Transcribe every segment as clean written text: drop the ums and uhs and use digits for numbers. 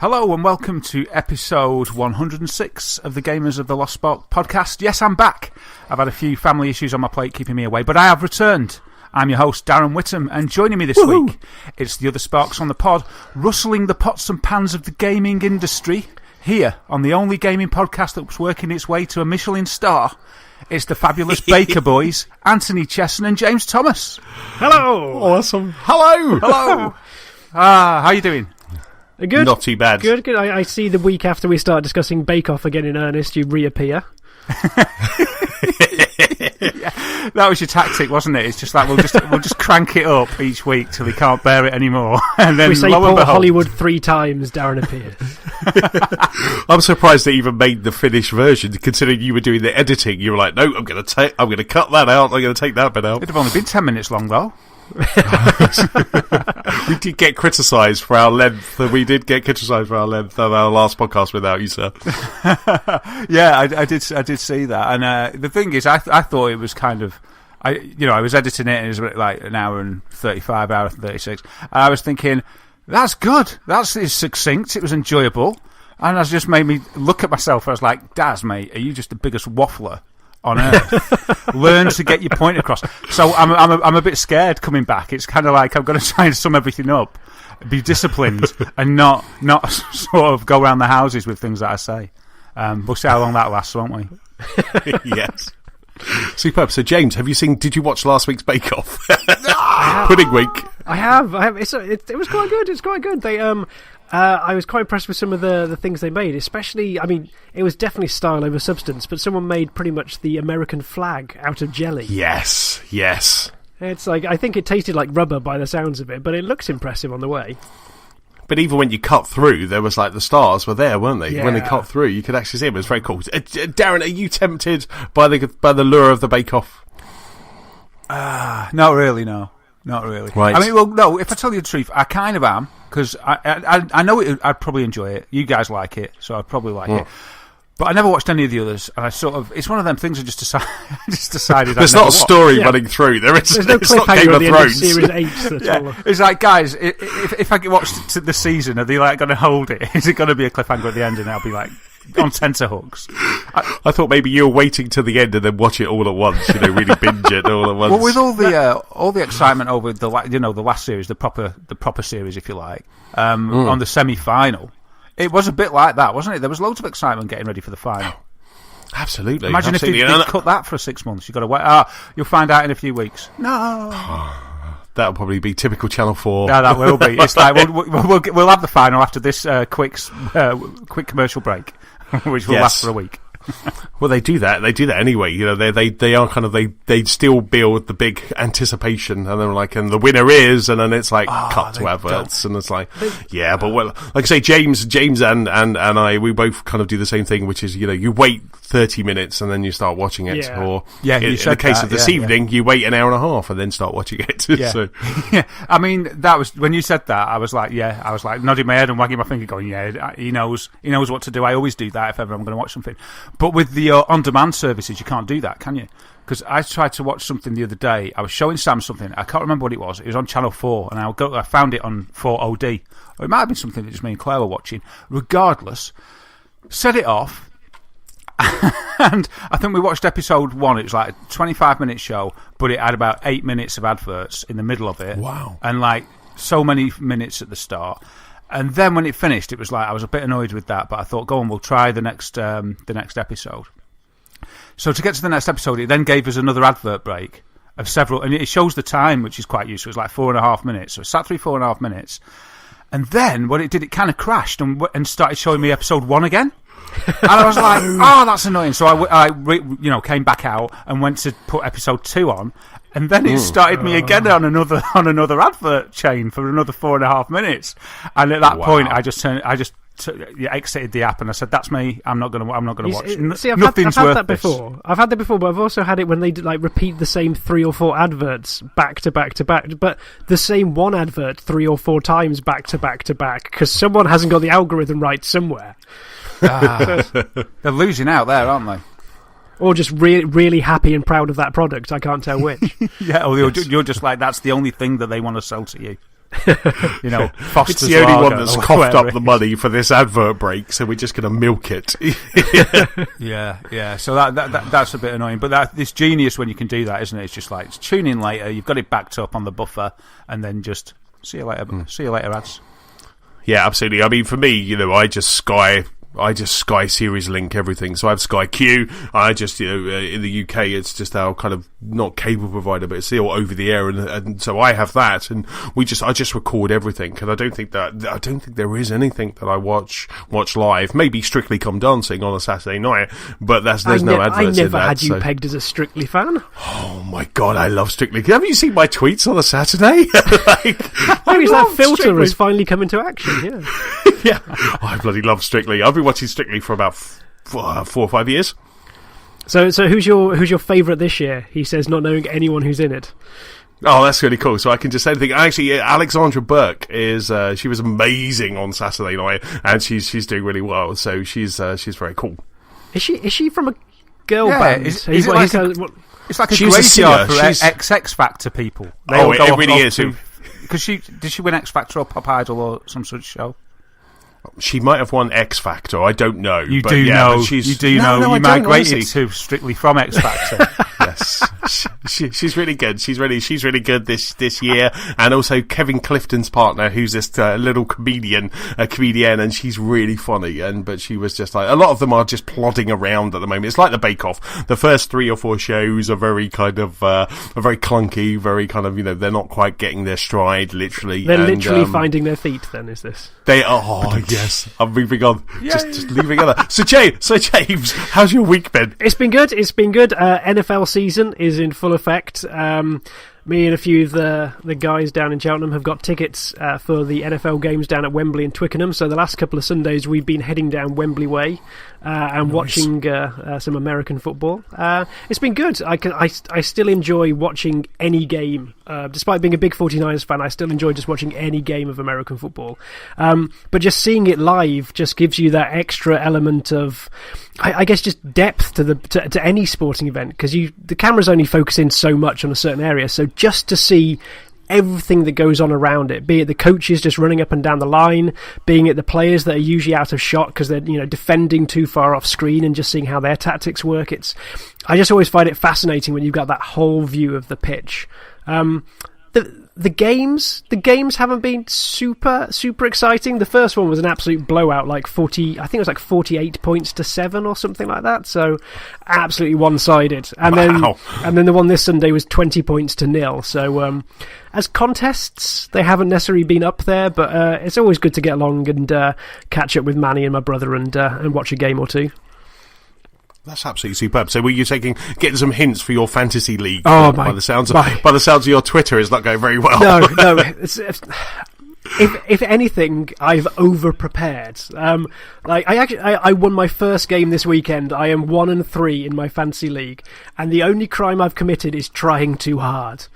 Hello and welcome to episode 106 of the Gamers of the Lost Spark podcast. Yes, I'm back. I've had a few family issues on my plate keeping me away, but I have returned. I'm your host, Darren Whittam, and joining me this week, it's the other Sparks on the pod, rustling the pots and pans of the gaming industry, here on the only gaming podcast that's working its way to a Michelin star. It's the fabulous Baker Boys, Antony Chesson and James Thomas. Hello! Awesome. Hello! Hello! How you doing? Good. Not too bad. Good. I see the week after we start discussing Bake Off again in earnest, you reappear. Yeah, that was your tactic, wasn't it? It's just like we'll just crank it up each week till he can't bear it anymore, and then we say lo and Paul behold, Hollywood 3 times, Darren appears. I'm surprised they even made the finished version, considering you were doing the editing. You were like, no, I'm going to cut that out. I'm going to take that bit out. It'd have only been 10 minutes long, though. We did get criticised for our length. We did get criticised for our length of our last podcast without you, sir. Yeah, I did see that, and the thing is, I thought it was kind of, I was editing it, and it was like an hour and 35, hour and 36. I was thinking, that's good. That's succinct. It was enjoyable, and it just made me look at myself. I was like, Daz, mate, are you just the biggest waffler on earth? Learn to get your point across. So I'm a bit scared coming back. It's kind of like I'm going to try and sum everything up, be disciplined, and not sort of go around the houses with things that I say. We'll see how long that lasts, won't we? Yes. Superb. So, James, did you watch last week's Bake Off? Pudding week. I have. It was quite good. It's quite good. They I was quite impressed with some of the things they made, especially, I mean, it was definitely style over substance, but someone made pretty much the American flag out of jelly. Yes. It's like, I think it tasted like rubber by the sounds of it, but it looks impressive on the way. But even when you cut through, there was like the stars were there, weren't they? Yeah. When they cut through, you could actually see them. It was very cool. Darren, are you tempted by the lure of the Bake Off? Not really, no. Not really. Right. I mean, well, no, if I tell you the truth, I kind of am, because I know I'd probably enjoy it. You guys like it, so I'd probably like it. But I never watched any of the others, and it's one of them things I just decided There's not a story running through. There's no cliffhanger at the end of Series 8. It's like, guys, if I watch the season, are they like going to hold it? Is it going to be a cliffhanger at the end, and I'll be like on tenterhooks? I thought maybe you were waiting till the end and then watch it all at once. Really binge it all at once. Well, with all the excitement over the last series, the proper series, if you like, on the semi-final. It was a bit like that, wasn't it? There was loads of excitement getting ready for the final. Absolutely. Imagine if they cut that for 6 months. You've got to wait. You'll find out in a few weeks. No. That'll probably be typical Channel 4. No, that will be. It's like we'll have the final after this quick commercial break, which will last for a week. Well, they do that anyway. They are kind of they still build the big anticipation, and they're like, and the winner is, and then it's like cut to adverts, and it's like, but well, like I say, James and I, we both kind of do the same thing, which is you wait 30 minutes and then you start watching it, or in the case of this evening, you wait an hour and a half and then start watching it. Yeah. So, yeah. I mean, that was when you said that, I was like nodding my head and wagging my finger, going, yeah, he knows what to do. I always do that if ever I'm going to watch something. But with the on-demand services, you can't do that, can you? Because I tried to watch something the other day. I was showing Sam something. I can't remember what it was. It was on Channel 4, and I found it on 4OD. Or it might have been something that just me and Claire were watching. Regardless, set it off, and I think we watched episode 1. It was like a 25-minute show, but it had about 8 minutes of adverts in the middle of it. Wow. And like so many minutes at the start. And then when it finished, it was like I was a bit annoyed with that, but I thought, go on, we'll try the next episode. So to get to the next episode, it then gave us another advert break of several, and it shows the time, which is quite useful. It's like 4.5 minutes. So it sat through 4.5 minutes, and then what it did, it kind of crashed and started showing me episode 1 again. And I was like, oh, that's annoying. So I came back out and went to put episode 2 on. And then it started me again on another advert chain for another 4.5 minutes. And at that point, I just exited the app and I said, "That's me. I'm not going to watch." See, I've had that before. I've had that before, but I've also had it when they repeat the same 3 or 4 adverts back to back to back, but the same one advert 3 or 4 times back to back to back because someone hasn't got the algorithm right somewhere. They're losing out there, aren't they? Or just really happy and proud of that product. I can't tell which. Yeah, or you're just like, that's the only thing that they want to sell to you. You know, Foster's It's the only Lager one that's or coughed whatever up the it is. money for this advert break, so we're just going to milk it. Yeah. So that's a bit annoying. But it's genius when you can do that, isn't it? It's just like, tune in later, you've got it backed up on the buffer, and then just see you later. See you later, ads. Yeah, absolutely. I mean, for me, you know, I just Sky Series Link everything. So I have Sky Q. I just, you know, in the UK, it's just our kind of not cable provider, but it's still over the air, and so I have that, and I just record everything, and I don't think there is anything that I watch live. Maybe Strictly Come Dancing on a Saturday night, but there's no adverts in that. I never had you pegged as a Strictly fan. Oh my god, I love Strictly. Have you seen my tweets on a Saturday? That filter has finally come into action. Yeah. Yeah, I bloody love Strictly. I've been watching Strictly for about 4 or 5 years. So who's your favourite this year? He says, not knowing anyone who's in it. Oh, that's really cool. So I can just say anything. Actually, Alexandra Burke she was amazing on Saturday night, and she's doing really well. So she's very cool. Is she from a girl band? It's like a She's graveyard a for singer. X Factor people. It really is. Because did she win X Factor or Pop Idol or some such show? She might have won X Factor. I don't know. You but do yeah, know. But she's, you do know. No, you migrated to Strictly from X Factor. Yes, she's really good. She's really good this year. And also Kevin Clifton's partner, who's this little comedian, and she's really funny. But she was just like, a lot of them are just plodding around at the moment. It's like the Bake Off. The first 3 or 4 shows are very kind of are very clunky, very kind of, you know, they're not quite getting their stride. Literally, they're literally finding their feet. Then is this? They are. Oh yes, I'm moving on. Just leaving it. So James, how's your week been? It's been good. NFL season is in full effect. Me and a few of the guys down in Cheltenham have got tickets for the NFL games down at Wembley and Twickenham. So the last couple of Sundays we've been heading down Wembley way and watching some American football. It's been good. I still enjoy watching any game. Despite being a big 49ers fan, I still enjoy just watching any game of American football. But just seeing it live just gives you that extra element of, I guess, just depth to any sporting event, because the camera's only focusing so much on a certain area. So just to see everything that goes on around it, be it the coaches just running up and down the line, being it the players that are usually out of shot because they're, you know, defending too far off screen, and just seeing how their tactics work. I just always find it fascinating when you've got that whole view of the pitch. The games haven't been super exciting. The first one was an absolute blowout, like 48 points to 7 or something like that. So absolutely one-sided. And then the one this Sunday was 20 points to 0. So as contests, they haven't necessarily been up there, but it's always good to get along and catch up with Manny and my brother and watch a game or two. That's absolutely superb. So were you getting some hints for your fantasy league? Oh, by the sounds of your Twitter, is not going very well. No. If anything, I've over prepared. I won my first game this weekend. I am 1-3 in my fantasy league, and the only crime I've committed is trying too hard.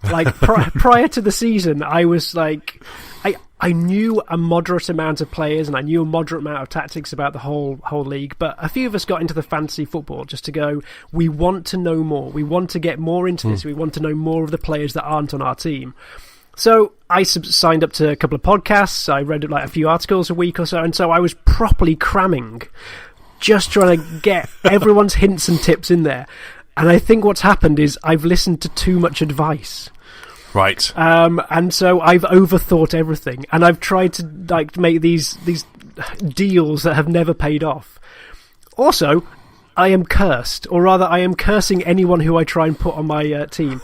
Like prior to the season, I was like, I knew a moderate amount of players and I knew a moderate amount of tactics about the whole league, but a few of us got into the fantasy football just to go, we want to know more. We want to get more into this. We want to know more of the players that aren't on our team. So I signed up to a couple of podcasts. I read like a few articles a week or so, and so I was properly cramming, just trying to get everyone's hints and tips in there. And I think what's happened is I've listened to too much advice. Right. And so I've overthought everything, and I've tried to make these deals that have never paid off. Also, I am cursed, or rather I am cursing anyone who I try and put on my team.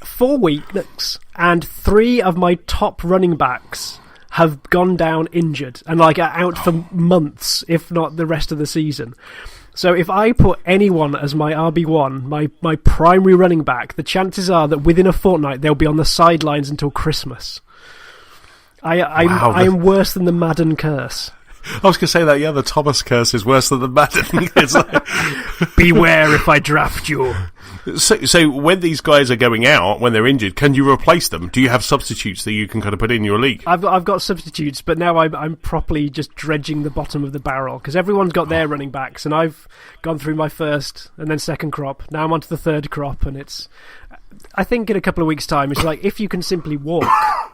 4 weeks, and 3 of my top running backs have gone down injured and are out for months, if not the rest of the season. So if I put anyone as my RB1, my primary running back, the chances are that within a fortnight they'll be on the sidelines until Christmas. I am worse than the Madden curse. I was going to say that, the Thomas curse is worse than the Madden. It's like, beware if I draft you. So when these guys are going out, when they're injured, can you replace them? Do you have substitutes that you can kind of put in your league? I've got substitutes, but now I'm properly just dredging the bottom of the barrel, because everyone's got their running backs, and I've gone through my first and then second crop. Now I'm onto the third crop, and I think in a couple of weeks' time, it's like if you can simply walk,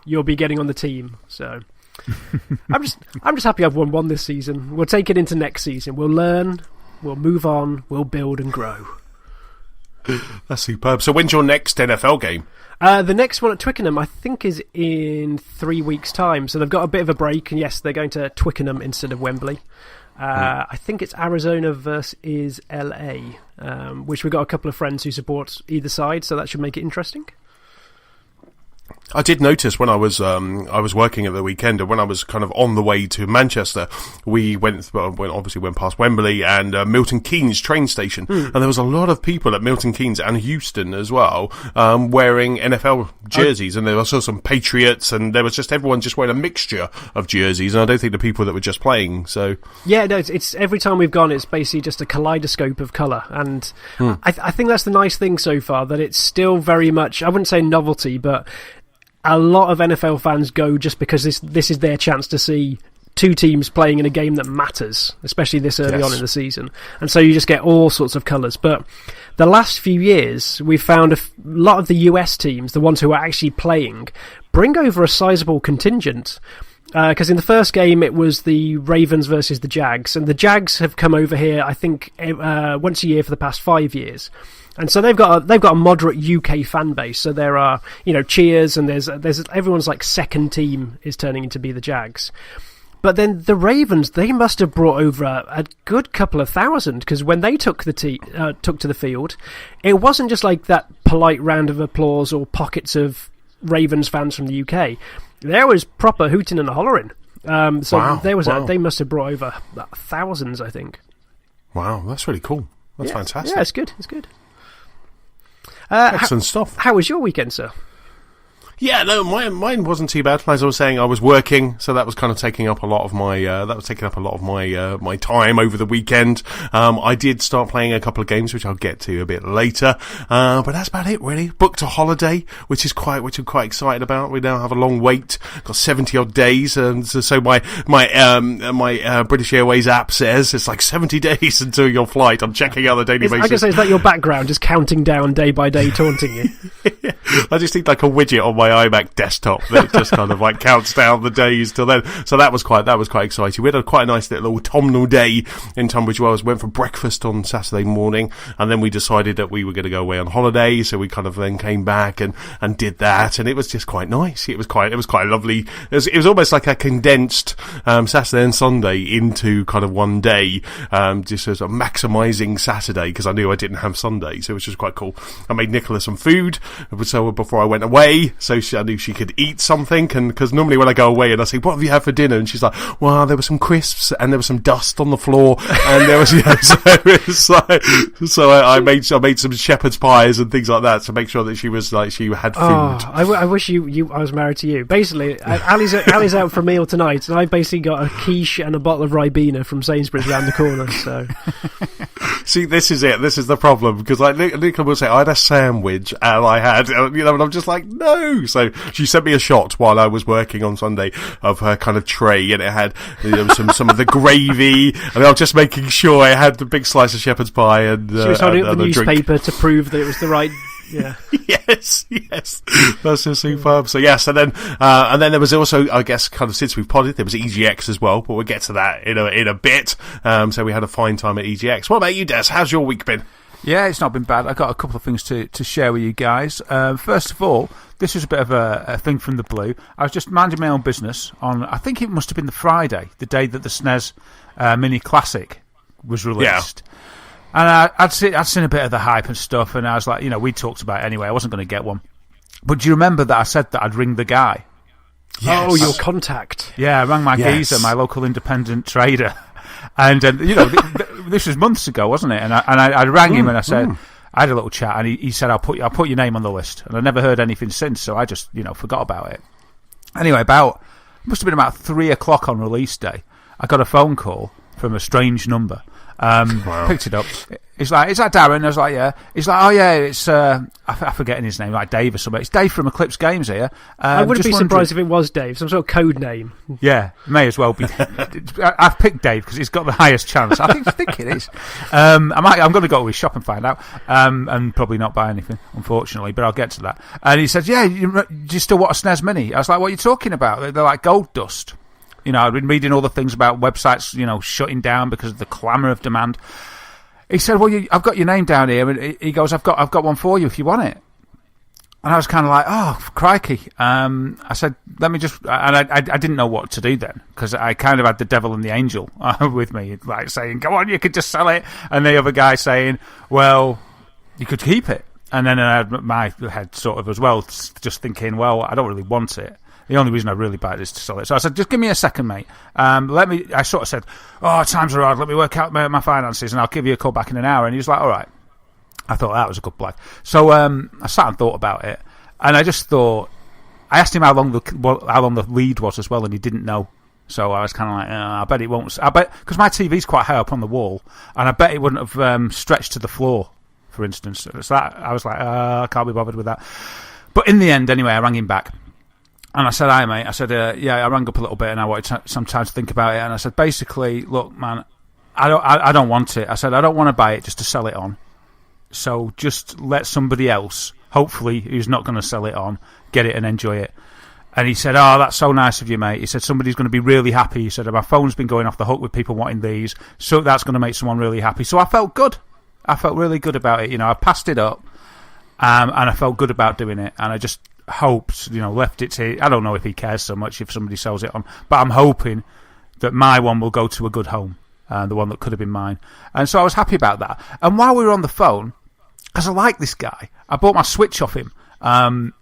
you'll be getting on the team. So I'm just happy I've won one this season. We'll take it into next season. We'll learn, we'll move on, we'll build and grow. That's superb. So when's your next NFL game? The next one at Twickenham, I think, is in 3 weeks' time. So they've got a bit of a break, and yes, they're going to Twickenham instead of Wembley. I think it's Arizona versus LA, which we've got a couple of friends who support either side, so that should make it interesting. I did notice when I was working at the weekend, and when I was kind of on the way to Manchester, we went past Wembley and Milton Keynes train station, and there was a lot of people at Milton Keynes and Houston as well, wearing NFL jerseys, and there was also some Patriots, and there was just everyone just wearing a mixture of jerseys, and I don't think the people that were just playing. So yeah, no, it's every time we've gone, it's basically just a kaleidoscope of colour, and I think that's the nice thing so far, that it's still very much, I wouldn't say novelty, but a lot of NFL fans go just because this is their chance to see two teams playing in a game that matters, especially this early on in the season. And so you just get all sorts of colours. But the last few years, we've found a lot of the US teams, the ones who are actually playing, bring over a sizable contingent. Because in the first game, it was the Ravens versus the Jags. And the Jags have come over here, I think, once a year for the past 5 years. And so they've got a moderate UK fan base. So there are, cheers, and there's everyone's like second team is turning into be the Jags. But then the Ravens, they must have brought over a good couple of thousand, because when they took to the field, it wasn't just like that polite round of applause or pockets of Ravens fans from the UK. There was proper hooting and hollering. They must have brought over thousands, I think. Wow, that's really cool. That's fantastic. Yeah, it's good. It's good. Excellent stuff. How was your weekend, sir? Yeah, no, mine wasn't too bad. As I was saying, I was working, so that was kind of taking up a lot of my my time over the weekend. I did start playing a couple of games, which I'll get to a bit later. But that's about it, really. Booked a holiday, which I'm quite excited about. We now have a long wait, got 70 odd days, so my British Airways app says it's like 70 days until your flight. I'm checking out the daily basis. I can say, is that your background, just counting down day by day, taunting you? I just need like a widget on my iMac desktop that just kind of like counts down the days till then. So that was quite exciting. We had quite a nice little autumnal day in Tunbridge Wells. Went for breakfast on Saturday morning, and then we decided that we were going to go away on holiday. So we kind of then came back and did that, and it was just quite nice. It was quite lovely. It was almost like a condensed Saturday and Sunday into kind of one day, just as a maximising Saturday, because I knew I didn't have Sunday, so it was just quite cool. I made Nicola some food, so before I went away, so I knew she could eat something, and because normally when I go away and I say, what have you had for dinner? And she's like, well, there were some crisps and there was some dust on the floor, and there was, so I made some shepherd's pies and things like that to make sure that she was like, she had food. I wish I was married to you. Basically, Ali's out for a meal tonight, and I basically got a quiche and a bottle of Ribena from Sainsbury's around the corner, so. See, this is it. This is the problem, because like Nicola will say, I had a sandwich and I had, and I'm just like, no. So she sent me a shot while I was working on Sunday of her kind of tray, and it had some of the gravy, and I was just making sure I had the big slice of shepherd's pie, and she was holding up the newspaper drink to prove that it was the right. Yeah. yes, that's just superb. So yes, and then there was also, I guess, kind of since we've podded, there was EGX as well, but we'll get to that in a bit. So we had a fine time at EGX. What about you, Des? How's your week been? Yeah, it's not been bad. I've got a couple of things to share with you guys. First of all, this was a bit of a thing from the blue. I was just minding my own business on, I think it must have been the Friday, the day that the SNES Mini Classic was released. Yeah. And I'd seen a bit of the hype and stuff, and I was like, we talked about it anyway. I wasn't going to get one. But do you remember that I said that I'd ring the guy? Yes. Oh, your contact. Yeah, I rang my geezer, my local independent trader. And, this was months ago, wasn't it? And I rang him and I said, I had a little chat, and he said, I'll put your name on the list. And I never heard anything since, so I just, forgot about it. Anyway, must have been about 3 o'clock on release day, I got a phone call from a strange number. Wow. Picked it up. He's like, is that Darren? I was like, yeah. He's like, oh yeah, it's I'm forgetting his name, like Dave or something. It's Dave from Eclipse Games here. I wouldn't be surprised if it was Dave, some sort of code name. Yeah, may as well be. I've picked Dave because he's got the highest chance. I think it is. I'm going to go to his shop and find out, and probably not buy anything, unfortunately. But I'll get to that. And he said, yeah, do you still want a SNES Mini? I was like, what are you talking about? They're like gold dust. I've been reading all the things about websites, shutting down because of the clamour of demand. He said, well, I've got your name down here. And he goes, I've got one for you if you want it. And I was kind of like, oh, crikey. I said, let me just... And I didn't know what to do then, because I kind of had the devil and the angel with me, like saying, go on, you could just sell it. And the other guy saying, well, you could keep it. And then I had my head sort of as well, just thinking, well, I don't really want it. The only reason I really buy it is to sell it. So I said, just give me a second, mate. I sort of said, oh, times are hard. Let me work out my finances and I'll give you a call back in an hour. And he was like, all right. I thought that was a good blag. So I sat and thought about it. And I just thought, I asked him how long the lead was as well, and he didn't know. So I was kind of like, I bet it won't. I bet, because my TV's quite high up on the wall, and I bet it wouldn't have stretched to the floor, for instance. So I was like, I can't be bothered with that. But in the end, anyway, I rang him back. And I said, hi, mate. I said, yeah, I rang up a little bit and I wanted some time to think about it. And I said, basically, look, man, I don't want it. I said, I don't want to buy it just to sell it on. So just let somebody else, hopefully, who's not going to sell it on, get it and enjoy it. And he said, oh, that's so nice of you, mate. He said, somebody's going to be really happy. He said, my phone's been going off the hook with people wanting these. So that's going to make someone really happy. So I felt good. I felt really good about it. I passed it up and I felt good about doing it. And I just hoped, left it to... I don't know if he cares so much if somebody sells it on, but I'm hoping that my one will go to a good home, the one that could have been mine. And so I was happy about that. And while we were on the phone, because I like this guy, I bought my Switch off him. And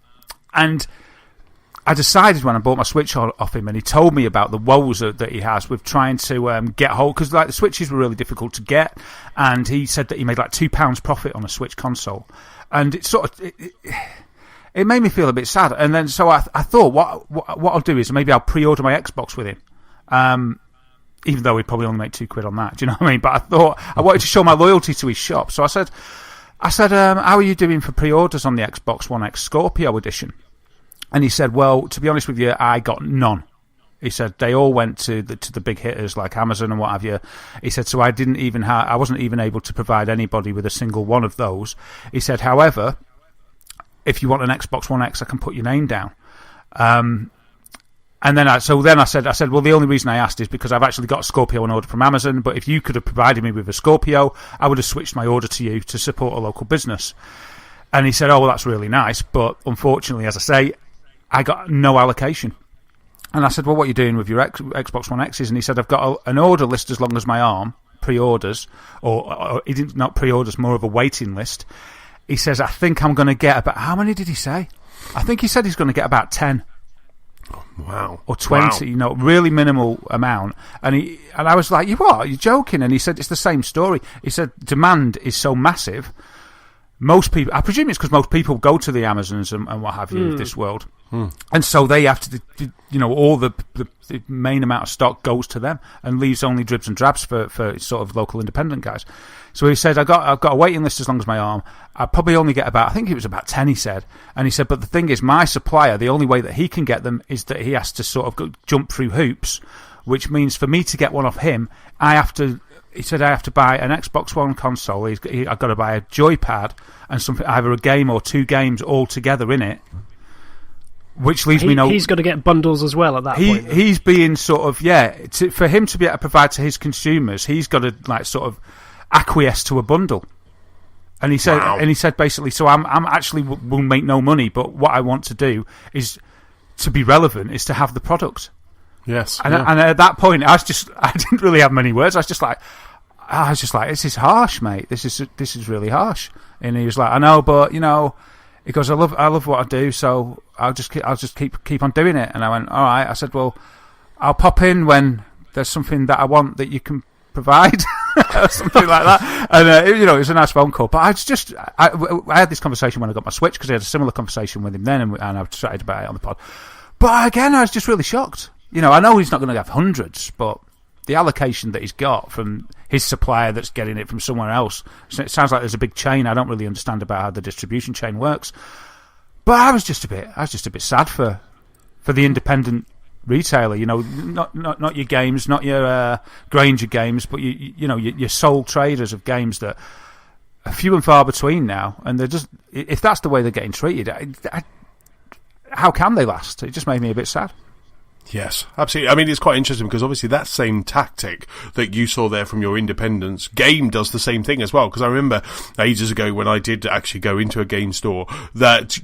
I decided when I bought my Switch off him, and he told me about the woes that he has with trying to get hold, because the Switches were really difficult to get, and he said that he made like £2 profit on a Switch console. And it sort of... It made me feel a bit sad. And then so I thought, what I'll do is maybe I'll pre-order my Xbox with him. Even though he'd probably only make £2 on that. Do you know what I mean? But I thought I wanted to show my loyalty to his shop. So I said, how are you doing for pre-orders on the Xbox One X Scorpio edition? And he said, well, to be honest with you, I got none. He said they all went to the big hitters like Amazon and what have you. He said, so I wasn't even able to provide anybody with a single one of those. He said, however, if you want an Xbox One X, I can put your name down. And then I said, well, the only reason I asked is because I've actually got a Scorpio on order from Amazon, but if you could have provided me with a Scorpio, I would have switched my order to you to support a local business. And he said, oh, well, that's really nice, but unfortunately, as I say, I got no allocation. And I said, well, what are you doing with your Xbox One X's? And he said, I've got an order list as long as my arm, pre-orders, or he didn't, not pre-orders, more of a waiting list. He says, I think I'm going to get about... How many did he say? I think he said he's going to get about 10. Oh, wow. Or 20, wow. Really minimal amount. And I was like, you what? You're joking? And he said, it's the same story. He said, demand is so massive. Most people... I presume it's because most people go to the Amazons and what have you of this world. And so they have to... all the main amount of stock goes to them and leaves only dribs and drabs for sort of local independent guys. So he said, I've got a waiting list as long as my arm. I probably only get about, I think it was about 10, he said. And he said, but the thing is, my supplier, the only way that he can get them is that he has to sort of jump through hoops, which means for me to get one off him, I have to buy an Xbox One console. I've got to buy a joypad and something, either a game or 2 games all together in it. Which leaves me no... He's got to get bundles as well at that point. He's being sort of, for him to be able to provide to his consumers, he's got to sort of acquiesce to a bundle. And he said, wow. And he said basically, so I'm actually will make no money, but what I want to do is to be relevant, is to have the product. Yes. And at that point, I didn't really have many words. I was just like, this is harsh, mate. This is really harsh. And he was like, I know, but he goes, I love what I do, so I'll just keep on doing it. And I went, all right. I said, well, I'll pop in when there's something that I want that you can provide, or something like that. And it was a nice phone call. But I had this conversation when I got my Switch, because I had a similar conversation with him then, and I've chatted about it on the pod. But again, I was just really shocked. I know he's not going to have hundreds, but allocation that he's got from his supplier that's getting it from somewhere else. So it sounds like there's a big chain. I don't really understand about how the distribution chain works. But I was just a bit sad for the independent retailer. Not your games, not your Granger games, but your sole traders of games that are few and far between now. And they're just, if that's the way they're getting treated, how can they last? It just made me a bit sad. Yes, absolutely. I mean, it's quite interesting because obviously that same tactic that you saw there from your independents, Game does the same thing as well. Because I remember ages ago when I did actually go into a game store that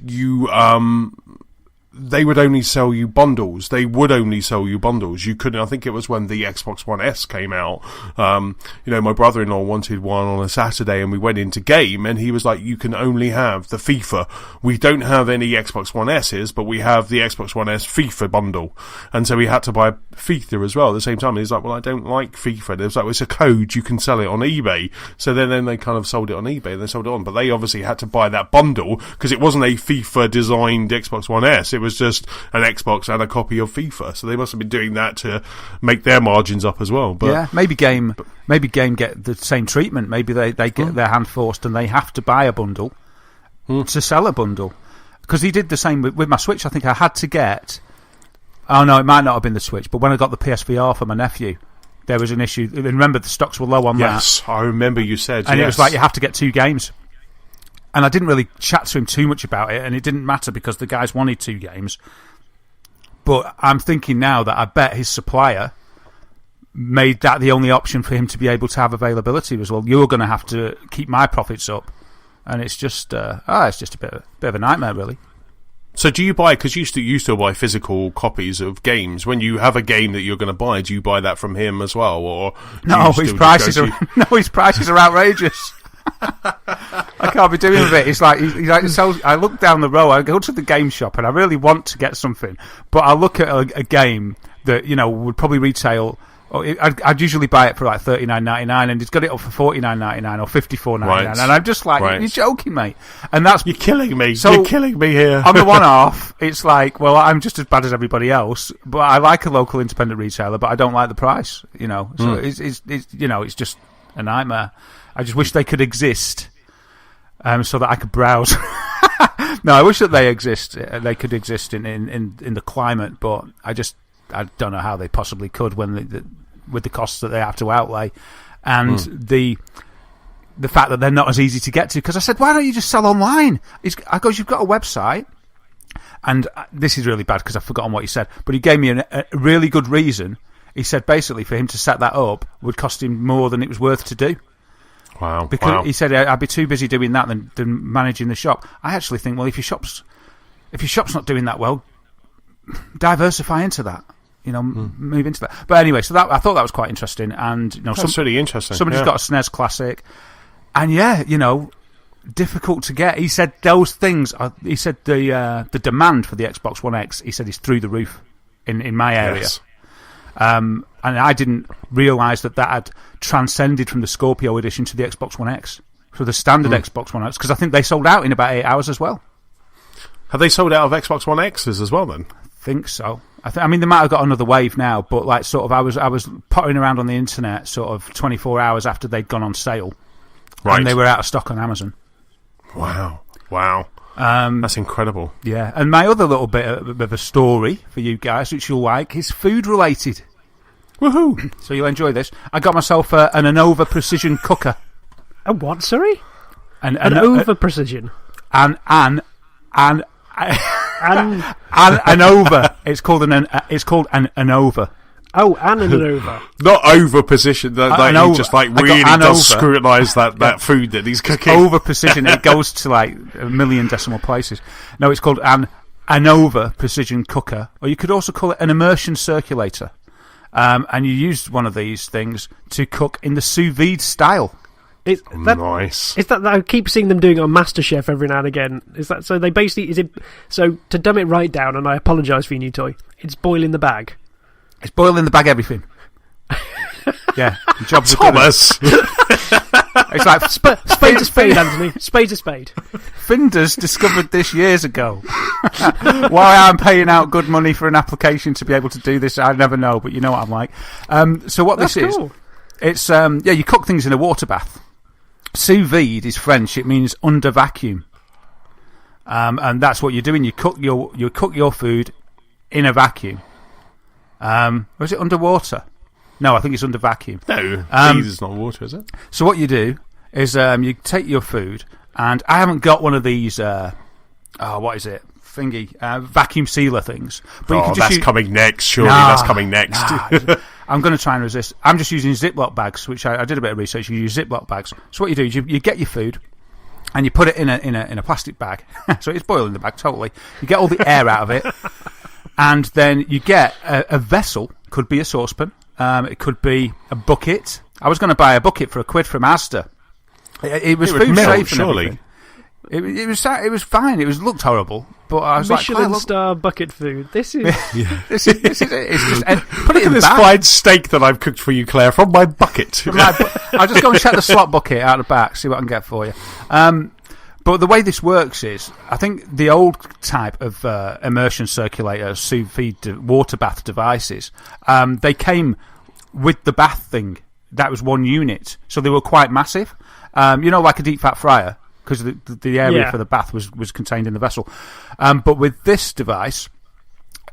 they would only sell you bundles. You couldn't, I think it was when the Xbox One S came out. My brother-in-law wanted one on a Saturday and we went into Game and he was like, you can only have the FIFA. We don't have any Xbox One S's, but we have the Xbox One S FIFA bundle. And so we had to buy FIFA as well at the same time. And he's like, well, I don't like FIFA. And it was like, well, it's a code. You can sell it on eBay. So then they kind of sold it on eBay and they sold it on. But they obviously had to buy that bundle because it wasn't a FIFA designed Xbox One S. It was just an Xbox and a copy of FIFA, so they must have been doing that to make their margins up as well. But yeah, maybe Game get the same treatment. Maybe they get their hand forced and they have to buy a bundle to sell a bundle. Because he did the same with my Switch. I think I had to get. Oh no, it might not have been the Switch, but when I got the PSVR for my nephew, there was an issue. And remember, the stocks were low on that. Yes, I remember you said. And it was like you have to get 2 games. And I didn't really chat to him too much about it, and it didn't matter because the guys wanted 2 games. But I'm thinking now that I bet his supplier made that the only option for him to be able to have availability was, well, you're going to have to keep my profits up. And it's just it's just a bit of a nightmare, really. So do you buy, because you still buy physical copies of games, when you have a game that you're going to buy, do you buy that from him as well? Or no, his prices are outrageous. I can't be doing with it. It's like he sells. I look down the row. I go to the game shop, and I really want to get something, but I look at a game that would probably retail. I'd usually buy it for like $39.99, and he's got it up for $49.99 or $54.99, right. And I'm just like, You're joking, mate. And you're killing me. So you're killing me here. On the one-off, it's like, well, I'm just as bad as everybody else, but I like a local independent retailer, but I don't like the price. So it's just a nightmare. I just wish they could exist, so that I could browse. No, I wish that they exist. They could exist in the climate, but I don't know how they possibly could with the costs that they have to outlay, and the fact that they're not as easy to get to. Because I said, why don't you just sell online? I goes, you've got a website, and this is really bad because I've forgotten what he said, but he gave me a really good reason. He said basically for him to set that up would cost him more than it was worth to do. Wow. Because he said I'd be too busy doing that than managing the shop. I actually think, well, if your shop's not doing that well, diversify into that. Move into that. But anyway, so I thought that was quite interesting, and that's really interesting. Somebody's got a SNES Classic, and difficult to get. He said those things. He said the demand for the Xbox One X. He said is through the roof in my area. Yes. And I didn't realise that had transcended from the Scorpio edition to the Xbox One X, so the standard Xbox One X, because I think they sold out in about 8 hours as well. Have they sold out of Xbox One X's as well then? I think so. I mean, they might have got another wave now, but like sort of, I was pottering around on the internet sort of 24 hours after they'd gone on sale, right? And they were out of stock on Amazon. Wow. That's incredible. Yeah, and my other little bit of a story for you guys, which you'll like, is food related. Woohoo! So you'll enjoy this. I got myself an Anova precision cooker. A what? Sorry, an over precision. An Anova. It's called an Anova. Oh, an Anova. Not over precision. Like he just like really does scrutinise that food that he's cooking. Over precision. It goes to like a million decimal places. No, it's called an Anova precision cooker, or you could also call it an immersion circulator. And you use one of these things to cook in the sous vide style. Nice. Is that I keep seeing them doing it on MasterChef every now and again? Is that so? They basically so to dumb it right down, and I apologise for your new toy. It's boil in the bag. It's boil in the bag everything. Yeah, Thomas. It's like spade to spade, Anthony. Spade to spade. Finders discovered this years ago. Why I'm paying out good money for an application to be able to do this, I never know, but you know what I'm like. So what That's this cool. is, it's you cook things in a water bath. Sous vide is French. It means under vacuum, and that's what you're doing. You cook your food in a vacuum. Or is it underwater? No, I think it's under vacuum. No, vide is not water, is it? So what you do is you take your food, and I haven't got one of these. What is it? Vacuum sealer things. But you can just coming next. Surely that's coming next. I'm going to try and resist. I'm just using Ziploc bags, which I did a bit of research. You use Ziploc bags. So what you do is you get your food, and you put it in a plastic bag. So it's boiling the bag totally. You get all the air out of it, and then you get a vessel. Could be a saucepan. It could be a bucket. I was going to buy a bucket for £1 from Asda. It was food safe, surely. It was fine. It looked horrible, but I was Michelin star bucket food. This is this is it's just put it in this fine steak that I've cooked for you, Claire, from my bucket. I'll just go and check the slot bucket out the back, see what I can get for you. But the way this works is, I think the old type of immersion circulator, sous vide water bath devices, they came with the bath thing. That was one unit, so they were quite massive. Like a deep fat fryer, because the area for the bath was contained in the vessel. But with this device,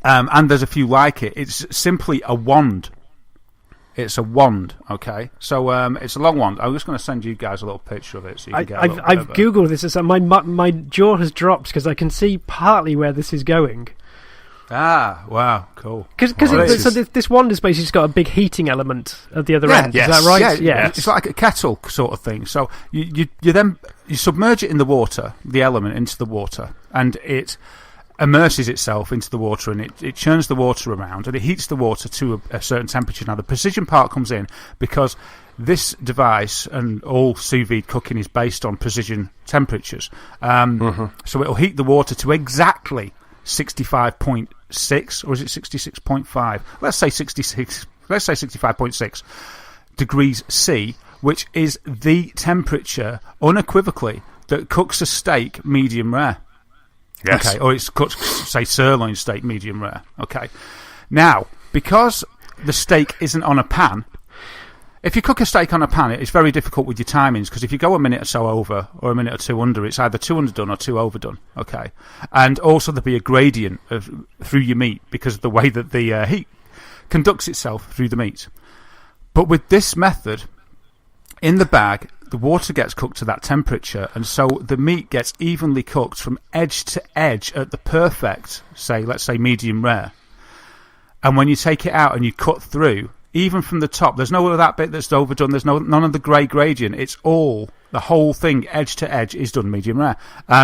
and there's a few like it, it's simply a wand. It's a wand, okay? So it's a long wand. I'm just going to send you guys a little picture of it so you can get a little I've Googled this. My jaw has dropped because I can see partly where this is going. Ah, wow, cool. Because this wand is basically just got a big heating element at the other end. Yes, is that right? Yeah. It's like a kettle sort of thing. So you submerge it in the water, the element into the water, and it immerses itself into the water, and it churns the water around, and it heats the water to a certain temperature. Now the precision part comes in because this device and all sous vide cooking is based on precision temperatures. So it'll heat the water to exactly 65.6, or is it 66.5? Let's say 66. Let's say 65.6 degrees C, which is the temperature unequivocally that cooks a steak medium rare. Yes. Okay, or it's cooked, say, sirloin steak medium rare. Okay. Now, because the steak isn't on a pan, if you cook a steak on a pan, it's very difficult with your timings, because if you go a minute or so over or a minute or two under, it's either too underdone or too overdone. Okay. And also there'll be a gradient through your meat because of the way that the heat conducts itself through the meat. But with this method, in the bag, the water gets cooked to that temperature, and so the meat gets evenly cooked from edge to edge at the perfect, let's say medium rare. And when you take it out and you cut through, even from the top, there's no of that bit that's overdone, there's none of the grey gradient, it's all, the whole thing, edge to edge, is done medium rare.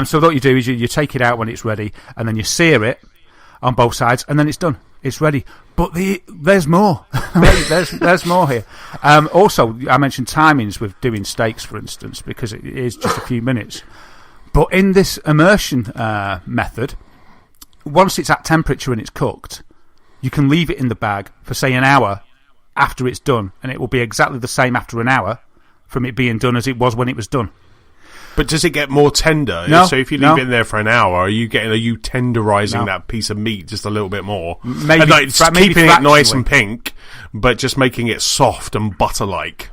So what you do is you take it out when it's ready, and then you sear it on both sides, and then it's done. It's ready. But there's more. there's more here. Also, I mentioned timings with doing steaks, for instance, because it is just a few minutes. But in this immersion method, once it's at temperature and it's cooked, you can leave it in the bag for, say, an hour after it's done, and it will be exactly the same after an hour from it being done as it was when it was done. But does it get more tender? No, so if you leave it in there for an hour, are you tenderising that piece of meat just a little bit more? Maybe, and maybe keeping it nice and pink, but just making it soft and butter-like.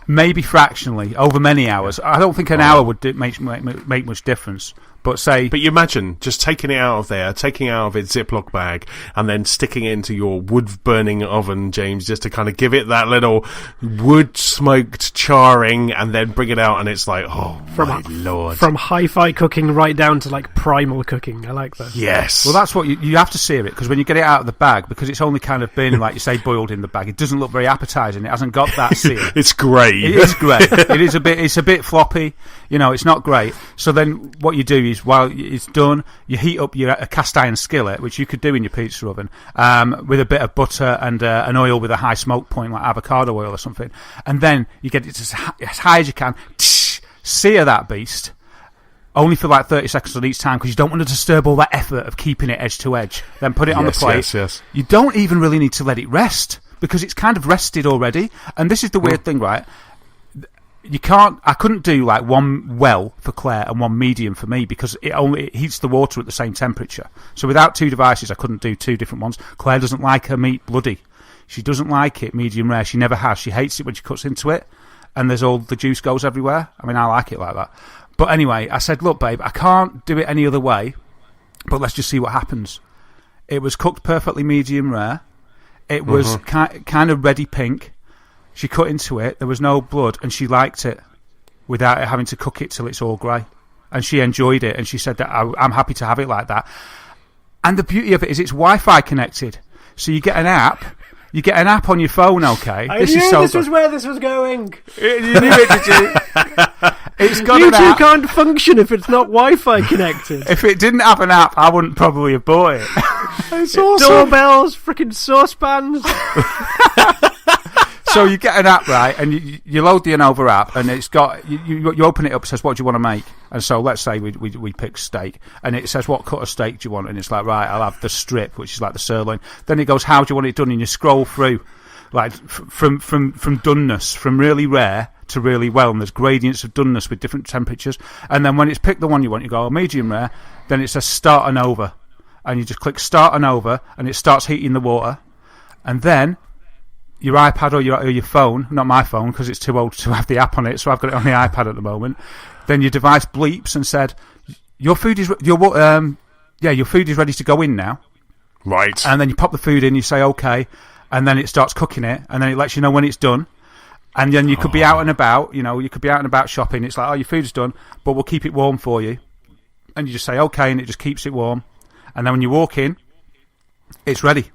Maybe fractionally, over many hours. I don't think an hour would make much difference. But you imagine just taking it out of there, taking it out of its Ziploc bag, and then sticking it into your wood-burning oven, James, just to kind of give it that little wood-smoked charring, and then bring it out, and it's like, oh, my lord. From hi-fi cooking right down to, like, primal cooking. I like that. Yes. Well, that's what you have to sear it, because when you get it out of the bag, because it's only kind of been, like you say, boiled in the bag, it doesn't look very appetising. It hasn't got that sear. It's grey. It is grey. It's a bit floppy. It's not great. So then what you do is, while it's done, you heat up a cast iron skillet, which you could do in your pizza oven, with a bit of butter and an oil with a high smoke point, like avocado oil or something. And then you get it as high as you can, sear that beast, only for like 30 seconds on each time, because you don't want to disturb all that effort of keeping it edge to edge. Then put it on the plate. Yes. You don't even really need to let it rest, because it's kind of rested already. And this is the weird thing, right? you can't. I couldn't do like one well for Claire and one medium for me because it heats the water at the same temperature. So without two devices, I couldn't do two different ones. Claire doesn't like her meat bloody. She doesn't like it medium rare. She never has. She hates it when she cuts into it, and there's all the juice goes everywhere. I mean, I like it like that. But anyway, I said, look, babe, I can't do it any other way. But let's just see what happens. It was cooked perfectly medium rare. It was kind of reddy pink. She cut into it. There was no blood, and she liked it without having to cook it till it's all grey. And she enjoyed it, and she said that I'm happy to have it like that. And the beauty of it is it's Wi-Fi connected. So you get an app. You get an app on your phone, okay? I knew this was where this was going. You knew it, did you? It's got you an two app. can't function if it's not Wi-Fi connected. If it didn't have an app, I wouldn't probably have bought it. It's awesome. Doorbells, freaking saucepans. So you get an app, right, and you load the Anova app, and it's got you open it up. It says, "What do you want to make?" And so let's say we pick steak, and it says, "What cut of steak do you want?" And it's like, right, I'll have the strip, which is like the sirloin. Then it goes, "How do you want it done?" And you scroll through, like from doneness, from really rare to really well, and there's gradients of doneness with different temperatures. And then when it's picked the one you want, you go, medium rare. Then it says start and over, and you just click start and over, and it starts heating the water, and then your iPad or your phone, not my phone because it's too old to have the app on it, so I've got it on the iPad at the moment. Then your device bleeps and said, your food is ready to go in now. Right. And then you pop the food in, you say okay, and then it starts cooking it, and then it lets you know when it's done. And then you could be out and about, you could be out and about shopping. It's like, oh, your food's done, but we'll keep it warm for you. And you just say okay, and it just keeps it warm. And then when you walk in, it's ready.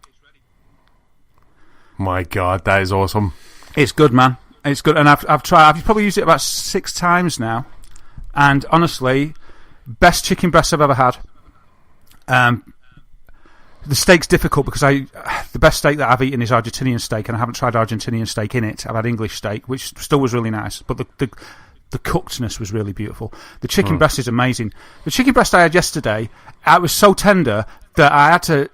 My God, that is awesome. It's good, man. It's good, and I've tried. I've probably used it about 6 times now, and honestly, best chicken breast I've ever had. The steak's difficult because the best steak that I've eaten is Argentinian steak, and I haven't tried Argentinian steak in it. I've had English steak, which still was really nice, but the cookedness was really beautiful. The chicken breast is amazing. The chicken breast I had yesterday, it was so tender that I had to.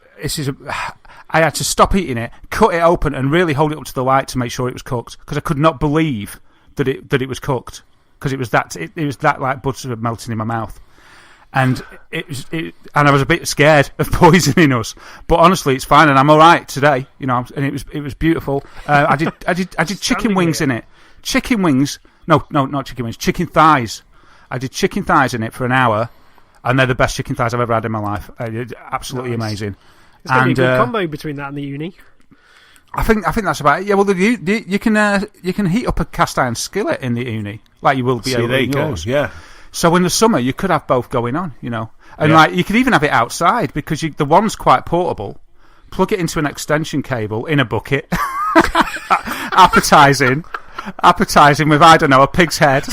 I had to stop eating it, cut it open, and really hold it up to the light to make sure it was cooked, because I could not believe that it was cooked, because it was that like butter melting in my mouth, and and I was a bit scared of poisoning us, but honestly it's fine, and I'm all right today, and it was beautiful. I did chicken wings in it, chicken wings, no, not chicken wings, chicken thighs. I did chicken thighs in it for an hour, and they're the best chicken thighs I've ever had in my life. Absolutely amazing. It's going to be a good combo between that and the uni. I think that's about it. Yeah, well, you can heat up a cast iron skillet in the uni, like you will be able to in yours. Yeah. So in the summer, you could have both going on, and like you could even have it outside because the one's quite portable. Plug it into an extension cable in a bucket, appetising with a pig's head.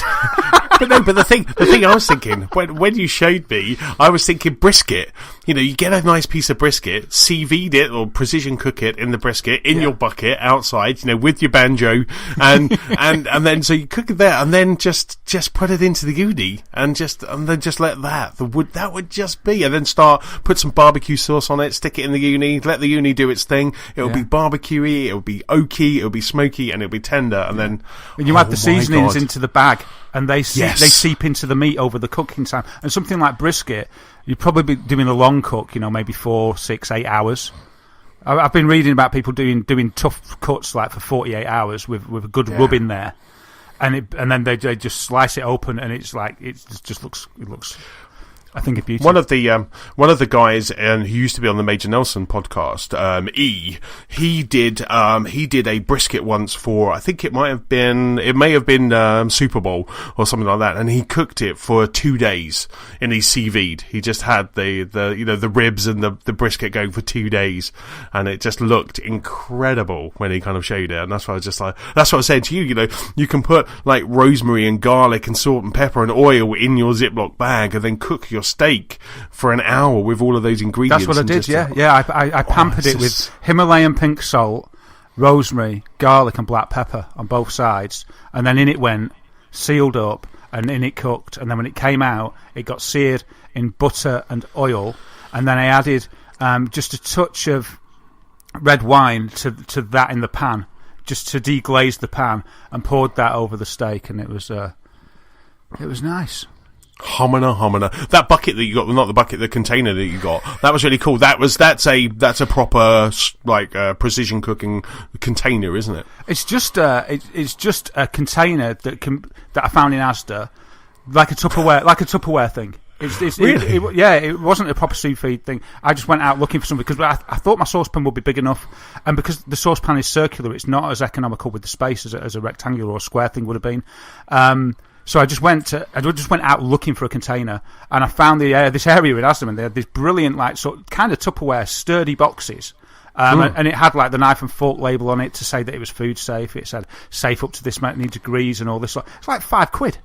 But the thing I was thinking when you showed me, I was thinking brisket. You get a nice piece of brisket, sous vide it or precision cook it in the brisket in your bucket outside, with your banjo, and then so you cook it there, and then just put it into the uni, and then just let that would just be, and then put some barbecue sauce on it, stick it in the uni, let the uni do its thing. It'll be barbecuey, it'll be oaky, it'll be smoky, and it'll be tender, and then you add the seasonings into the bag. And they seep into the meat over the cooking time. And something like brisket, you'd probably be doing a long cook, maybe 4, 6, 8 hours. I've been reading about people doing tough cuts like for 48 hours with a good rub in there, and then they just slice it open, and it's like it looks. I think it's beautiful. One of the guys who used to be on the Major Nelson podcast, he did a brisket once for, I think it may have been Super Bowl or something like that, and he cooked it for 2 days in his sous vide. He just had the ribs and the brisket going for 2 days, and it just looked incredible when he kind of showed it. And that's why I was just like, that's what I was saying to you. You can put like rosemary and garlic and salt and pepper and oil in your Ziploc bag, and then cook your steak for an hour with all of those ingredients. That's what I did, yeah. I pampered it with Himalayan pink salt, rosemary, garlic and black pepper on both sides, and then in it went, sealed up, and in it cooked, and then when it came out, it got seared in butter and oil, and then I added just a touch of red wine to that in the pan, just to deglaze the pan, and poured that over the steak, and it was nice. Homina. That bucket that you got, well, not the bucket, the container that you got, that was really cool. That's a proper precision cooking container, isn't it? It's just a container that I found in Asda, like a Tupperware thing. Really? It wasn't a proper sous vide thing. I just went out looking for something because I thought my saucepan would be big enough, and because the saucepan is circular, it's not as economical with the space as a rectangular or square thing would have been. So I just went out looking for a container, and I found this area in Asda, and they had these brilliant, like, sort of kind of Tupperware sturdy boxes. And it had like the knife and fork label on it to say that it was food safe. It said safe up to this many degrees and all this. It's like £5.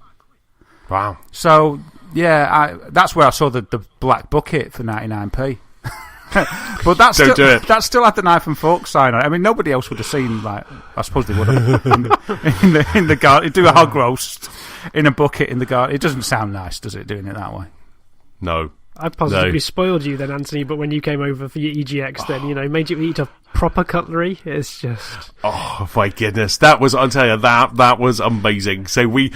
Wow. So yeah, that's where I saw the black bucket for 99p. But that's that still had the knife and fork sign on it. I mean, nobody else would have seen, like, I suppose they would have in the garden. Do a hog roast in a bucket in the garden. It doesn't sound nice, does it, doing it that way? No. I positively spoiled you then, Antony, but when you came over for your EGX, then, made you eat a proper cutlery. It's just... Oh, my goodness. I'll tell you, that was amazing. So we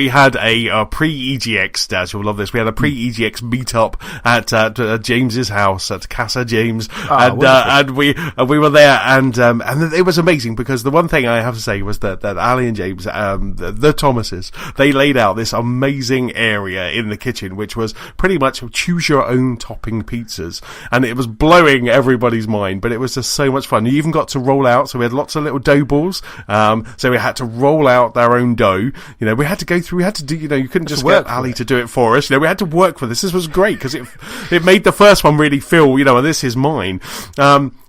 had a pre-EGX, Dad, you'll love this, we had a pre-EGX meet-up at James's house, at Casa James, and we were there, and it was amazing, because the one thing I have to say was that Ali and James, the Thomases, they laid out this amazing area in the kitchen, which was pretty much choose your own topping pizzas, and it was blowing everybody's mind, but it was just so much fun. You even got to roll out, so we had lots of little dough balls, so we had to roll out our own dough. We had to go through, you couldn't just get Ali to do it for us. We had to work for this. This was great, because it made the first one really feel, and this is mine.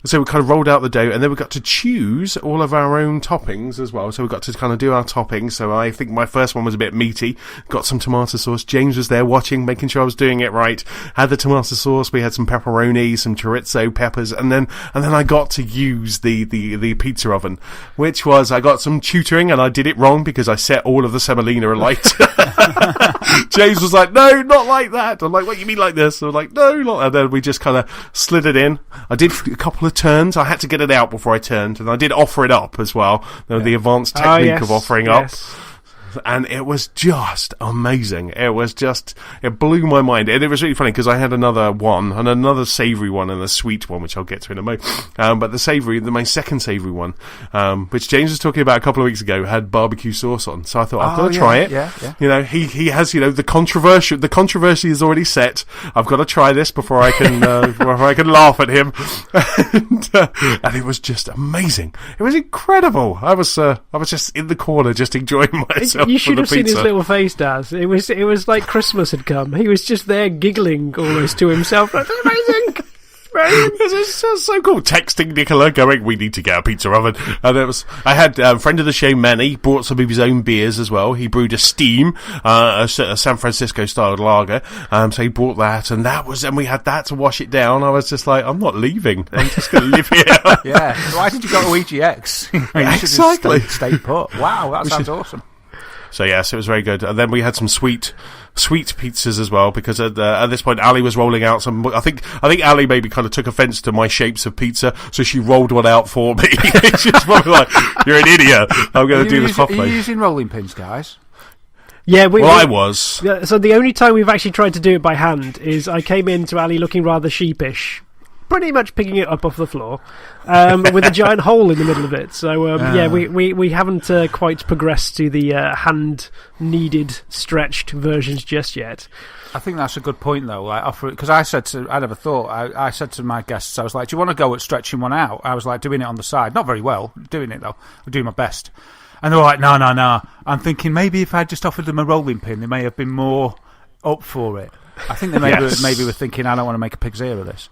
So we kind of rolled out the dough, and then we got to choose all of our own toppings as well. So we got to kind of do our toppings. So I think my first one was a bit meaty. Got some tomato sauce. James was there watching, making sure I was doing it right. Had the tomato sauce. We had some pepperoni, some chorizo peppers, and then I got to use the pizza oven, which was, I got some tutoring, and I did it wrong because I set all of the semolina alight. James was like, no, not like that. I'm like, what, you mean like this? I'm like, no, not. And then we just kind of slid it in. I did a couple of turns. I had to get it out before I turned, and I did offer it up as well. The advanced technique of offering up. And it was just amazing. It blew my mind. And it was really funny because I had another one, and another savoury one, and a sweet one, which I'll get to in a moment. But the savoury, my second savoury one, which James was talking about a couple of weeks ago, had barbecue sauce on. So I thought, I've got to try it. Yeah. He has, the controversy is already set. I've got to try this before I can, laugh at him. And it was just amazing. It was incredible. I was just in the corner, just enjoying myself. You should have seen his little face, Daz. It was like Christmas had come. He was just there giggling almost to himself. That's amazing. It's just so cool. Texting Nicola, going, we need to get a pizza oven. And I had a friend of the show, Manny, brought some of his own beers as well. He brewed a Steam, a San Francisco style lager. So he brought that, and we had that to wash it down. I was just like, I'm not leaving. I'm just going to live here. Yeah. Why did you go to EGX? Exactly. Stay put. Wow, that sounds awesome. So yes, it was very good. And then we had some sweet pizzas as well, because at this point Ali was rolling out some. I think Ali maybe kind of took offence to my shapes of pizza, so she rolled one out for me. She's probably like, "You're an idiot. I'm going to do this properly." Are you using rolling pins, guys? Yeah, I was. Yeah, so the only time we've actually tried to do it by hand is I came into Ali looking rather sheepish, pretty much picking it up off the floor, with a giant hole in the middle of it. So we haven't quite progressed to the hand-kneaded, stretched versions just yet. I think that's a good point, though. Like, because I said to my guests, I was like, "Do you want to go at stretching one out?" I was like, doing it on the side, not very well, doing it though. I'm doing my best, and they were like, "No." I'm thinking maybe if I just offered them a rolling pin, they may have been more up for it. I think they maybe were thinking, I don't want to make a pig's ear of this.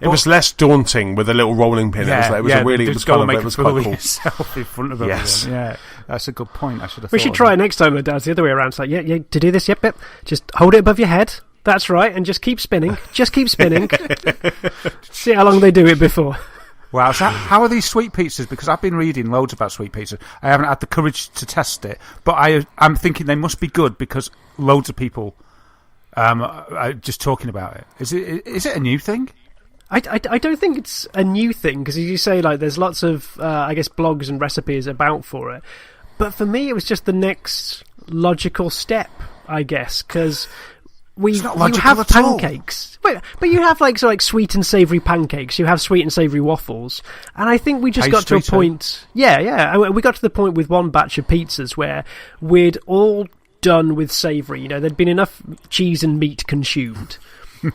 It was less daunting with a little rolling pin. It was quite cool. Yourself in front of everyone. Yes. Yeah, that's a good point. I should have. We should try it next time, Dad. The other way around. It's like, yeah, to do this, yep. Just hold it above your head. That's right, and just keep spinning. See how long they do it before. Wow, so how are these sweet pizzas? Because I've been reading loads about sweet pizza. I haven't had the courage to test it, but I'm thinking they must be good because loads of people are just talking about it. Is it a new thing? I don't think it's a new thing, because as you say, like, there's lots of, I guess, blogs and recipes about for it. But for me, it was just the next logical step, I guess, because you have pancakes. Wait, but you have like sweet and savoury pancakes. You have sweet and savoury waffles, and I think we just got to a point. Yeah. We got to the point with one batch of pizzas where we'd all done with savoury. You know, there'd been enough cheese and meat consumed,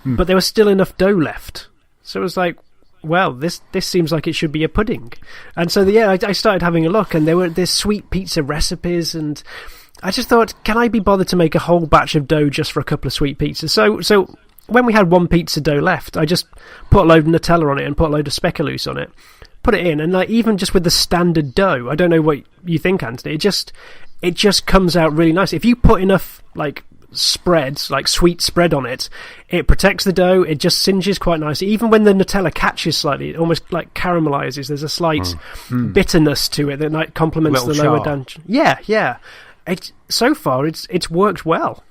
but there was still enough dough left. So it was like, well, this seems like it should be a pudding. And so I started having a look, and there's sweet pizza recipes, and I just thought, can I be bothered to make a whole batch of dough just for a couple of sweet pizzas? So when we had one pizza dough left, I just put a load of Nutella on it and put a load of speculoos on it, put it in, and like, even just with the standard dough, I don't know what you think, Anthony, it just comes out really nice. If you put enough like spreads, like sweet spread on it, it protects the dough, it just singes quite nicely. Even when the Nutella catches slightly, it almost like caramelizes. There's a slight bitterness to it that like complements the lower down. Yeah. So far, it's worked well.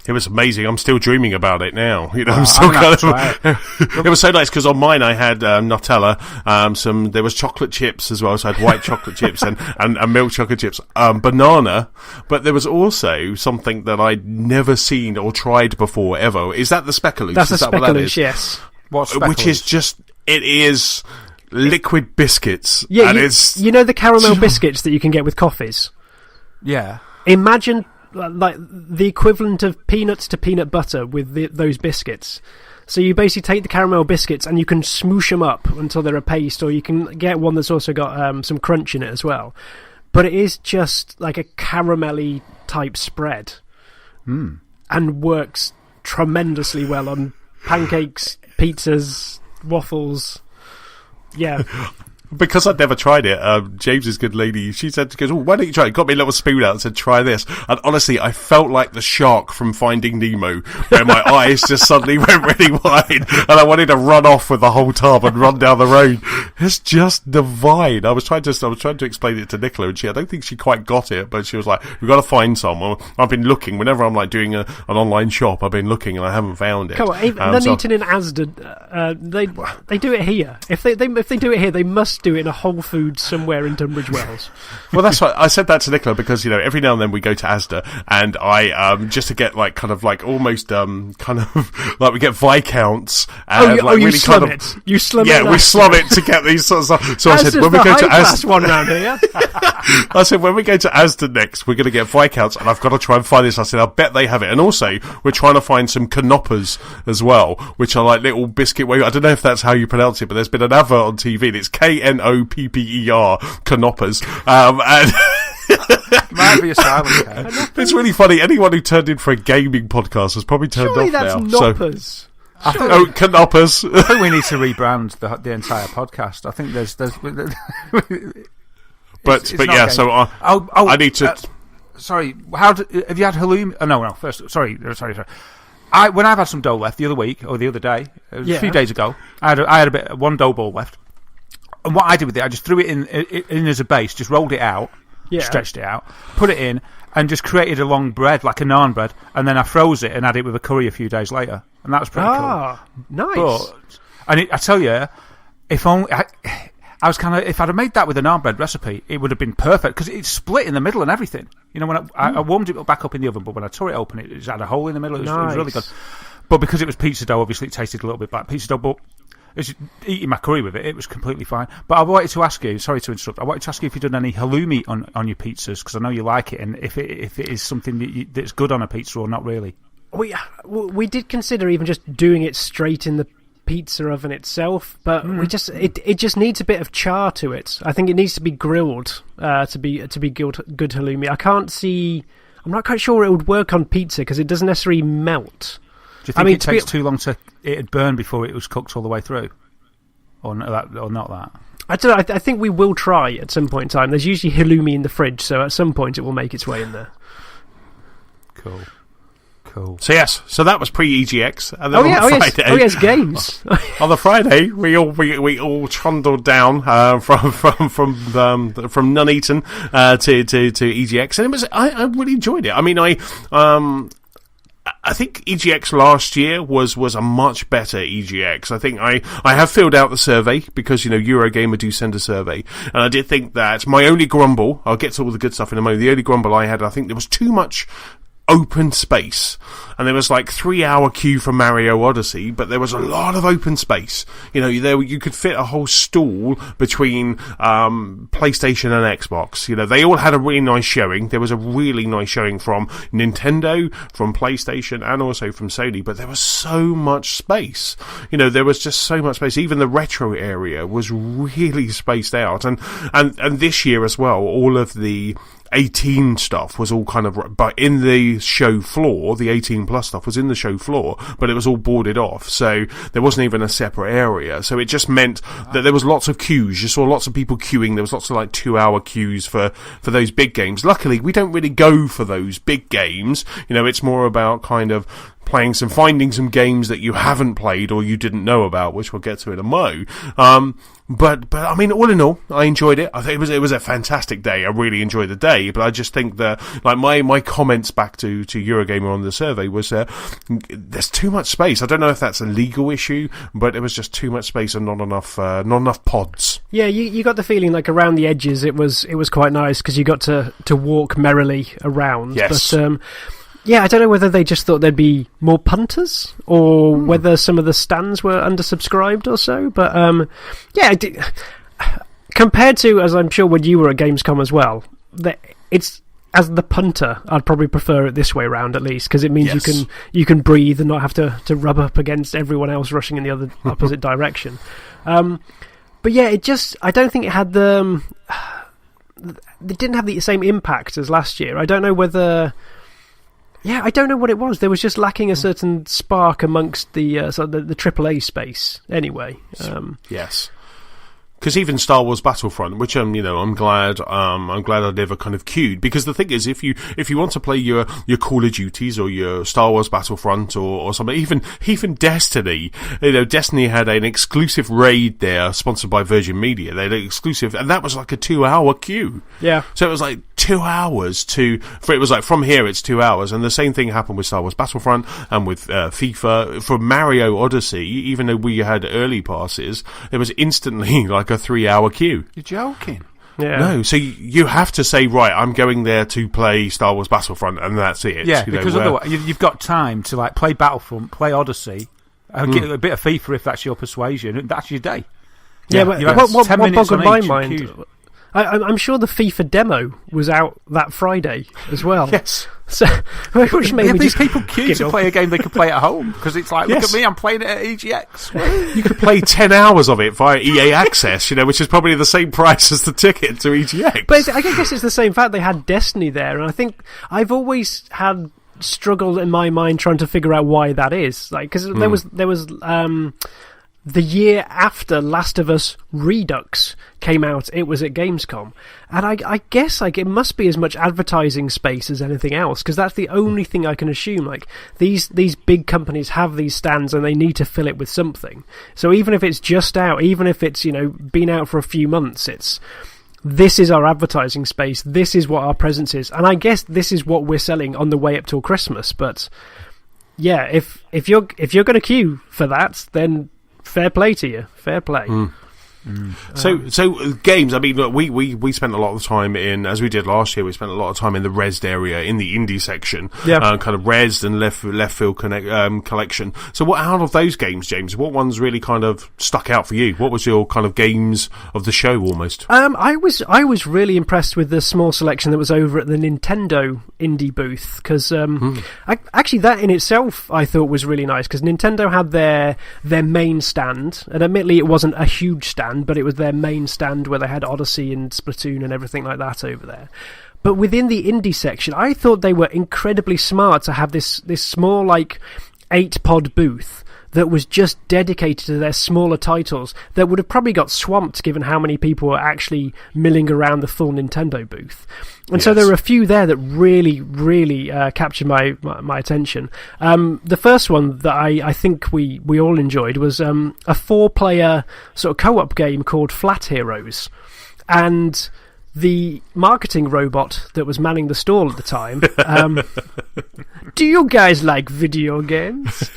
It was amazing. I'm still dreaming about it now. You know, I'm still it was so nice because on mine I had Nutella. There was chocolate chips as well. So I had white chocolate chips and milk chocolate chips. Banana, but there was also something that I'd never seen or tried before ever. Is that the speculoos? That's the speculoos. Yes. What's speculoos? Which is it is liquid biscuits. Yeah, and you know the caramel biscuits that you can get with coffees. Yeah. Imagine like the equivalent of peanuts to peanut butter with those biscuits. So you basically take the caramel biscuits and you can smoosh them up until they're a paste, or you can get one that's also got some crunch in it as well. But it is just like a caramelly type spread, and works tremendously well on pancakes, pizzas, waffles. Yeah. Because I'd never tried it, James's good lady, she goes, oh, why don't you try it? Got me a little spoon out and said, try this. And honestly, I felt like the shark from Finding Nemo, where my eyes just suddenly went really wide, and I wanted to run off with the whole tub and run down the road. It's just divine. I was trying to explain it to Nicola, and I don't think she quite got it, but she was like, we've got to find some. I've been looking, whenever I'm like doing an online shop, I've been looking and I haven't found it. Come on, Nuneaton in Asda, they do it here. If they do it here, they must do it in a Whole Foods somewhere in Tunbridge Wells. Well, that's why I said that to Nicola, because, you know, every now and then we go to Asda, and I just to get like kind of like almost kind of like we get Viscounts. And, you slum it. You slum it. Yeah, we slum it to get these sort of stuff. So Asda's I said when we go to Asda, one round here. I said when we go to Asda next, we're going to get Viscounts, and I've got to try and find this. I said I bet they have it, and also we're trying to find some Knoppers as well, which are like little biscuit. I don't know if that's how you pronounce it, but there's been an advert on TV, and it's KNOPPER, Knoppers, and Might be a silent code. It's really funny. Anyone who turned in for a gaming podcast has probably turned Surely off that's now. Knoppers. Knoppers. I think we need to rebrand the entire podcast. I think there's but yeah. So I need to. Sorry, have you had halloumi? Oh, no. First, sorry. When I've had some dough left the other week or the other day, it was a few days ago, I had one dough ball left, and what I did with it, I just threw it in as a base, just rolled it out, stretched it out, put it in, and just created a long bread like a naan bread, and then I froze it and had it with a curry a few days later, and that was pretty cool. Nice. I tell you, if only. I was kind of, if I'd have made that with a naan bread recipe, it would have been perfect, because it's split in the middle and everything. You know, when I warmed it back up in the oven, but when I tore it open, it just had a hole in the middle. It was really good. But because it was pizza dough, obviously it tasted a little bit like pizza dough, but eating my curry with it was completely fine. But I wanted to ask you, sorry to interrupt, I wanted to ask you if you've done any halloumi on your pizzas, because I know you like it, and if it is something that's good on a pizza or not really. We did consider even just doing it straight in the pizza oven itself, but we just it just needs a bit of char to it. I think it needs to be grilled to be good halloumi. I'm not quite sure it would work on pizza because it doesn't necessarily melt. Do you think it takes too long it'd burn before it was cooked all the way through, or not that? I don't know. I think we will try at some point in time. There's usually halloumi in the fridge, so at some point it will make its way in there. Cool. So yes, so that was pre-EGX, and then on Friday, games. On the Friday, we all trundled down from Nuneaton to EGX, and it was I really enjoyed it. I mean, I think EGX last year was a much better EGX. I think I have filled out the survey because, Eurogamer do send a survey. And I did think that my only grumble, I'll get to all the good stuff in a moment, the only grumble I had, I think there was too much open space, and there was like 3-hour queue for Mario Odyssey, but there was a lot of open space. You could fit a whole stall between PlayStation and Xbox. They all had a really nice showing. There was a really nice showing from Nintendo, from PlayStation, and also from Sony, but there was so much space. There was just so much space. Even the retro area was really spaced out, and this year as well, all of the 18 stuff was all kind of, but in the show floor, the 18 plus stuff was in the show floor, but it was all boarded off, so there wasn't even a separate area. So it just meant that there was lots of queues. You saw lots of people queuing. There was lots of 2-hour queues for those big games. Luckily, we don't really go for those big games. It's more about kind of finding some games that you haven't played or you didn't know about, which we'll get to in a mo. But I mean, all in all, I enjoyed it. I think it was a fantastic day. I really enjoyed the day, but I just think that, my comments back to Eurogamer on the survey was, there's too much space. I don't know if that's a legal issue, but it was just too much space and not enough pods. Yeah, you got the feeling around the edges it was quite nice because you got to walk merrily around. Yes. But, yeah, I don't know whether they just thought there'd be more punters or whether some of the stands were undersubscribed or so. But, yeah, compared to, as I'm sure when you were at Gamescom as well, it's, as the punter, I'd probably prefer it this way around at least, because it means you can breathe and not have to rub up against everyone else rushing in the other opposite direction. But yeah, I don't think it had it didn't have the same impact as last year. I don't know whether... Yeah, I don't know what it was. There was just lacking a certain spark amongst the AAA space. Anyway, yes. Because even Star Wars Battlefront, which I'm glad I never kind of queued, because the thing is, if you want to play your Call of Duties or your Star Wars Battlefront or something, even Destiny, Destiny had an exclusive raid there, sponsored by Virgin Media. They had an exclusive, and that was a 2-hour queue. Yeah. So it was 2 hours from here it's 2 hours, and the same thing happened with Star Wars Battlefront and with FIFA. For Mario Odyssey, even though we had early passes, there was instantly a 3-hour queue. You're joking. Yeah. No, so you have to say, right, I'm going there to play Star Wars Battlefront, and that's it. Yeah, because otherwise you've got time to play Battlefront, play Odyssey, get a bit of FIFA if that's your persuasion, and that's your day. Yeah, but what boggled my mind... I'm sure the FIFA demo was out that Friday as well. Yes. So, which made me these people queue to play a game they could play at home, because it's look at me, I'm playing it at EGX. You could play 10 hours of it via EA Access, which is probably the same price as the ticket to EGX. But I guess it's the same fact they had Destiny there, and I think I've always had struggled in my mind trying to figure out why that is. Because there was the year after Last of Us Redux came out, it was at Gamescom, and I guess it must be as much advertising space as anything else, because that's the only thing I can assume. These big companies have these stands and they need to fill it with something. So even if it's just out, even if it's been out for a few months, this is our advertising space. This is what our presence is, and I guess this is what we're selling on the way up till Christmas. But yeah, if you're going to queue for that, then fair play to you. Fair play. So games, I mean, look, we spent a lot of time in, as we did last year, we spent a lot of time in the rezzed area, in the indie section, kind of rezzed and left field collection. So what out of those games, James, what ones really kind of stuck out for you? What was your kind of games of the show almost? I was really impressed with the small selection that was over at the Nintendo indie booth, because actually that in itself I thought was really nice, because Nintendo had their main stand, and admittedly it wasn't a huge stand, but it was their main stand where they had Odyssey and Splatoon and everything like that over there. But within the indie section, I thought they were incredibly smart to have this small 8-pod booth that was just dedicated to their smaller titles that would have probably got swamped given how many people were actually milling around the full Nintendo booth. And so there were a few there that really, really captured my attention. The first one that I think we all enjoyed was a 4-player sort of co-op game called Flat Heroes. And the marketing robot that was manning the stall at the time Do you guys like video games?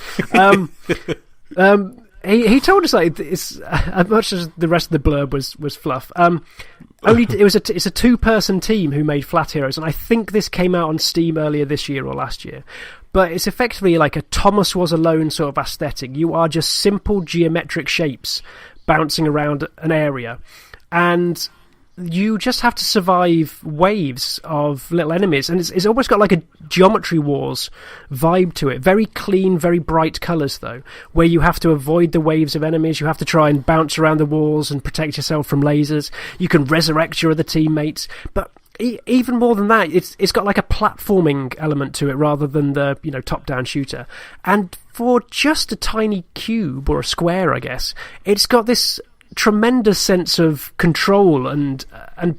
He told us like it's as much as the rest of the blurb was fluff. It's a 2-person team who made Flat Heroes, and I think this came out on Steam earlier this year or last year. But it's effectively like a Thomas Was Alone sort of aesthetic. You are just simple geometric shapes bouncing around an area, and you just have to survive waves of little enemies, and it's almost got like a Geometry Wars vibe to it. Very clean, very bright colours, though, where you have to avoid the waves of enemies. You have to try and bounce around the walls and protect yourself from lasers. You can resurrect your other teammates, but even more than that, it's got like a platforming element to it rather than the top-down shooter. And for just a tiny cube or a square, I guess, it's got this tremendous sense of control and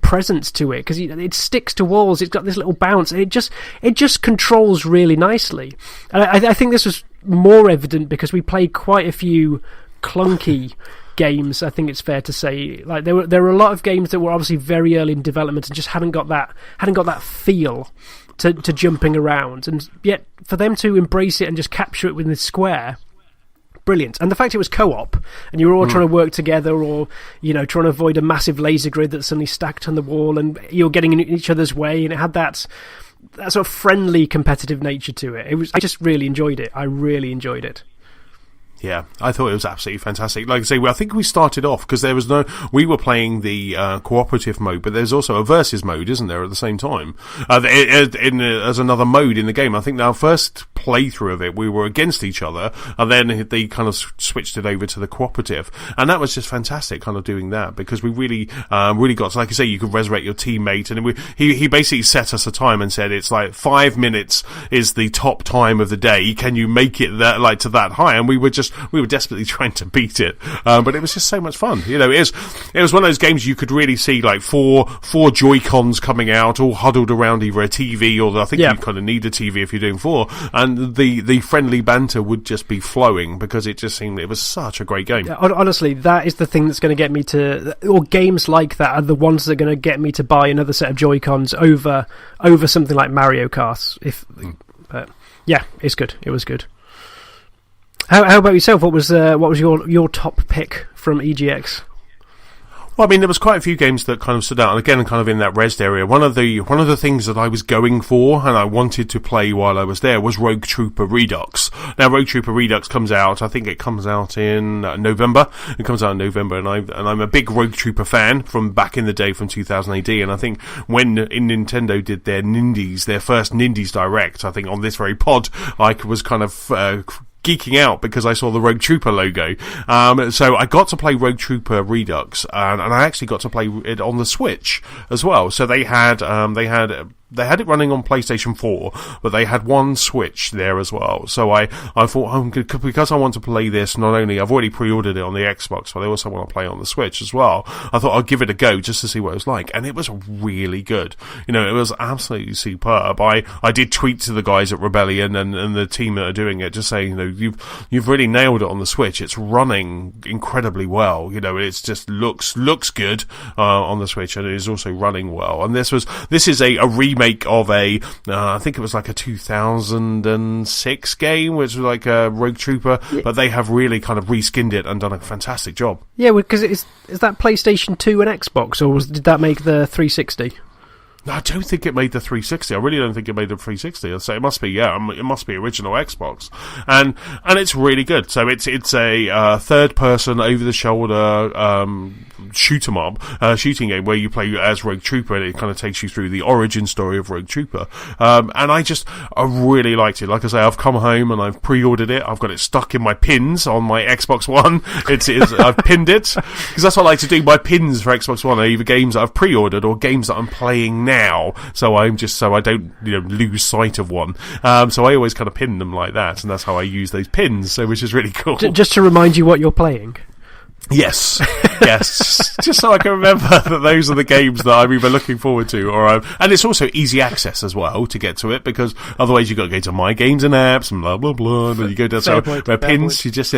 presence to it, because it sticks to walls. It's got this little bounce, and it just controls really nicely. And I think this was more evident because we played quite a few clunky games. I think it's fair to say, like there were a lot of games that were obviously very early in development and just hadn't got that feel to jumping around, and yet for them to embrace it and just capture it within the square. Brilliant. And the fact it was co-op and you were all trying to work together, or trying to avoid a massive laser grid that's suddenly stacked on the wall, and you're getting in each other's way, and it had that sort of friendly competitive nature to it. I just really enjoyed it. I really enjoyed it. Yeah, I thought it was absolutely fantastic. Like I say, I think we started off because we were playing the cooperative mode, but there's also a versus mode, isn't there, at the same time? As another mode in the game. I think our first playthrough of it, we were against each other, and then they kind of switched it over to the cooperative, and that was just fantastic, kind of doing that, because we really got to, like I say, you could resurrect your teammate, and he basically set us a time and said it's like 5 minutes is the top time of the day. Can you make it to that high? And we were desperately trying to beat it, but it was just so much fun. It was one of those games you could really see like four Joy-Cons coming out, all huddled around either a TV, or I think you kind of need a TV if you're doing 4, and the friendly banter would just be flowing, because it just seemed it was such a great game. Yeah, honestly, that is the thing that's going to get me to, or games like that are the ones that are going to get me to buy another set of Joy-Cons over something like Mario Kart. But yeah, it's good. It was good. How about yourself? What was your top pick from EGX? Well, I mean, there was quite a few games that kind of stood out, and again, kind of in that Rezzed area. One of the things that I was going for and I wanted to play while I was there was Rogue Trooper Redux. Now, Rogue Trooper Redux comes out. I think it comes out in November. It comes out in November, and I'm a big Rogue Trooper fan from back in the day, from 2000 AD. And I think when Nintendo did their first Nindies Direct, I think on this very pod, I was kind of geeking out because I saw the Rogue Trooper logo. So I got to play Rogue Trooper Redux, and I actually got to play it on the Switch as well. So they had it running on PlayStation 4, but they had one Switch there as well. So I thought, because I want to play this, not only, I've already pre-ordered it on the Xbox, but I also want to play on the Switch as well. I thought I'd give it a go just to see what it was like, and it was really good. It was absolutely superb. I did tweet to the guys at Rebellion and the team that are doing it, just saying, you've really nailed it on the Switch. It's running incredibly well. It's just looks good on the Switch, and it is also running well. And this is a remake of I think it was like a 2006 game, which was like a Rogue Trooper, but they have really kind of reskinned it and done a fantastic job. Yeah, because is that PlayStation 2 and Xbox, or did that make the 360? No, I don't think it made the 360. I really don't think it made the 360. So it must be, it must be original Xbox, and it's really good. So it's a third person over the shoulder shoot 'em up shooting game where you play as Rogue Trooper, and it kind of takes you through the origin story of Rogue Trooper. And I really liked it. Like I say, I've come home and I've pre-ordered it. I've got it stuck in my pins on my Xbox One. I've pinned it because that's what I like to do. My pins for Xbox One are either games that I've pre-ordered or games that I'm playing now. So I don't lose sight of one. So I always kind of pin them like that, and that's how I use those pins. So which is really cool. Just to remind you what you're playing. Yes, just so I can remember that those are the games that I'm either looking forward to, and it's also easy access as well to get to it, because otherwise you've got to go to My Games and Apps and blah blah blah, and then you go down where pins, you just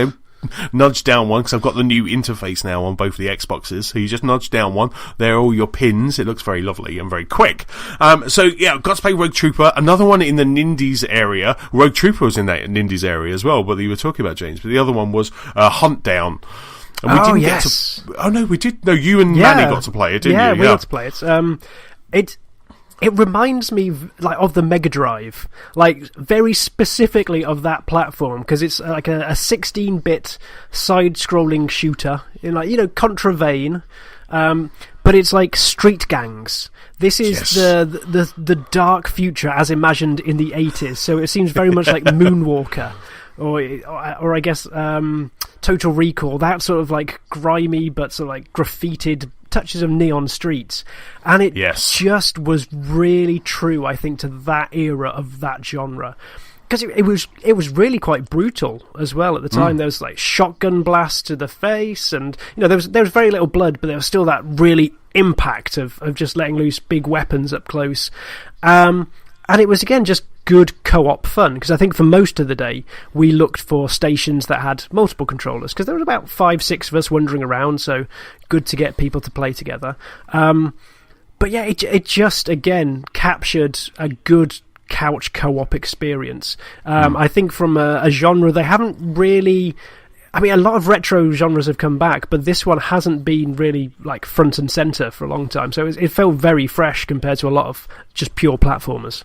nudge down one, because I've got the new interface now on both the Xboxes, so you just nudge down one, there are all your pins. It looks very lovely and very quick. So yeah, got to play Rogue Trooper, another one in the Nindies area. Rogue Trooper was in that Nindies area as well, but you were talking about, James, but the other one was Hunt Down. And we didn't get to... Oh, no, we did. No, you and Manny got to play it, didn't you? Yeah, we got to play it. It reminds me of the Mega Drive, very specifically of that platform, because it's like a 16-bit side-scrolling shooter, Contra vein, but it's like street gangs. This is the dark future as imagined in the 80s, so it seems very much like Moonwalker. Or I guess Total Recall, that sort of grimy but sort of graffitied touches of neon streets, and it just was really true, I think, to that era of that genre, because it was really quite brutal as well at the time. There was shotgun blasts to the face, and there was very little blood, but there was still that really impact of just letting loose big weapons up close, and it was again just good co-op fun, because I think for most of the day we looked for stations that had multiple controllers, because there was about 5-6 of us wandering around, so good to get people to play together. But yeah, it just again captured a good couch co-op experience. I think from a genre they haven't really... I mean, a lot of retro genres have come back, but this one hasn't been really front and centre for a long time, so it felt very fresh compared to a lot of just pure platformers.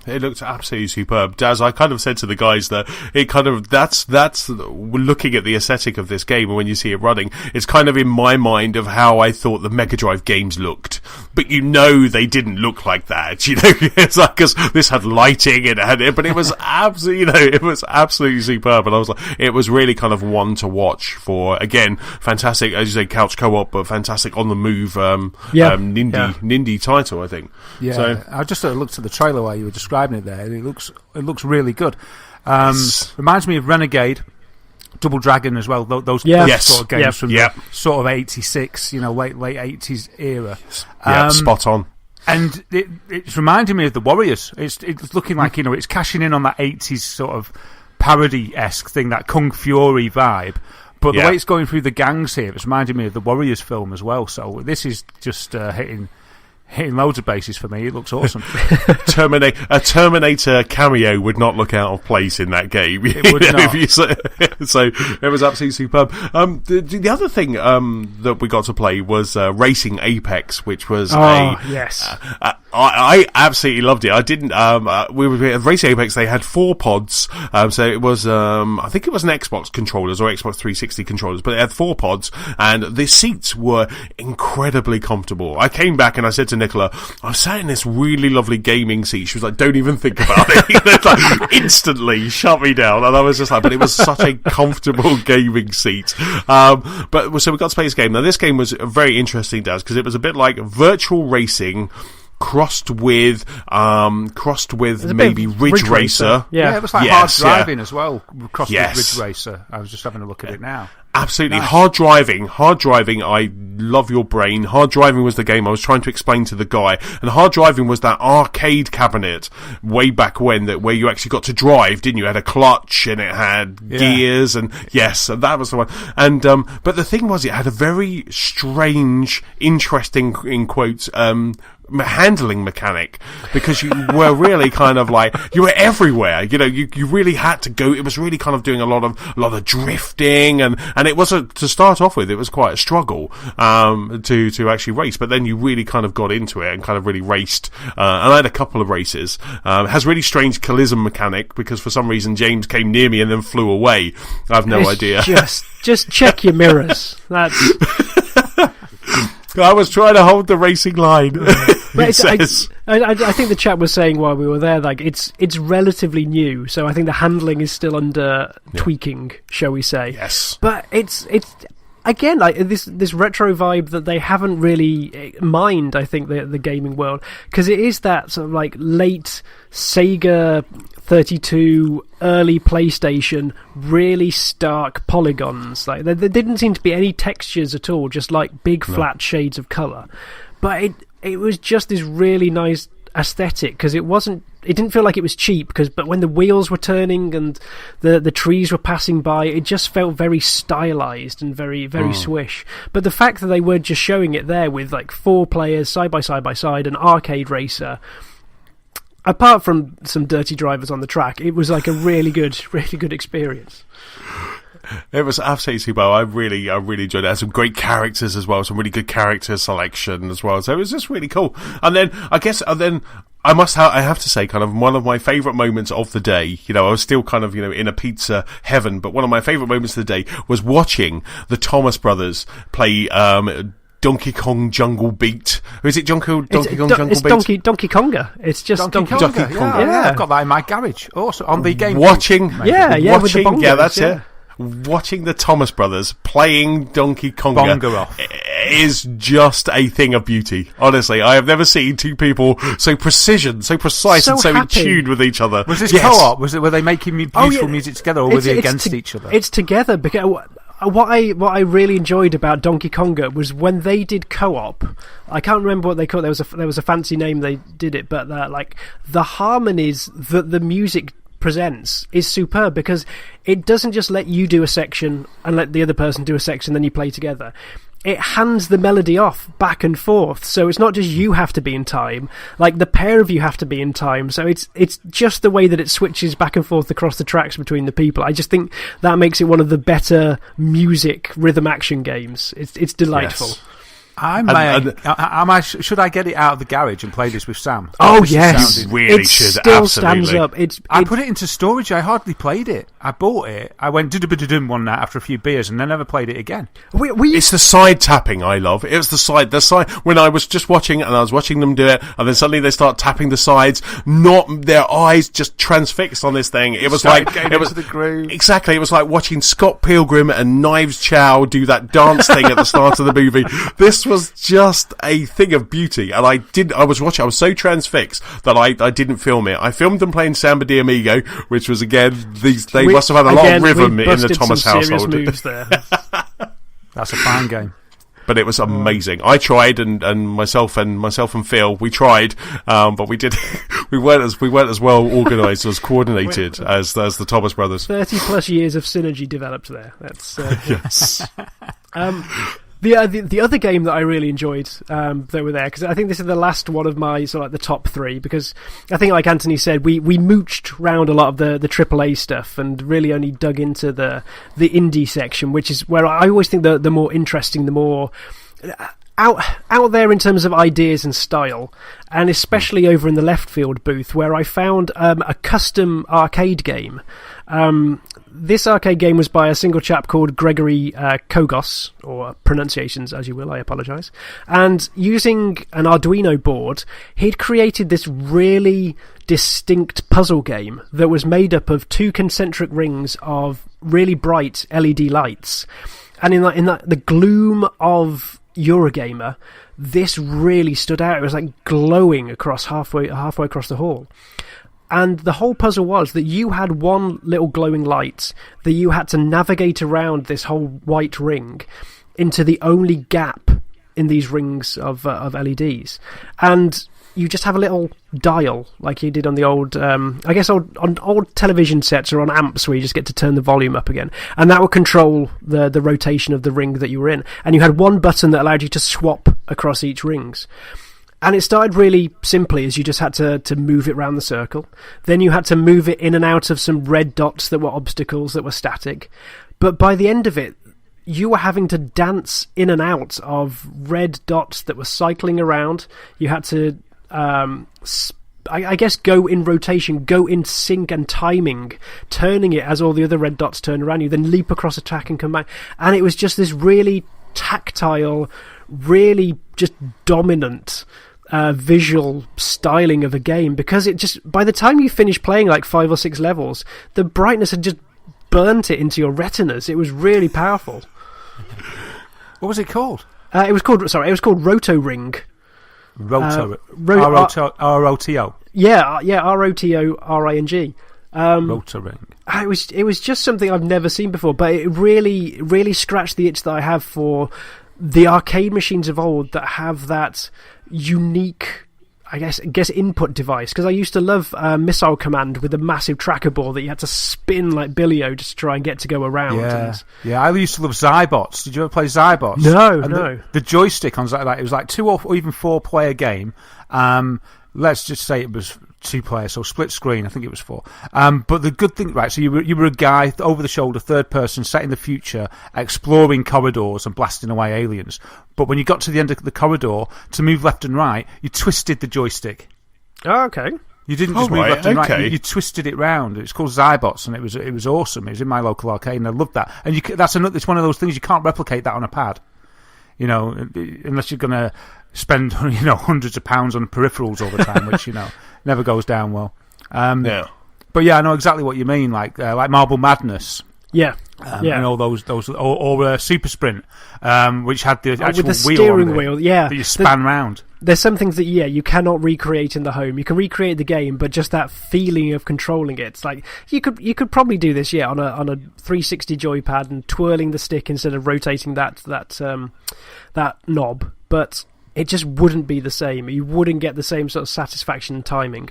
It looked absolutely superb. Daz, I kind of said to the guys that it kind of, that's looking at the aesthetic of this game, and when you see it running, it's kind of in my mind of how I thought the Mega Drive games looked. But they didn't look like that. It's because this had lighting, but it was absolutely, it was absolutely superb. And I was it was really kind of one to watch for, again, fantastic, as you say, couch co-op, but fantastic on the move, Nindy title, I think. Yeah, so, I just looked at the trailer while you were describing it there, and it looks really good. Reminds me of Renegade, Double Dragon as well. Those sort of games from the sort of 86, late 80s era. Spot on. And it's reminding me of the Warriors. It's looking like it's cashing in on that 80s sort of parody-esque thing, that Kung Fury vibe. But the way it's going through the gangs here, it's reminding me of the Warriors film as well. So this is just hitting loads of bases for me. It looks awesome. A Terminator cameo would not look out of place in that game. It would not. So it was absolutely superb. The other thing that we got to play was Racing Apex, which was I absolutely loved it. I didn't. We were at Racing Apex. They had 4 pods. So it was. I think it was an Xbox controllers or Xbox 360 controllers, but they had 4 pods, and the seats were incredibly comfortable. I came back and I said to Nicola, I sat in this really lovely gaming seat. She was like, "Don't even think about it." Instantly shut me down, and I was just but it was such a comfortable gaming seat. But so we got to play this game. Now this game was very interesting, Daz, because it was a bit like virtual racing crossed with maybe Ridge Racer. Yeah, it was like hard driving as well, crossed with Ridge Racer. I was just having a look at it now. Absolutely. Nice. Hard driving, I love your brain. Hard driving was the game I was trying to explain to the guy, and hard driving was that arcade cabinet way back when, where you actually got to drive, didn't you? It had a clutch and it had gears, and that was the one. And but the thing was, it had a very strange, interesting, in quotes, handling mechanic, because you were really kind of you were everywhere. You really had to go. It was really kind of doing a lot of drifting, and it was to start off with, it was quite a struggle to actually race, but then you really kind of got into it and kind of really raced. And I had a couple of races. It has really strange collision mechanic, because for some reason James came near me and then flew away. I have no idea. Just check your mirrors. That's. I was trying to hold the racing line. I think the chat was saying while we were there, it's relatively new, so I think the handling is still under tweaking, shall we say? Yes, but it's again this retro vibe that they haven't really mined. I think the gaming world, because it is that sort of late Sega 32, early PlayStation, really stark polygons. There didn't seem to be any textures at all, just big flat shades of colour. But it was just this really nice aesthetic because it didn't feel like it was cheap but when the wheels were turning and the trees were passing by, it just felt very stylized and very swish. But the fact that they were just showing it there with like 4 players side by side, an arcade racer, apart from some dirty drivers on the track, it was like a really good experience. It was absolutely superb. I really enjoyed it. It had some great characters as well, some really good character selection as well. So it was just really cool. And then I have to say, kind of one of my favourite moments of the day. I was still kind of in a pizza heaven, but one of my favourite moments of the day was watching the Thomas brothers play Donkey Kong Jungle Beat. Or is it Donkey Kong Jungle Beat? It's Donkey Konga. It's just Donkey Konga. Konga. Yeah, I've got that in my garage. Also on the game. Watching, with the bongos, that's it. Watching the Thomas brothers playing Donkey Konga is just a thing of beauty. Honestly, I have never seen 2 people so precise, and so in tune with each other. Was this co-op? Were they making beautiful music together, or were they against each other? It's together because what I really enjoyed about Donkey Konga was when they did co-op. I can't remember what they called it. There was a fancy name they did it, but like the harmonies that the music presents is superb because it doesn't just let you do a section and let the other person do a section, then you play together. It hands the melody off back and forth, so it's not just you have to be in time, like the pair of you have to be in time. So it's just the way that it switches back and forth across the tracks between the people. I just think that makes it one of the better music rhythm action games. It's delightful. Yes. Should I get it out of the garage and play this with Sam? Oh yes, you really it should. Still Absolutely. Stands up. I put it into storage. I hardly played it. I bought it. I went dum one night after a few beers, and then never played it again. It's the side tapping I love. It was the side when I was just watching, and I was watching them do it, and then suddenly they start tapping the sides, not their eyes just transfixed on this thing. It was the groove. Exactly. It was like watching Scott Pilgrim and Knives Chow do that dance thing at the start of the movie. This was just a thing of beauty, and I was so transfixed that I didn't film it. I filmed them playing Samba de Amigo, which was again they must have had a lot of rhythm in the Thomas household. Moves there. That's a fine game. But it was amazing. I tried, and myself and Phil, we tried, but we weren't as well organised, as coordinated as the Thomas brothers. 30+ years of synergy developed there. That's yes. The other game that I really enjoyed that were there, because I think this is the last one of my sort of like the top 3, because I think, like Antony said, we mooched round a lot of the AAA stuff and really only dug into the indie section, which is where I always think the more interesting, the more out there in terms of ideas and style, and especially over in the left field booth where I found a custom arcade game. This arcade game was by a single chap called Gregory Kogos, or pronunciations as you will, I apologise. And using an Arduino board, he'd created this really distinct puzzle game that was made up of 2 concentric rings of really bright LED lights. And in the gloom of Eurogamer, this really stood out. It was like glowing across halfway across the hall. And the whole puzzle was that you had one little glowing light that you had to navigate around this whole white ring into the only gap in these rings of LEDs. And you just have a little dial like you did on the old, on old television sets or on amps where you just get to turn the volume up again. And that would control the rotation of the ring that you were in. And you had one button that allowed you to swap across each rings. And it started really simply, as you just had to move it round the circle. Then you had to move it in and out of some red dots that were obstacles that were static. But by the end of it, you were having to dance in and out of red dots that were cycling around. You had to, I guess, go in rotation, go in sync and timing, turning it as all the other red dots turn around you, then leap across a track and come back. And it was just this really tactile, really just dominant visual styling of a game, because it just, by the time you finish playing like 5 or 6 levels, the brightness had just burnt it into your retinas. It was really powerful. What was it called? It was called Roto Ring. R-O-T-O? Yeah, R-O-T-O-R-I-N-G. Roto Ring. It was just something I've never seen before, but it really, really scratched the itch that I have for the arcade machines of old that have that unique, I guess input device, because I used to love Missile Command with a massive tracker ball that you had to spin like Billio just to try and get to go around. Yeah, I used to love Zybots. Did you ever play Zybots? No. The joystick on Zybots, it was like 2 or even 4 player game. Let's just say it was 2 players, so split screen. I think it was 4. But the good thing, right? So you were a guy over the shoulder, third person, set in the future, exploring corridors and blasting away aliens. But when you got to the end of the corridor, to move left and right, you twisted the joystick. Oh, okay. You didn't just move left and right. You twisted it round. It's called Zybots, and it was awesome. It was in my local arcade, and I loved that. And it's one of those things you can't replicate that on a pad. You know, unless you're going to spend hundreds of pounds on peripherals all the time, which never goes down well. But yeah, I know exactly what you mean. Like Marble Madness. Yeah. And all those or Super Sprint, which had the actual with the steering wheel, that you span round. There's some things that you cannot recreate in the home. You can recreate the game, but just that feeling of controlling it. It's like you could probably do this, on a 360 joypad and twirling the stick instead of rotating that knob. But it just wouldn't be the same. You wouldn't get the same sort of satisfaction and timing.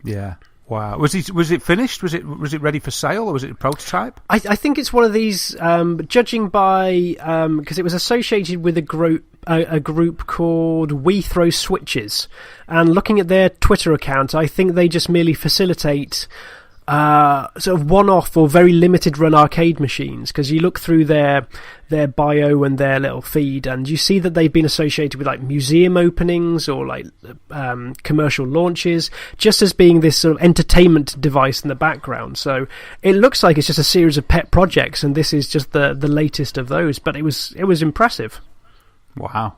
Yeah. Wow. Was it finished? Was it ready for sale, or was it a prototype? I think it's one of these, judging by because it was associated with a group called We Throw Switches, and looking at their Twitter account, I think they just merely facilitate sort of one-off or very limited run arcade machines, because you look through their bio and their little feed and you see that they've been associated with like museum openings or like commercial launches, just as being this sort of entertainment device in the background. So it looks like it's just a series of pet projects, and this is just the latest of those, but it was impressive. Wow,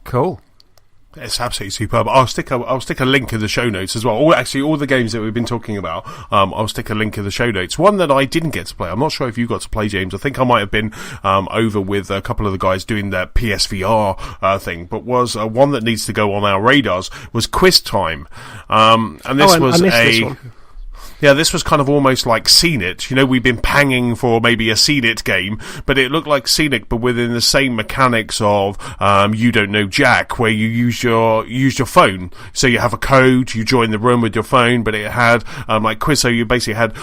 cool. It's absolutely superb. I'll stick a link in the show notes as well. All the games that we've been talking about, I'll stick a link in the show notes. One that I didn't get to play, I'm not sure if you got to play, James. I think I might have been over with a couple of the guys doing their PSVR thing, but was one that needs to go on our radars was Quiz Time. And this was this one. Yeah, this was kind of almost like Seen It. We've been panging for maybe a Seen It game, but it looked like Seen It, but within the same mechanics of You Don't Know Jack, where you use your phone. So you have a code, you join the room with your phone, but it had like quiz. So you basically had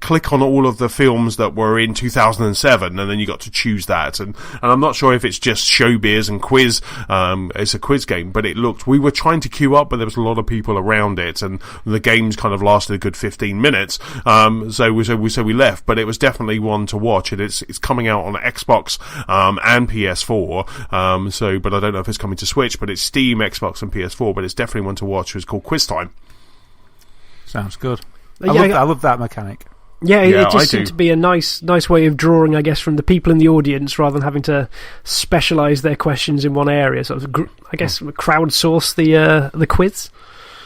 click on all of the films that were in 2007, and then you got to choose that. And I'm not sure if it's just showbiz and quiz. It's a quiz game, but we were trying to queue up, but there was a lot of people around it, and the game's kind of lasted a good 15 minutes. So we left, but it was definitely one to watch, and it's coming out on Xbox and PS4. But I don't know if it's coming to Switch, but it's Steam, Xbox, and PS4. But it's definitely one to watch. It's called Quiz Time. Sounds good. I love that mechanic. Yeah, it just seemed to be a nice way of drawing, I guess, from the people in the audience, rather than having to specialise their questions in one area. So, I guess, crowdsource the quiz.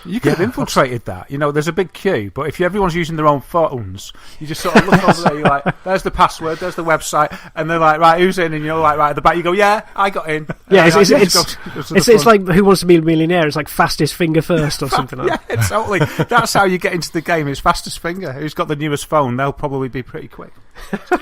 You could have infiltrated that. There's a big queue, but if everyone's using their own phones, you just sort of look over there, you're like, there's the password, there's the website, and they're like, right, who's in? And you're like, right at the back, you go, yeah, I got in. Yeah, it's like Who Wants to Be a Millionaire? It's like fastest finger first or something like that. Yeah, totally. That's how you get into the game. It's fastest finger. Who's got the newest phone? They'll probably be pretty quick.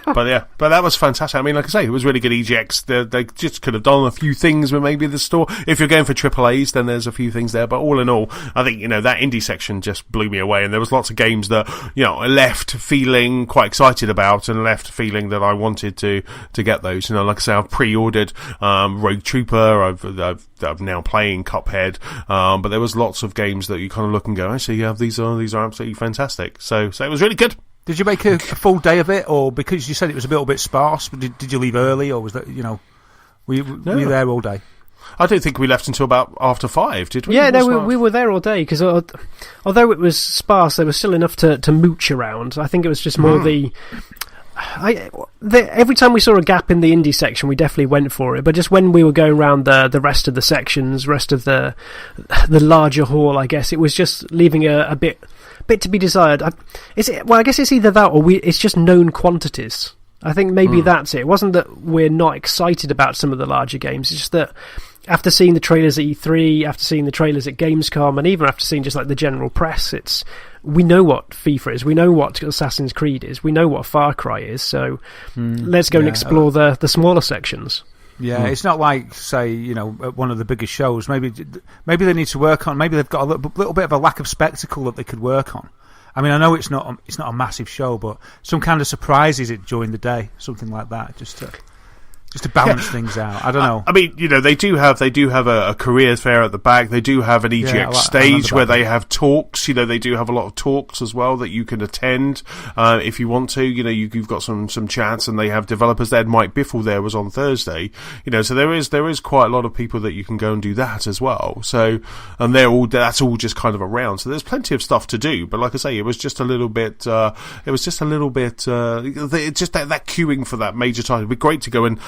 But that was fantastic. I mean, like I say, it was really good EGX. They just could have done a few things with maybe the store. If you're going for AAAs, then there's a few things there. But all in all, I think, that indie section just blew me away. And there was lots of games that, I left feeling quite excited about and left feeling that I wanted to get those. Like I say, I've pre-ordered Rogue Trooper. I'm now playing Cuphead. But there was lots of games that you kind of look and go, actually, yeah, these are absolutely fantastic. So it was really good. Did you make a full day of it, or because you said it was a little bit sparse? Did you leave early, or was that were you there all day? I don't think we left until about after 5, did we? Yeah, no, we were there all day, because although it was sparse, there was still enough to mooch around. I think it was just more every time we saw a gap in the indie section, we definitely went for it. But just when we were going around the rest of the sections, rest of the larger hall, I guess it was just leaving a bit to be desired. I guess it's either that or it's just known quantities. I think maybe that's it. It wasn't that we're not excited about some of the larger games. It's just that after seeing the trailers at E3, after seeing the trailers at Gamescom, and even after seeing just like the general press, we know what FIFA is, we know what Assassin's Creed is, we know what Far Cry is. So let's go and explore the smaller sections. Yeah, it's not like, say, at one of the biggest shows. Maybe they need to work on. Maybe they've got a little bit of a lack of spectacle that they could work on. I mean, I know it's not a massive show, but some kind of surprises it during the day, something like that, just to balance things out. I don't know. I mean, they do have a careers fair at the back. They do have an EGX stage where they have talks. They do have a lot of talks as well that you can attend if you want to. You've got some chats, and they have developers there. Mike Biffle there was on Thursday. So there is quite a lot of people that you can go and do that as well. So, and that's all just kind of around. So there's plenty of stuff to do. But like I say, it was just a little bit. Just that queuing for that major title. It'd be great to go and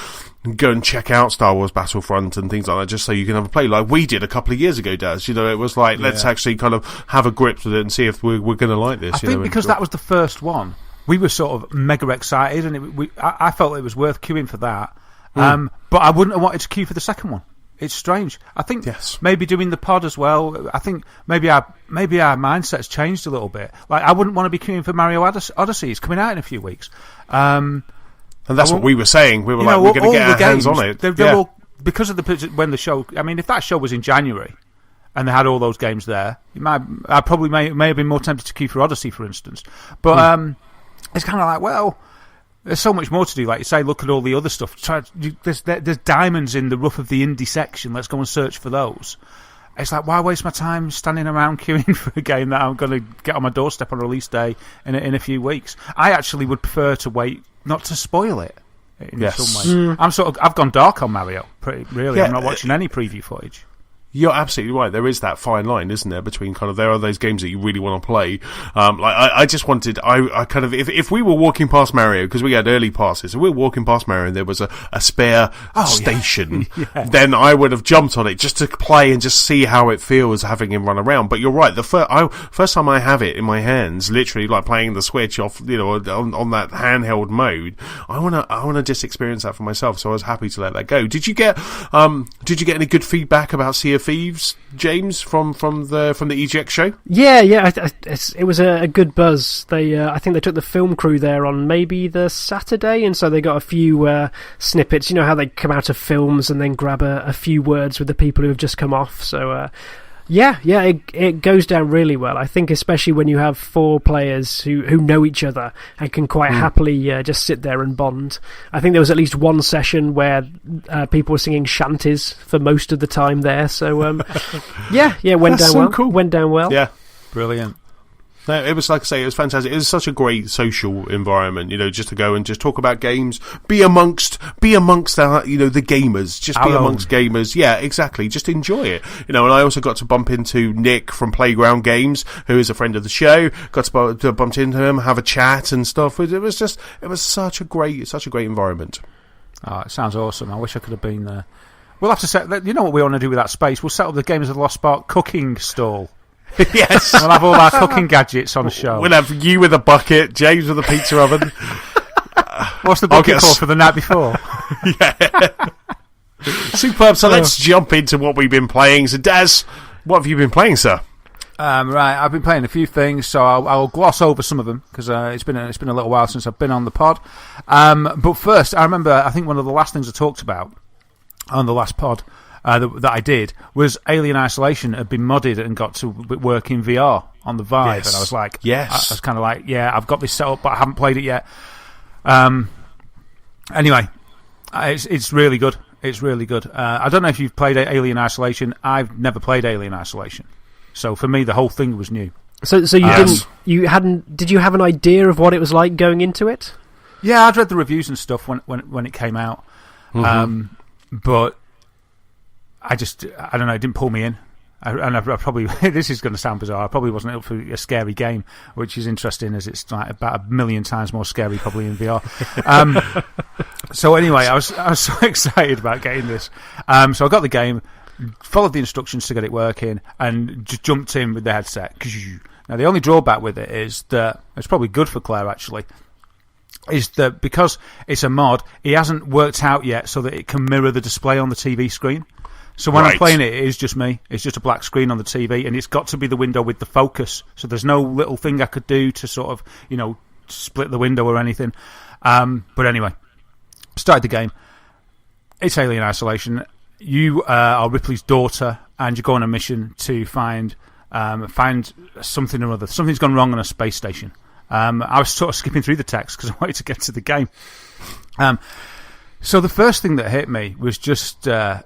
check out Star Wars Battlefront and things like that, just so you can have a play like we did a couple of years ago, Daz. It was like, let's actually kind of have a grip with it and see if we're going to like this. I think because that was the first one, we were sort of mega excited, and I felt it was worth queuing for that. But I wouldn't have wanted to queue for the second one. It's strange. I think maybe doing the pod as well. I think maybe our mindset's changed a little bit. Like, I wouldn't want to be queuing for Mario Odyssey. It's coming out in a few weeks. And that's what we were saying. We were like, we're going to get our hands on it. They're all, because of when the show... I mean, if that show was in January and they had all those games there, I probably may have been more tempted to queue for Odyssey, for instance. But it's kind of like, well, there's so much more to do. Like you say, look at all the other stuff. There's diamonds in the rough of the indie section. Let's go and search for those. It's like, why waste my time standing around queuing for a game that I'm going to get on my doorstep on release day in a few weeks? I actually would prefer to wait, not to spoil it in some way. I've gone dark on Mario, really. I'm not watching any preview footage. You're absolutely right. There is that fine line, isn't there, between kind of, there are those games that you really want to play. I just wanted, I kind of, if we were walking past Mario, because we had early passes, if we were walking past Mario and there was a spare station, then I would have jumped on it just to play and just see how it feels having him run around. But you're right, the first time I have it in my hands, literally like playing the Switch off, on that handheld mode, I wanna just experience that for myself. So I was happy to let that go. Did you get any good feedback about Sea of Thieves, James, from the EGX show? Yeah, it was a good buzz. I think they took the film crew there on maybe the Saturday, and so they got a few snippets. You know how they come out of films and then grab a few words with the people who have just come off. So it goes down really well. I think especially when you have four players who know each other and can quite happily just sit there and bond. I think there was at least one session where people were singing shanties for most of the time there. So went down well. Cool. Went down well. Yeah, brilliant. No, it was, like I say, it was fantastic. It was such a great social environment, just to go and just talk about games, be amongst the gamers, just be amongst gamers. Yeah, exactly. Just enjoy it. And I also got to bump into Nick from Playground Games, who is a friend of the show. Got to bump into him, have a chat and stuff. It was such a great environment. Oh, it sounds awesome. I wish I could have been there. We'll have to set, you know what we want to do with that space? We'll set up the Games of the Lost Spark cooking stall. Yes. We'll have all our cooking gadgets on the show. We'll have you with a bucket, James with a pizza oven. What's the bucket for the night before? Yeah. Superb. So let's jump into what we've been playing. So, Daz, what have you been playing, sir? Right, I've been playing a few things, so I'll gloss over some of them because it's been a little while since I've been on the pod. But first, I remember, I think one of the last things I talked about on the last pod that I did was Alien Isolation had been modded and got to work in VR on the Vide, and I was like, I was kind of like, I've got this set up, but I haven't played it yet. Anyway, it's really good. It's really good. I don't know if you've played Alien Isolation. I've never played Alien Isolation, so for me the whole thing was new. So did you have an idea of what it was like going into it? Yeah, I'd read the reviews and stuff when it came out, but I don't know, it didn't pull me in. I probably, this is going to sound bizarre, I probably wasn't up for a scary game, which is interesting as it's like about 1 million times more scary probably in VR. So anyway, I was so excited about getting this. So I got the game, followed the instructions to get it working, and just jumped in with the headset. Now the only drawback with it is that, it's probably good for Claire actually, is that because it's a mod, he hasn't worked out yet so that it can mirror the display on the TV screen. So when I'm playing it, it is just me. It's just a black screen on the TV, and it's got to be the window with the focus. So there's no little thing I could do to sort of, split the window or anything. But anyway, started the game. it's Alien Isolation. You are Ripley's daughter, and you go on a mission to find something or other. Something's gone wrong on a space station. I was sort of skipping through the text because I wanted to get to the game. So the first thing that hit me was just the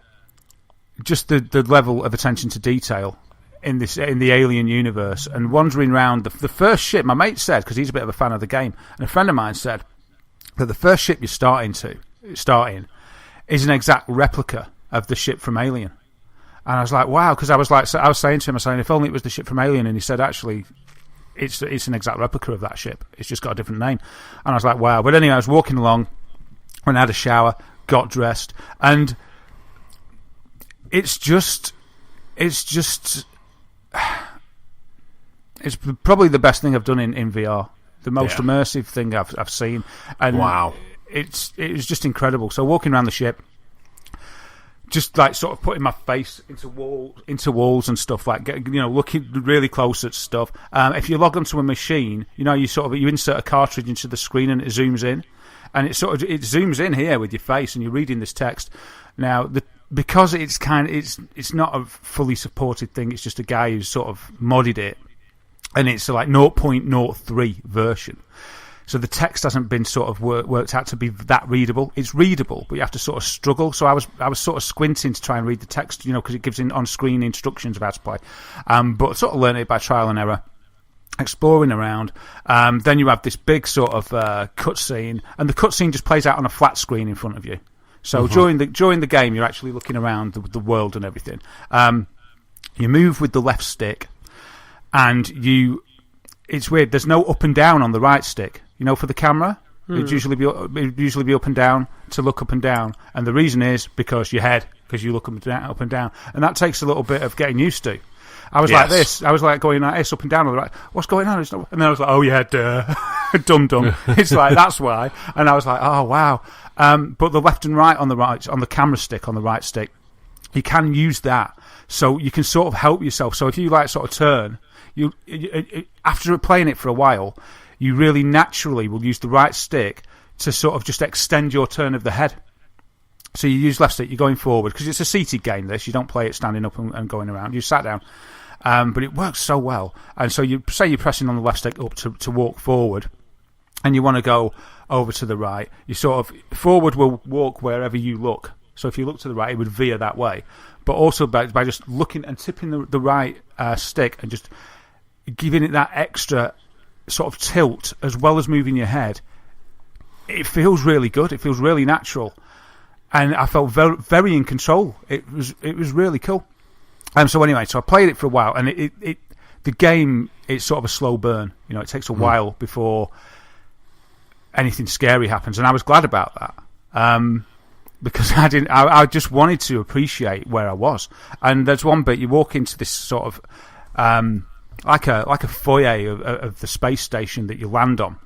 level of attention to detail in the Alien universe, and wandering around the first ship. My mate said, because he's a bit of a fan of the game, and a friend of mine said that the first ship you start in is an exact replica of the ship from Alien. And I was like, wow, because I was saying to him, if only it was the ship from Alien, and he said, actually, it's an exact replica of that ship. It's just got a different name. And I was like, wow. But anyway, I was walking along, went and had a shower, got dressed, and it's probably the best thing I've done in VR. The most immersive thing I've seen. And wow. It was just incredible. So walking around the ship, just like sort of putting my face into walls and stuff, like looking really close at stuff. If you log onto a machine, you insert a cartridge into the screen and it zooms in, and it zooms in here with your face, and you're reading this text. Now, because it's not a fully supported thing, it's just a guy who's sort of modded it, and it's like 0.03 version. So the text hasn't been sort of worked out to be that readable. It's readable, but you have to sort of struggle. So I was sort of squinting to try and read the text, because it gives on-screen instructions of how to play. But sort of learned it by trial and error, exploring around. Then you have this big sort of cutscene, and the cutscene just plays out on a flat screen in front of you. So during the game, you're actually looking around the world and everything. You move with the left stick, and it's weird. There's no up and down on the right stick. For the camera, it'd usually be up and down to look up and down, and the reason is because you look up and down, and that takes a little bit of getting used to. I was like this. I was like going like this, up and down on the right. What's going on? And then I was like, oh yeah, duh. Dum. It's like, that's why. And I was like, oh wow. But the left and right on the camera stick, on the right stick, you can use that, so you can sort of help yourself. So if you like sort of turn, you after playing it for a while, you really naturally will use the right stick to sort of just extend your turn of the head. So you use left stick, you're going forward, because it's a seated game, this. You don't play it standing up and going around. You sat down. But it works so well. And so you're pressing on the left stick up to walk forward, and you want to go over to the right. You sort of, forward will walk wherever you look. So if you look to the right, it would veer that way. But also by just looking and tipping the right stick and just giving it that extra sort of tilt, as well as moving your head, it feels really good. It feels really natural, and I felt very, very in control. It was really cool. So anyway, I played it for a while, and the game, it's sort of a slow burn. It takes a while before anything scary happens, and I was glad about that. Because I just wanted to appreciate where I was. And there's one bit, you walk into this sort of like a foyer of the space station that you land on,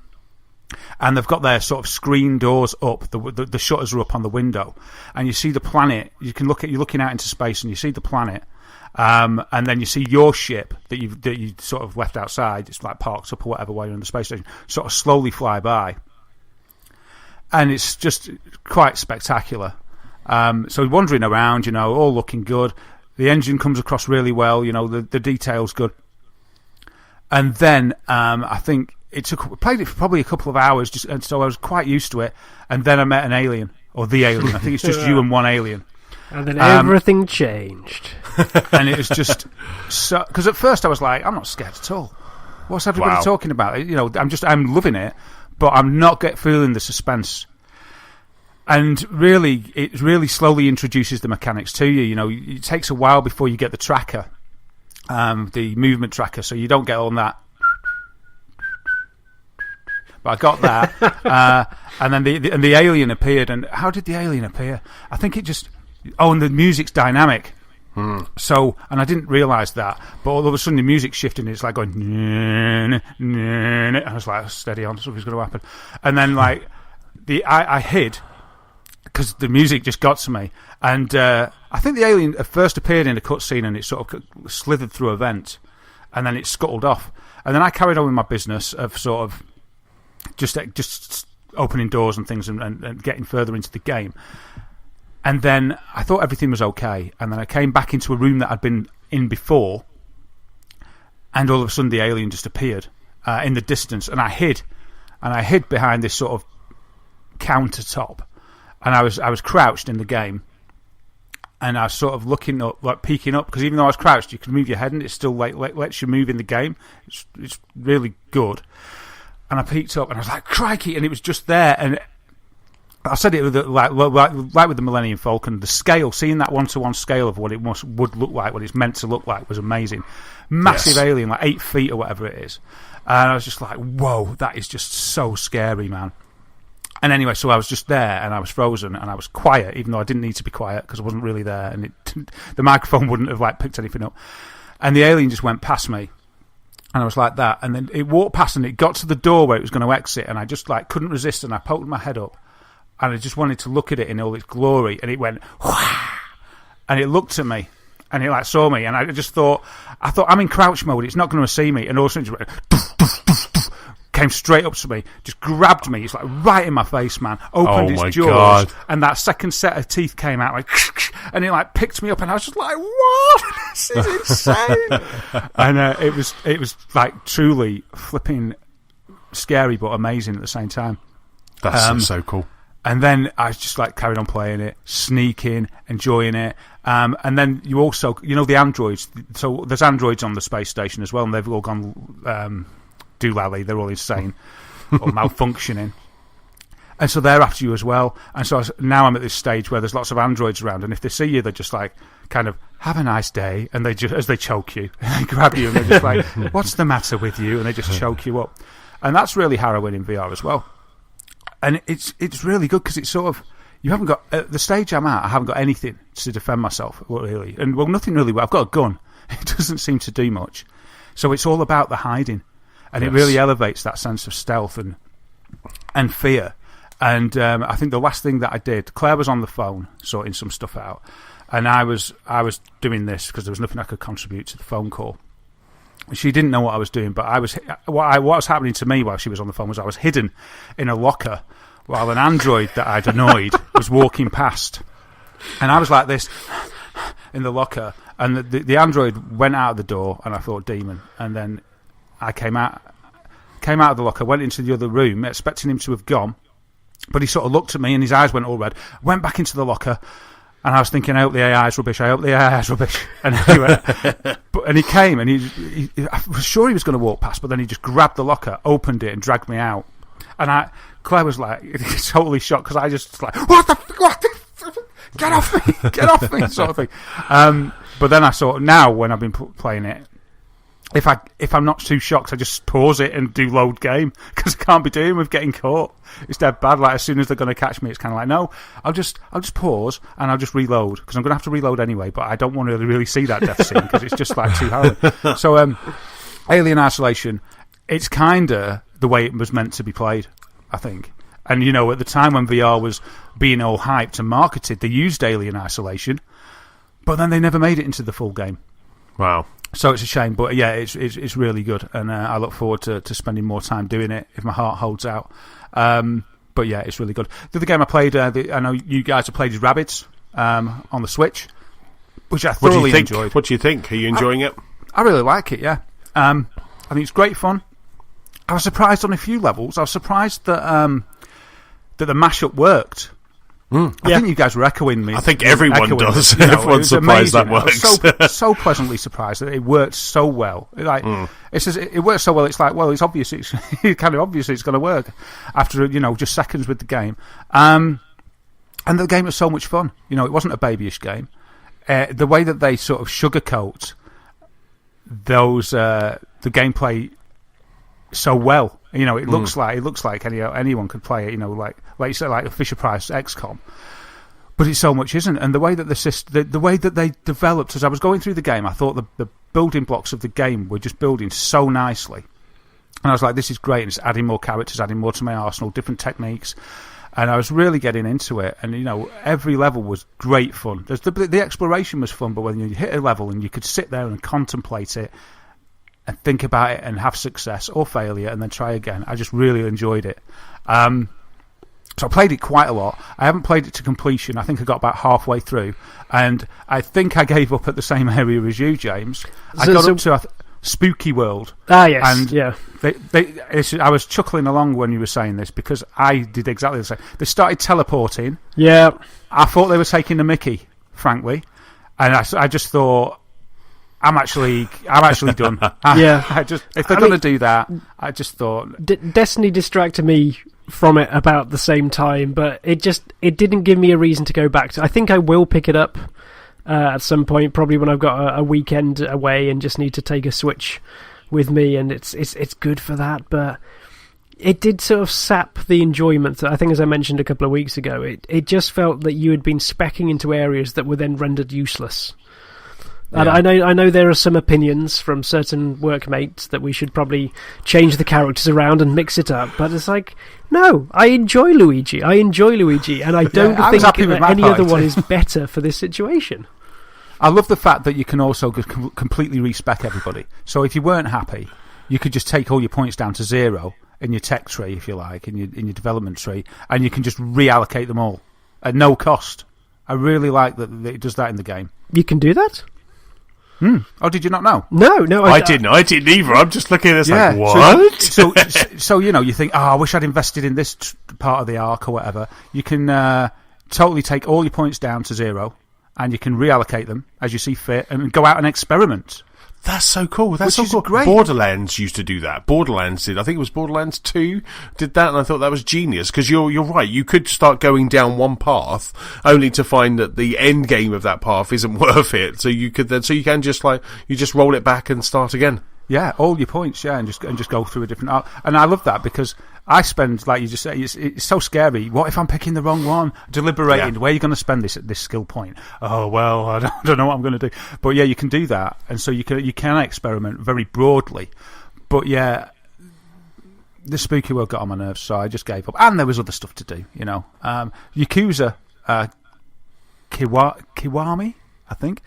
and they've got their sort of screen doors up. The shutters are up on the window, and you see the planet. You're looking out into space, and you see the planet, and then you see your ship that you sort of left outside. It's like parked up or whatever while you're in the space station. Sort of slowly fly by. And it's just quite spectacular. So wandering around, all looking good. The engine comes across really well. The detail's good. And then I think played it for probably a couple of hours, and so I was quite used to it. And then I met an alien, or the alien. I think it's just you and one alien. And then everything changed. And it was just so, because at first I was like, I'm not scared at all. What's everybody talking about? I'm loving it. But I'm not feeling the suspense. And really, it really slowly introduces the mechanics to you. It takes a while before you get the tracker, the movement tracker, so you don't get on that. But I got that. And then the alien appeared. And how did the alien appear? I think it just... Oh, and the music's dynamic. So, and I didn't realise that, but all of a sudden the music shifted and it's like going, and I was like, steady on, something's going to happen. And then I hid because the music just got to me. And I think the alien first appeared in a cutscene, and it sort of slithered through a vent, and then it scuttled off. And then I carried on with my business of sort of just opening doors and things and getting further into the game. And then I thought everything was okay, and then I came back into a room that I'd been in before, and all of a sudden the alien just appeared in the distance, and I hid behind this sort of countertop, and I was crouched in the game, and I was sort of looking up, like peeking up, because even though I was crouched, you can move your head, and it still lets you move in the game. It's really good. And I peeked up, and I was like, crikey, and it was just there, and I said it with like with the Millennium Falcon, the scale, seeing that 1-to-1 scale of what it would look like, what it's meant to look like, was amazing. Massive alien, like 8 feet or whatever it is. And I was just like, whoa, that is just so scary, man. And anyway, so I was just there, and I was frozen, and I was quiet, even though I didn't need to be quiet, because I wasn't really there, and the microphone wouldn't have like picked anything up. And the alien just went past me, and I was like that, and then it walked past, and it got to the door where it was going to exit, and I just like couldn't resist, and I poked my head up, and I just wanted to look at it in all its glory, and it went, whah! And it looked at me, and it like saw me, and I just thought I'm in crouch mode, it's not going to see me, and all of a sudden it just went, doof, doof, doof, doof, came straight up to me, just grabbed me, it's like right in my face, man, opened its jaws, God. And that second set of teeth came out, like, and it like picked me up, and I was just like, what? This is insane. And it was like truly flipping scary, but amazing at the same time. That's so cool. And then I just like carried on playing it, sneaking, enjoying it. And then you also, the androids. So there's androids on the space station as well, and they've all gone doolally. They're all insane or malfunctioning. And so they're after you as well. And so now I'm at this stage where there's lots of androids around, and if they see you, they're just like, kind of, have a nice day. And they just, as they choke you, and they grab you, and they're just like, what's the matter with you? And they just choke you up. And that's really harrowing in VR as well. And it's really good because it's sort of, you haven't got, at the stage I'm at, I haven't got anything to defend myself, really. And, well, nothing really, I've got a gun. It doesn't seem to do much. So it's all about the hiding. And It really elevates that sense of stealth and fear. And I think the last thing that I did, Claire was on the phone sorting some stuff out. And I was doing this because there was nothing I could contribute to the phone call. She didn't know what I was doing, but what was happening to me while she was on the phone was I was hidden in a locker while an android that I'd annoyed was walking past. And I was like this in the locker, and the android went out of the door, and I thought, demon. And then I came out of the locker, went into the other room, expecting him to have gone, but he sort of looked at me, and his eyes went all red, went back into the locker. And I was thinking, I hope the AI is rubbish. And he went, and he came, and he I was sure he was going to walk past, but then he just grabbed the locker, opened it, and dragged me out. And Claire was like, totally shocked, because I just like, what the get off me, sort of thing. But then I sort of, now when I've been playing it, if I'm not too shocked, I just pause it and do load game, because I can't be doing with getting caught. It's dead bad. Like, as soon as they're going to catch me, it's kind of like, no, I'll just pause and I'll just reload, because I'm going to have to reload anyway. But I don't want to really see that death scene, because it's just like too harrowing. So, Alien Isolation, it's kind of the way it was meant to be played, I think. And at the time when VR was being all hyped and marketed, they used Alien Isolation, but then they never made it into the full game. Wow. So it's a shame, but yeah, it's really good, and I look forward to spending more time doing it if my heart holds out. But yeah, it's really good. The other game I played, I know you guys have played, is Rabbids on the Switch, which I thoroughly enjoyed. What do you think? Are you enjoying it? I really like it, yeah. I think it's great fun. I was surprised on a few levels. I was surprised that the mashup worked. I think you guys were echoing me. I think everyone does. Everyone's surprised amazing. that works. So pleasantly surprised that it worked so well. Like it works so well. It's like, well, it's obvious. It's kind of obvious it's going to work after just seconds with the game. And the game was so much fun. It wasn't a babyish game. The way that they sort of sugarcoat those the gameplay so well. It looks like anyone could play it. Like you said, like a Fisher Price XCOM, but it so much isn't. And the way that the way that they developed, as I was going through the game, I thought the building blocks of the game were just building so nicely, and I was like, this is great. And it's adding more characters, adding more to my arsenal, different techniques, and I was really getting into it. And every level was great fun. The exploration was fun, but when you hit a level and you could sit there and contemplate it and think about it and have success or failure and then try again, I just really enjoyed it. So I played it quite a lot. I haven't played it to completion. I think I got about halfway through, and I think I gave up at the same area as you, James. I got up to Spooky World. Ah, yes, and yeah. I was chuckling along when you were saying this because I did exactly the same. They started teleporting. Yeah. I thought they were taking the mickey, frankly, and I just thought, I'm actually done. Yeah. If they're going to do that, I just thought Destiny distracted me from it about the same time, but it didn't give me a reason to go back to. I think I will pick it up at some point, probably when I've got a weekend away and just need to take a Switch with me, and it's good for that. But it did sort of sap the enjoyment. I think, as I mentioned a couple of weeks ago, it just felt that you had been speccing into areas that were then rendered useless. And I know there are some opinions from certain workmates that we should probably change the characters around and mix it up, but it's like, no, I enjoy Luigi, and I don't think that any other one is better for this situation. I love the fact that you can also completely respec everybody. So if you weren't happy, you could just take all your points down to 0 in your tech tree, if you like, in your development tree, and you can just reallocate them all at no cost. I really like that it does that in the game. You can do that? Oh, did you not know? No, I didn't either. I'm just looking at this like, what? So you think, I wish I'd invested in this part of the arc or whatever. You can totally take all your points down to 0, and you can reallocate them as you see fit and go out and experiment. That's so cool. That's so cool. Great. Borderlands used to do that. Borderlands did. I think it was Borderlands 2 did that, and I thought that was genius because you're right. You could start going down one path only to find that the end game of that path isn't worth it. So you can just roll it back and start again. Yeah, all your points, and just go through a different arc. And I love that because I spend, like you just say, it's so scary. What if I'm picking the wrong one? Deliberating, where are you going to spend this skill point? Oh, well, I don't know what I'm going to do. But yeah, you can do that, and so you can experiment very broadly. But yeah, the Spooky World got on my nerves, so I just gave up. And there was other stuff to do, Yakuza Kiwami, I think,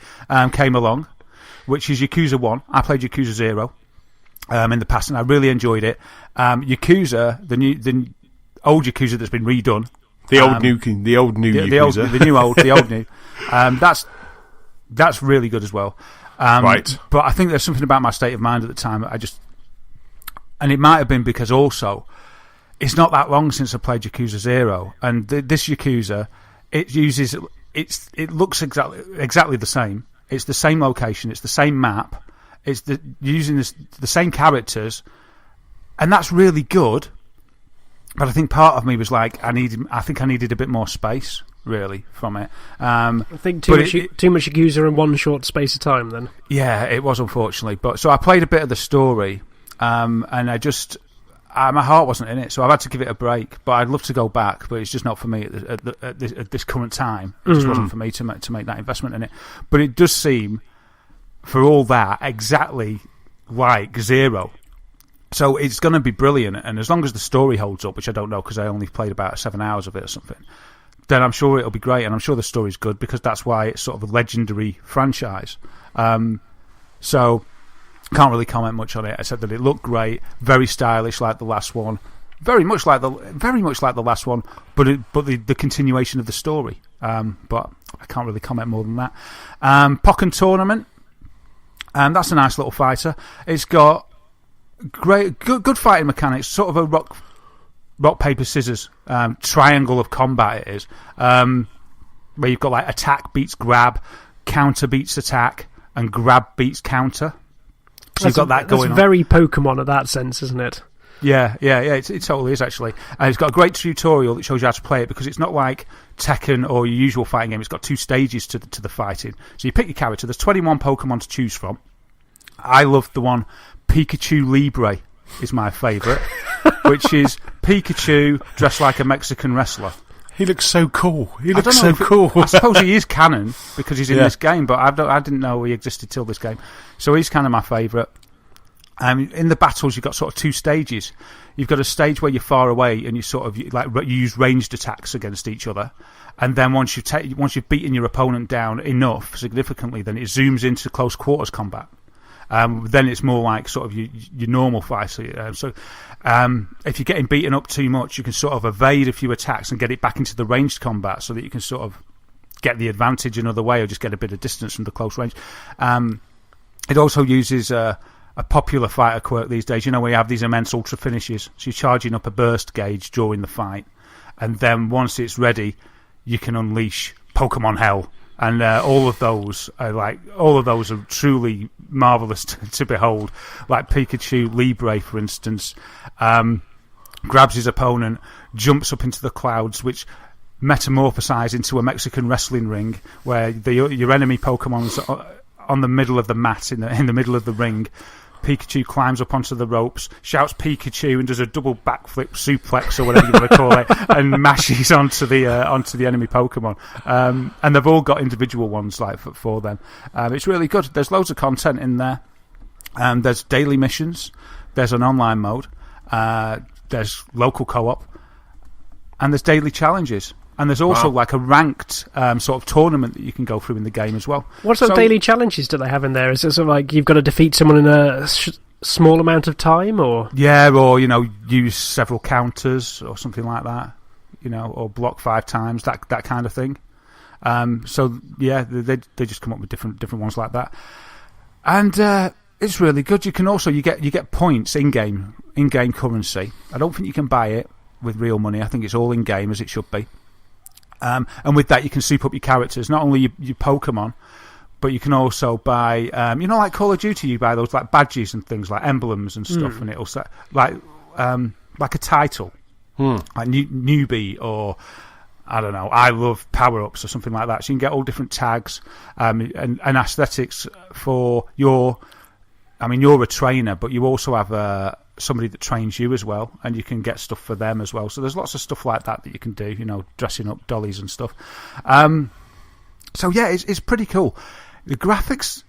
came along, which is Yakuza 1. I played Yakuza 0 in the past, and I really enjoyed it. Yakuza, the old Yakuza that's been redone. The old new Yakuza. The old new. That's really good as well. Right. But I think there's something about my state of mind at the time. And it might have been because also, it's not that long since I played Yakuza 0, and this Yakuza, it looks exactly the same. It's the same location. It's the same map. It's using the same characters, and that's really good. But I think part of me was like, I needed a bit more space, really, from it. I think too much Yakuza in one short space of time. Then, yeah, it was unfortunately. But so I played a bit of the story, and I just my heart wasn't in it, so I've had to give it a break. But I'd love to go back, but it's just not for me at this current time. It just wasn't for me to make that investment in it. But it does seem, for all that, exactly like 0. So it's going to be brilliant, and as long as the story holds up, which I don't know because I only played about 7 hours of it or something, then I'm sure it'll be great, and I'm sure the story's good because that's why it's sort of a legendary franchise. So can't really comment much on it. I said that it looked great, very stylish like the last one, very much like the last one, but the continuation of the story. But I can't really comment more than that. Pokken Tournament, that's a nice little fighter. It's got good fighting mechanics, sort of a rock paper scissors triangle of combat. It is where you've got like attack beats grab, counter beats attack, and grab beats counter. So you've got that going on. That's very Pokemon in that sense, isn't it? Yeah, it totally is, actually. And it's got a great tutorial that shows you how to play it, because it's not like Tekken or your usual fighting game. It's got 2 stages to the fighting. So you pick your character. There's 21 Pokemon to choose from. I love the one Pikachu Libre is my favourite, which is Pikachu dressed like a Mexican wrestler. He looks so cool. I suppose he is canon because he's in this game, but I didn't know he existed till this game. So he's kind of my favourite. In the battles, you've got sort of 2 stages. You've got a stage where you're far away and you use ranged attacks against each other, and then once you've beaten your opponent down enough significantly, then it zooms into close quarters combat. Then it's more like sort of your normal fighter. So if you're getting beaten up too much, you can sort of evade a few attacks and get it back into the ranged combat so that you can sort of get the advantage another way or just get a bit of distance from the close range. It also uses a popular fighter quirk these days. You know, where you have these immense ultra finishes. So you're charging up a burst gauge during the fight, and then once it's ready, you can unleash Pokemon Hell. And all of those are truly marvellous to behold. Like Pikachu Libre, for instance, grabs his opponent, jumps up into the clouds, which metamorphosize into a Mexican wrestling ring, where your enemy Pokemon's on the middle of the mat in the middle of the ring. Pikachu climbs up onto the ropes, shouts Pikachu, and does a double backflip suplex or whatever you want to call it, and mashes onto the enemy Pokemon. And they've all got individual ones like for them. It's really good. There's loads of content in there. There's daily missions. There's an online mode. There's local co-op, and there's daily challenges. And there's also like a ranked sort of tournament that you can go through in the game as well. What sort of daily challenges do they have in there? Is it sort of like you've got to defeat someone in a small amount of time, or or use several counters or something like that, or block 5 times, that kind of thing. They just come up with different ones like that, and it's really good. You can also you get points in game currency. I don't think you can buy it with real money. I think it's all in game, as it should be. And with that, you can soup up your characters, not only your Pokemon, but you can also buy, like Call of Duty, you buy those like badges and things like emblems and stuff, and it'll say like a title, like newbie, or I don't know, I love power-ups or something like that. So you can get all different tags and aesthetics for you're a trainer, but you also have somebody that trains you as well, and you can get stuff for them as well. So there's lots of stuff like that you can do, dressing up dollies and stuff. It's pretty cool. The graphics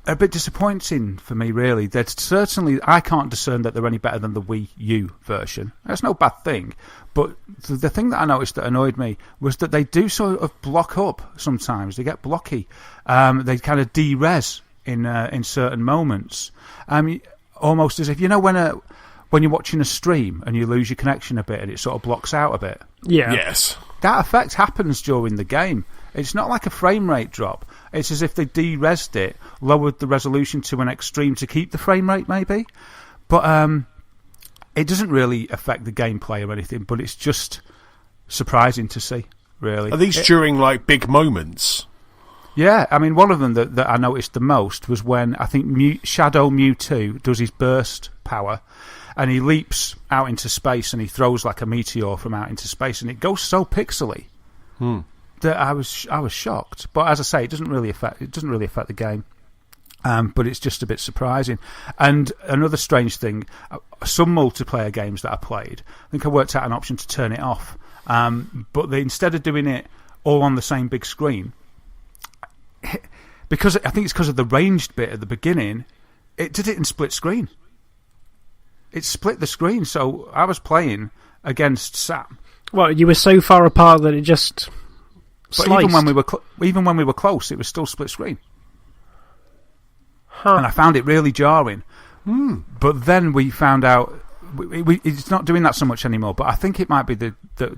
are a bit disappointing for me, really. I can't discern that they're any better than the Wii U version. That's no bad thing, but the thing that I noticed that annoyed me was that they do sort of block up sometimes. They get blocky. They kind of de-res in certain moments. Almost as if when you're watching a stream and you lose your connection a bit and it sort of blocks out a bit. Yeah. Yes. That effect happens during the game. It's not like a frame rate drop. It's as if they de-resed it, lowered the resolution to an extreme to keep the frame rate, maybe. But it doesn't really affect the gameplay or anything, but it's just surprising to see, really. Are these during, like, big moments? Yeah, one of them that I noticed the most was when I think Shadow Mewtwo does his burst power, and he leaps out into space and he throws like a meteor from out into space, and it goes so pixely that I was shocked. But as I say, it doesn't really affect the game. But it's just a bit surprising. And another strange thing, some multiplayer games that I played, I think I worked out an option to turn it off. But instead of doing it all on the same big screen, because I think it's because of the ranged bit at the beginning, it did it in split screen. It split the screen, so I was playing against Sam. Well, you were so far apart that it just sliced. But even when we were close, it was still split screen. Huh. And I found it really jarring. But then we found out it's not doing that so much anymore. But I think it might be the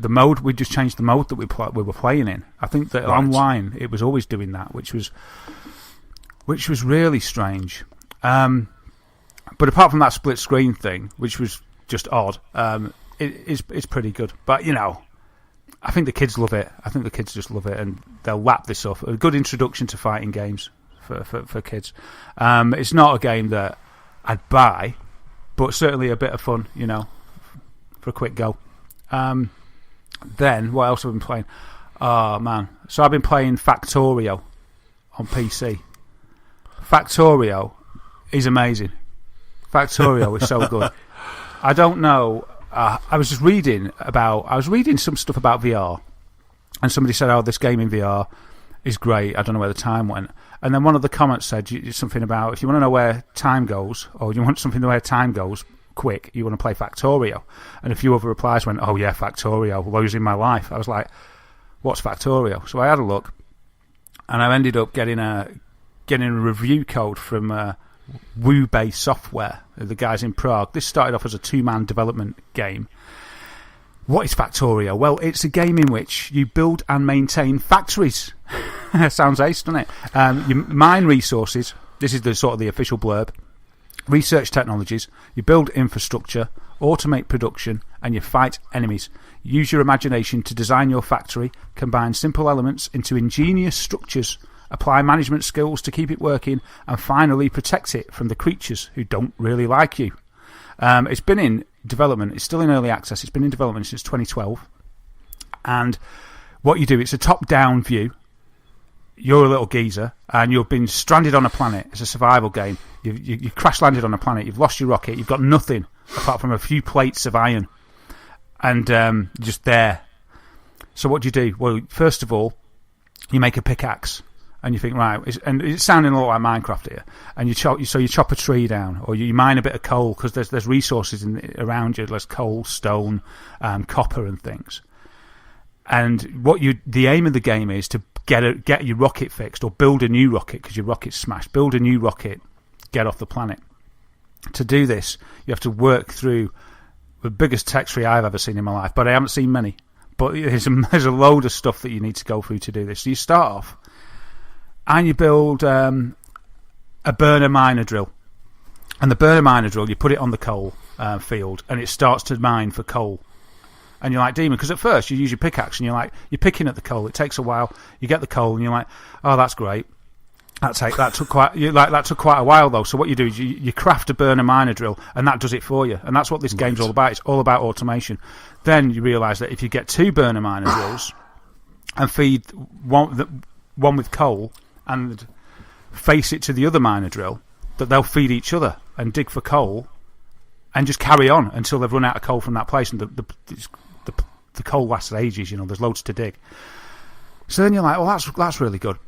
mode. We just changed the mode that we were playing in. I think that online it was always doing that, which was really strange. But apart from that split screen thing, which was just odd, it's pretty good. But I think the kids love it. I think the kids just love it, and they'll lap this up. A good introduction to fighting games for kids. It's not a game that I'd buy, but certainly a bit of fun, for a quick go. Then what else have I been playing? Oh man, so I've been playing Factorio on PC. Factorio is amazing. Factorio is so good. I don't know. I was reading some stuff about VR, and somebody said, "Oh, this game in VR is great." I don't know where the time went. And then one of the comments said something about, if you want to know where time goes, or you want something where time goes quick, you want to play Factorio. And a few other replies went, "Oh yeah, Factorio, losing my life." I was like, "What's Factorio?" So I had a look, and I ended up getting a review code from Gourmet Software, the guys in Prague. This started off as a 2-man development game. What is Factorio? Well, it's a game in which you build and maintain factories. Sounds ace, doesn't it? You mine resources. This is the sort of the official blurb. Research technologies. You build infrastructure, automate production, and you fight enemies. Use your imagination to design your factory, combine simple elements into ingenious structures, apply management skills to keep it working, and finally protect it from the creatures who don't really like you. It's been in development. It's still in early access. It's been in development since 2012. And what you do, it's a top-down view. You're a little geezer, and you've been stranded on a planet. It's a survival game. You crash-landed on a planet. You've lost your rocket. You've got nothing apart from a few plates of iron. And you're just there. So what do you do? Well, first of all, you make a pickaxe. And you think, right, and it's sounding a lot like Minecraft here. And you chop a tree down, or you mine a bit of coal, because there's resources around you. There's coal, stone, copper, and things. And the aim of the game is to get your rocket fixed, or build a new rocket because your rocket's smashed. Build a new rocket, get off the planet. To do this, you have to work through the biggest tech tree I've ever seen in my life, but I haven't seen many. But there's a load of stuff that you need to go through to do this. So you start off, and you build a burner miner drill. And the burner miner drill, you put it on the coal field, and it starts to mine for coal. And you're like, Demon, because at first you use your pickaxe, and you're picking at the coal. It takes a while. You get the coal, and you're like, oh, that's great. That took quite a while though. So what you do is you craft a burner miner drill, and that does it for you. And that's what this game's all about. It's all about automation. Then you realise that if you get 2 burner miner drills and feed one with coal and face it to the other miner drill, that they'll feed each other and dig for coal and just carry on until they've run out of coal from that place. And the coal lasts ages. There's loads to dig. So then you're like, well, that's really good.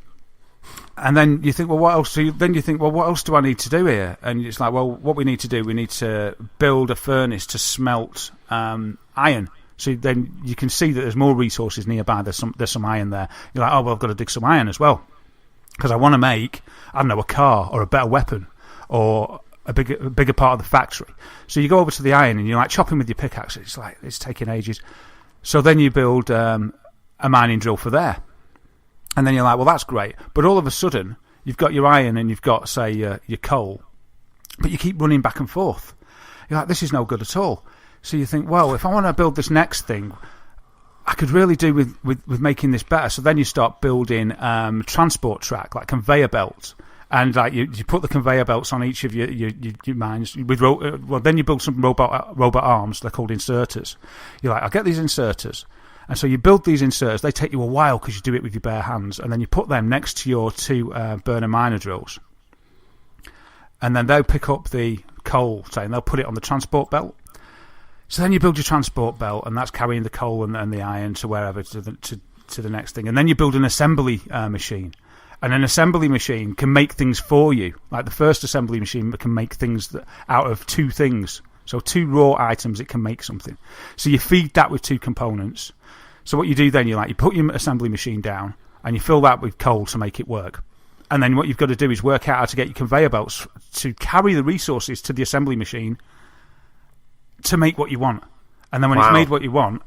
And then you think, well, what else? Then you think, well, what else do I need to do here? And it's like, well, what we need to do, we need to build a furnace to smelt iron. So then you can see that there's more resources nearby. There's some iron there. You're like, oh, well, I've got to dig some iron as well, because I want to make, I don't know, a car or a better weapon or a bigger part of the factory. So you go over to the iron and you're like chopping with your pickaxe. It's like, it's taking ages. So then you build a mining drill for there. And then you're like, well, that's great. But all of a sudden, you've got your iron and you've got, say, your coal, but you keep running back and forth. You're like, this is no good at all. So you think, well, if I want to build this next thing, I could really do with making this better. So then you start building transport track, like conveyor belts. And like you put the conveyor belts on each of your mines. Then you build some robot arms. They're called inserters. You're like, I'll get these inserters. And so you build these inserters. They take you a while because you do it with your bare hands. And then you put them next to your 2 burner miner drills. And then they'll pick up the coal, say, and they'll put it on the transport belt. So then you build your transport belt, and that's carrying the coal and the iron to wherever, to the next thing. And then you build an assembly machine. And an assembly machine can make things for you. Like the first assembly machine can make things out of 2 things. So 2 raw items, it can make something. So you feed that with 2 components. So what you do then, you put your assembly machine down and you fill that with coal to make it work. And then what you've got to do is work out how to get your conveyor belts to carry the resources to the assembly machine to make what you want. And then when it's made what you want,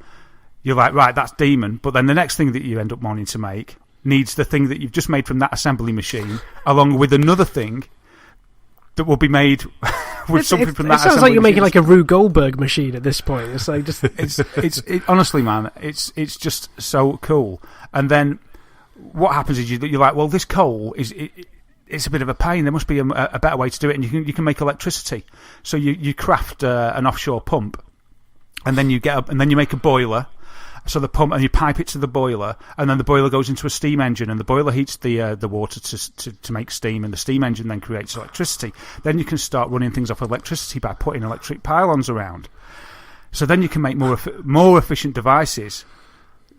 you're like, right, that's Demon. But then the next thing that you end up wanting to make needs the thing that you've just made from that assembly machine, along with another thing that will be made with something from that. It sounds like you're making like a Rube Goldberg machine at this point. It's like just honestly, man, it's just so cool. And then what happens is you're like, well, this coal it's a bit of a pain. There must be a better way to do it, and you can make electricity. So you craft an offshore pump, and then you make a boiler. So the pump, and you pipe it to the boiler, and then the boiler goes into a steam engine, and the boiler heats the water to make steam, and the steam engine then creates electricity. Then you can start running things off electricity by putting electric pylons around. So then you can make more efficient devices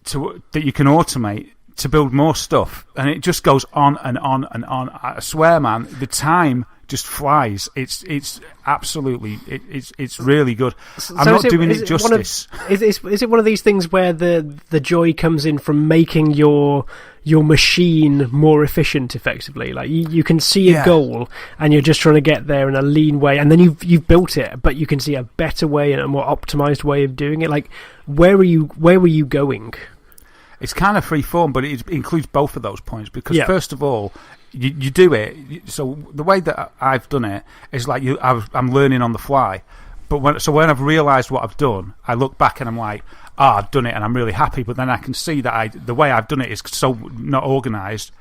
that you can automate to build more stuff, and it just goes on and on and on. I swear, man, the time just flies. It's absolutely it's really good. I'm not doing it justice. Is it one of these things where the joy comes in from making your machine more efficient, effectively? Like you can see a goal and you're just trying to get there in a lean way, and then you've built it, but you can see a better way and a more optimized way of doing it. Like where were you going? It's kind of free form, but it includes both of those points because first of all, you do it. So the way that I've done it is like I'm learning on the fly. But when I've realised what I've done, I look back and I'm like, I've done it and I'm really happy. But then I can see that the way I've done it is so not organised.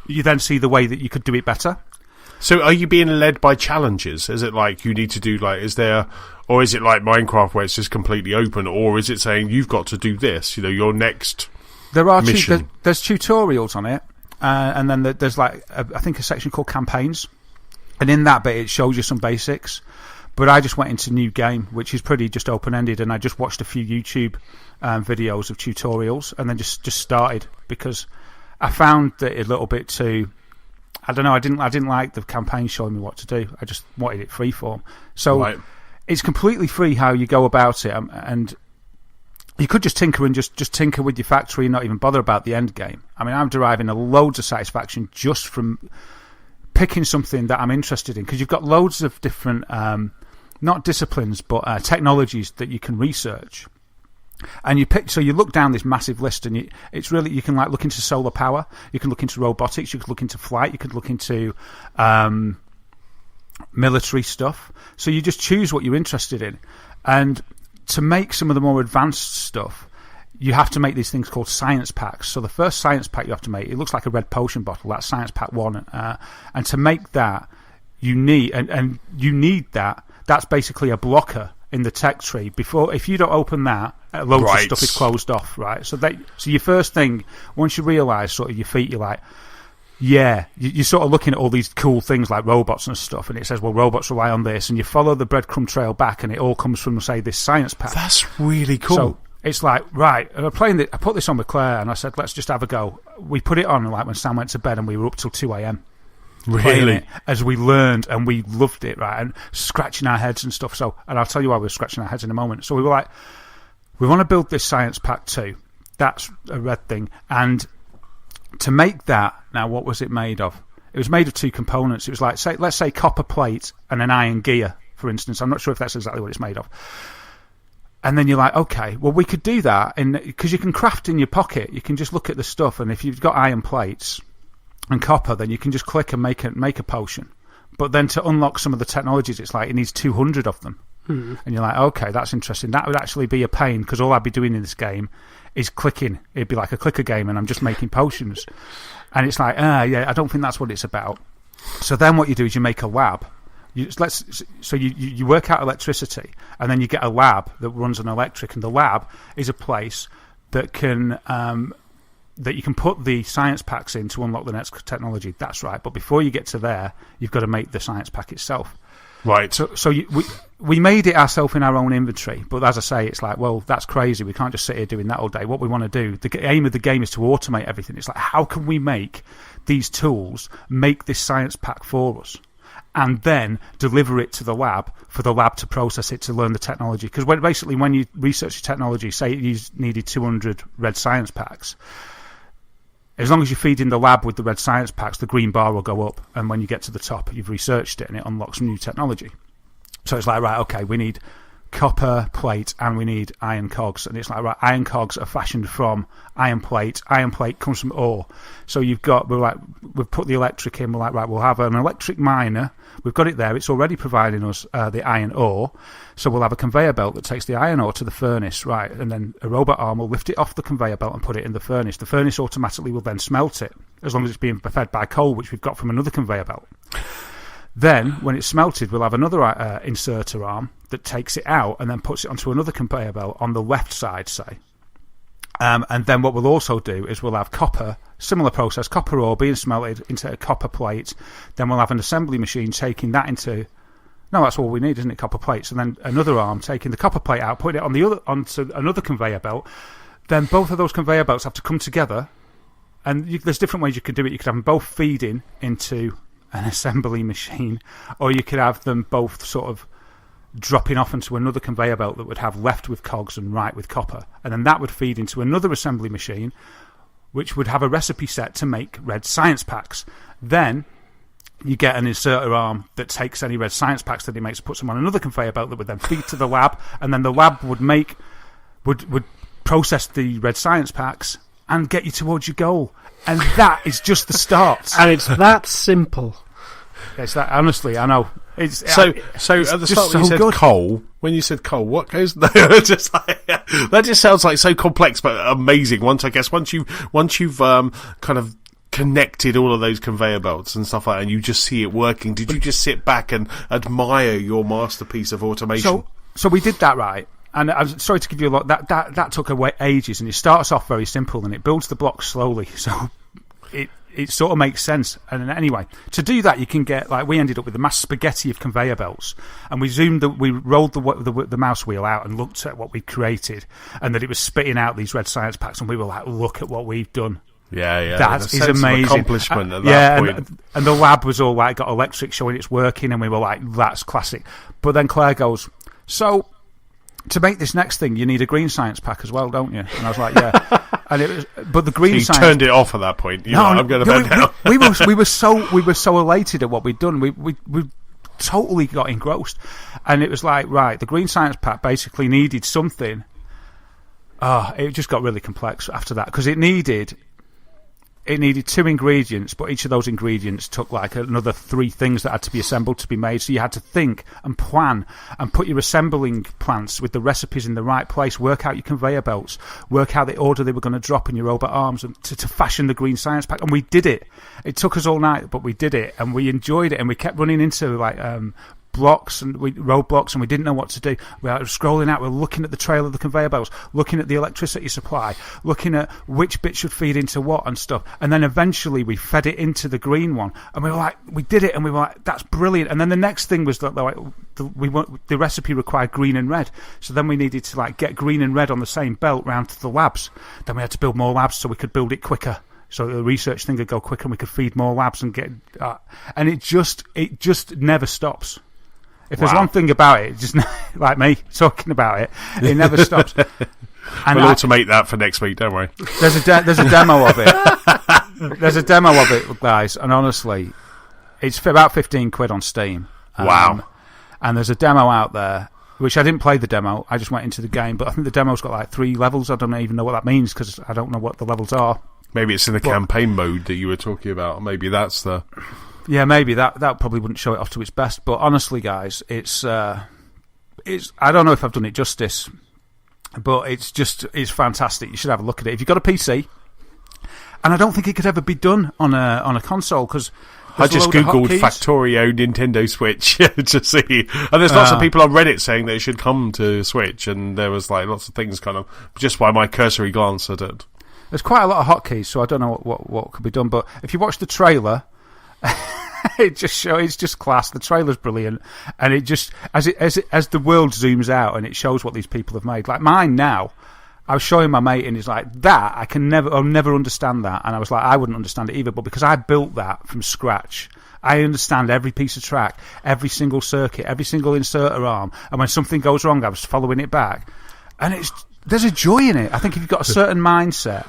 You then see the way that you could do it better. So are you being led by challenges? Is it like you need to do or is it like Minecraft where it's just completely open, or is it saying you've got to do this? Your next mission. There's tutorials on it. And then there's I think a section called campaigns, and in that bit it shows you some basics. But I just went into new game, which is pretty just open ended, and I just watched a few YouTube videos of tutorials, and then just started because I found that a little bit too. I don't know. I didn't like the campaign showing me what to do. I just wanted it freeform. So it's completely free how you go about it, and you could just tinker and just tinker with your factory and not even bother about the end game. I mean, I'm deriving loads of satisfaction just from picking something that I'm interested in, because you've got loads of different, not disciplines, but technologies that you can research. And you look down this massive list, and it's really, you can look into solar power, you can look into robotics, you can look into flight, you can look into military stuff. So you just choose what you're interested in. And to make some of the more advanced stuff, you have to make these things called science packs. So the first science pack you have to make, it looks like a red potion bottle. That's science pack 1. And to make that, you need that. That's basically a blocker in the tech tree. If you don't open that, loads of stuff is closed off, right? So your first thing, once you realise sort of your feet, you're like, you're sort of looking at all these cool things like robots and stuff, and it says, well, robots rely on this, and you follow the breadcrumb trail back, and it all comes from, say, this science pack. That's really cool. So it's like, right, and I put this on with Claire, and I said, let's just have a go. We put it on when Sam went to bed, and we were up till 2 a.m. Really? As we learned, and we loved it, right, and scratching our heads and stuff. So, and I'll tell you why we were scratching our heads in a moment. So we were like, we want to build this science pack too. That's a red thing. And to make that, now what was it made of? It was made of 2 components. It was like, let's say copper plate and an iron gear, for instance. I'm not sure if that's exactly what it's made of. And then you're like, okay, well, we could do that, because you can craft in your pocket. You can just look at the stuff, and if you've got iron plates and copper, then you can just click and make a potion. But then to unlock some of the technologies, it's like it needs 200 of them. And you're like, okay, that's interesting. That would actually be a pain, because all I'd be doing in this game is clicking. It'd be like a clicker game, and I'm just making potions. And it's like, I don't think that's what it's about. So then what you do is you make a lab. You work out electricity, and then you get a lab that runs on electric, and the lab is a place that can that you can put the science packs in to unlock the next technology. That's right. But before you get to there, you've got to make the science pack itself. Right. So we made it ourselves in our own inventory, but as I say, it's like, well, that's crazy. We can't just sit here doing that all day. What we want to do, the aim of the game is to automate everything. It's like, how can we make these tools make this science pack for us, and then deliver it to the lab for the lab to process it to learn the technology? Because when you research your technology, say you needed 200 red science packs, as long as you feed in the lab with the red science packs, the green bar will go up, and when you get to the top, you've researched it, and it unlocks some new technology. So it's like, right, okay, we need copper plate and we need iron cogs, and it's like, right, iron cogs are fashioned from iron plate. Iron plate comes from ore. So we've put the electric in. We're like, right, we'll have an electric miner. We've got it there. It's already providing us the iron ore. So we'll have a conveyor belt that takes the iron ore to the furnace, right? And then a robot arm will lift it off the conveyor belt and put it in the furnace. The furnace automatically will then smelt it, as long as it's being fed by coal, which we've got from another conveyor belt. Then, when it's smelted, we'll have another inserter arm that takes it out and then puts it onto another conveyor belt on the left side, say. And then what we'll also do is we'll have copper, similar process, copper ore being smelted into a copper plate. Then we'll have an assembly machine taking that into... No, that's all we need, isn't it? Copper plates. And then another arm taking the copper plate out, putting it onto another conveyor belt. Then both of those conveyor belts have to come together. And there's different ways you could do it. You could have them both feeding into an assembly machine, or you could have them both sort of dropping off into another conveyor belt that would have left with cogs and right with copper, and then that would feed into another assembly machine which would have a recipe set to make red science packs. Then you get an inserter arm that takes any red science packs that he makes, puts them on another conveyor belt that would then feed to the lab, and then the lab would process the red science packs and get you towards your goal. And that is just the start. And it's that simple. It's that, honestly, I know. It's at the start when you said coal, what goes? No, just like, that just sounds like so complex but amazing. Once you've kind of connected all of those conveyor belts and stuff like that, and you just see it working. Did you just sit back and admire your masterpiece of automation? So we did that, right? And I'm sorry to give you a lot. That took away ages, and it starts off very simple, and it builds the blocks slowly. So it sort of makes sense. And anyway, to do that, you can get, like, we ended up with a mass spaghetti of conveyor belts, and we rolled the mouse wheel out and looked at what we created, and that it was spitting out these red science packs, and we were like, look at what we've done. Yeah. That is amazing. Accomplishment at that point. And the lab was all like, got electric showing it's working, and we were like, that's classic. But then Claire goes, so to make this next thing, you need a green science pack as well, don't you? And I was like, yeah. And it was, but the green science. You turned it off at that point. I'm going to bed now. we were so elated at what we'd done. We totally got engrossed, and it was like, right, the green science pack basically needed something. It just got really complex after that, because it needed 2 ingredients, but each of those ingredients took like another 3 things that had to be assembled to be made. So you had to think and plan and put your assembling plants with the recipes in the right place, work out your conveyor belts, work out the order they were going to drop in your robot arms, and to fashion the green science pack. And we did it. It took us all night, but we did it, and we enjoyed it, and we kept running into like roadblocks, and we didn't know what to do. We were scrolling out, we were looking at the trail of the conveyor belts, looking at the electricity supply, looking at which bit should feed into what and stuff, and then eventually we fed it into the green one, and we were like, we did it, and we were like, that's brilliant. And then the next thing was that the recipe required green and red, so then we needed to like get green and red on the same belt round to the labs. Then we had to build more labs so we could build it quicker, so the research thing could go quicker, and we could feed more labs and get and it just never stops. If there's one thing about it, just like me talking about it, it never stops. And we'll automate that for next week, don't worry. There's a demo of it. There's a demo of it, guys, and honestly, it's about £15 on Steam. Wow. And there's a demo out there, which I didn't play the demo, I just went into the game, but I think the demo's got like 3 levels. I don't even know what that means, because I don't know what the levels are. Maybe it's in the campaign mode that you were talking about. Maybe that's the... Yeah, maybe that probably wouldn't show it off to its best. But honestly, guys, it's I don't know if I've done it justice, but it's fantastic. You should have a look at it if you've got a PC. And I don't think it could ever be done on a console, because I just googled Factorio Nintendo Switch to see, and there's lots of people on Reddit saying that it should come to Switch, and there was like lots of things kind of just by my cursory glance at it. There's quite a lot of hotkeys, so I don't know what could be done. But if you watch the trailer. It's just class. The trailer's brilliant, and it just as the world zooms out and it shows what these people have made. Like mine now, I was showing my mate, and he's like, "That I'll never understand that." And I was like, "I wouldn't understand it either." But because I built that from scratch, I understand every piece of track, every single circuit, every single inserter arm. And when something goes wrong, I was following it back, and there's a joy in it. I think if you've got a certain mindset.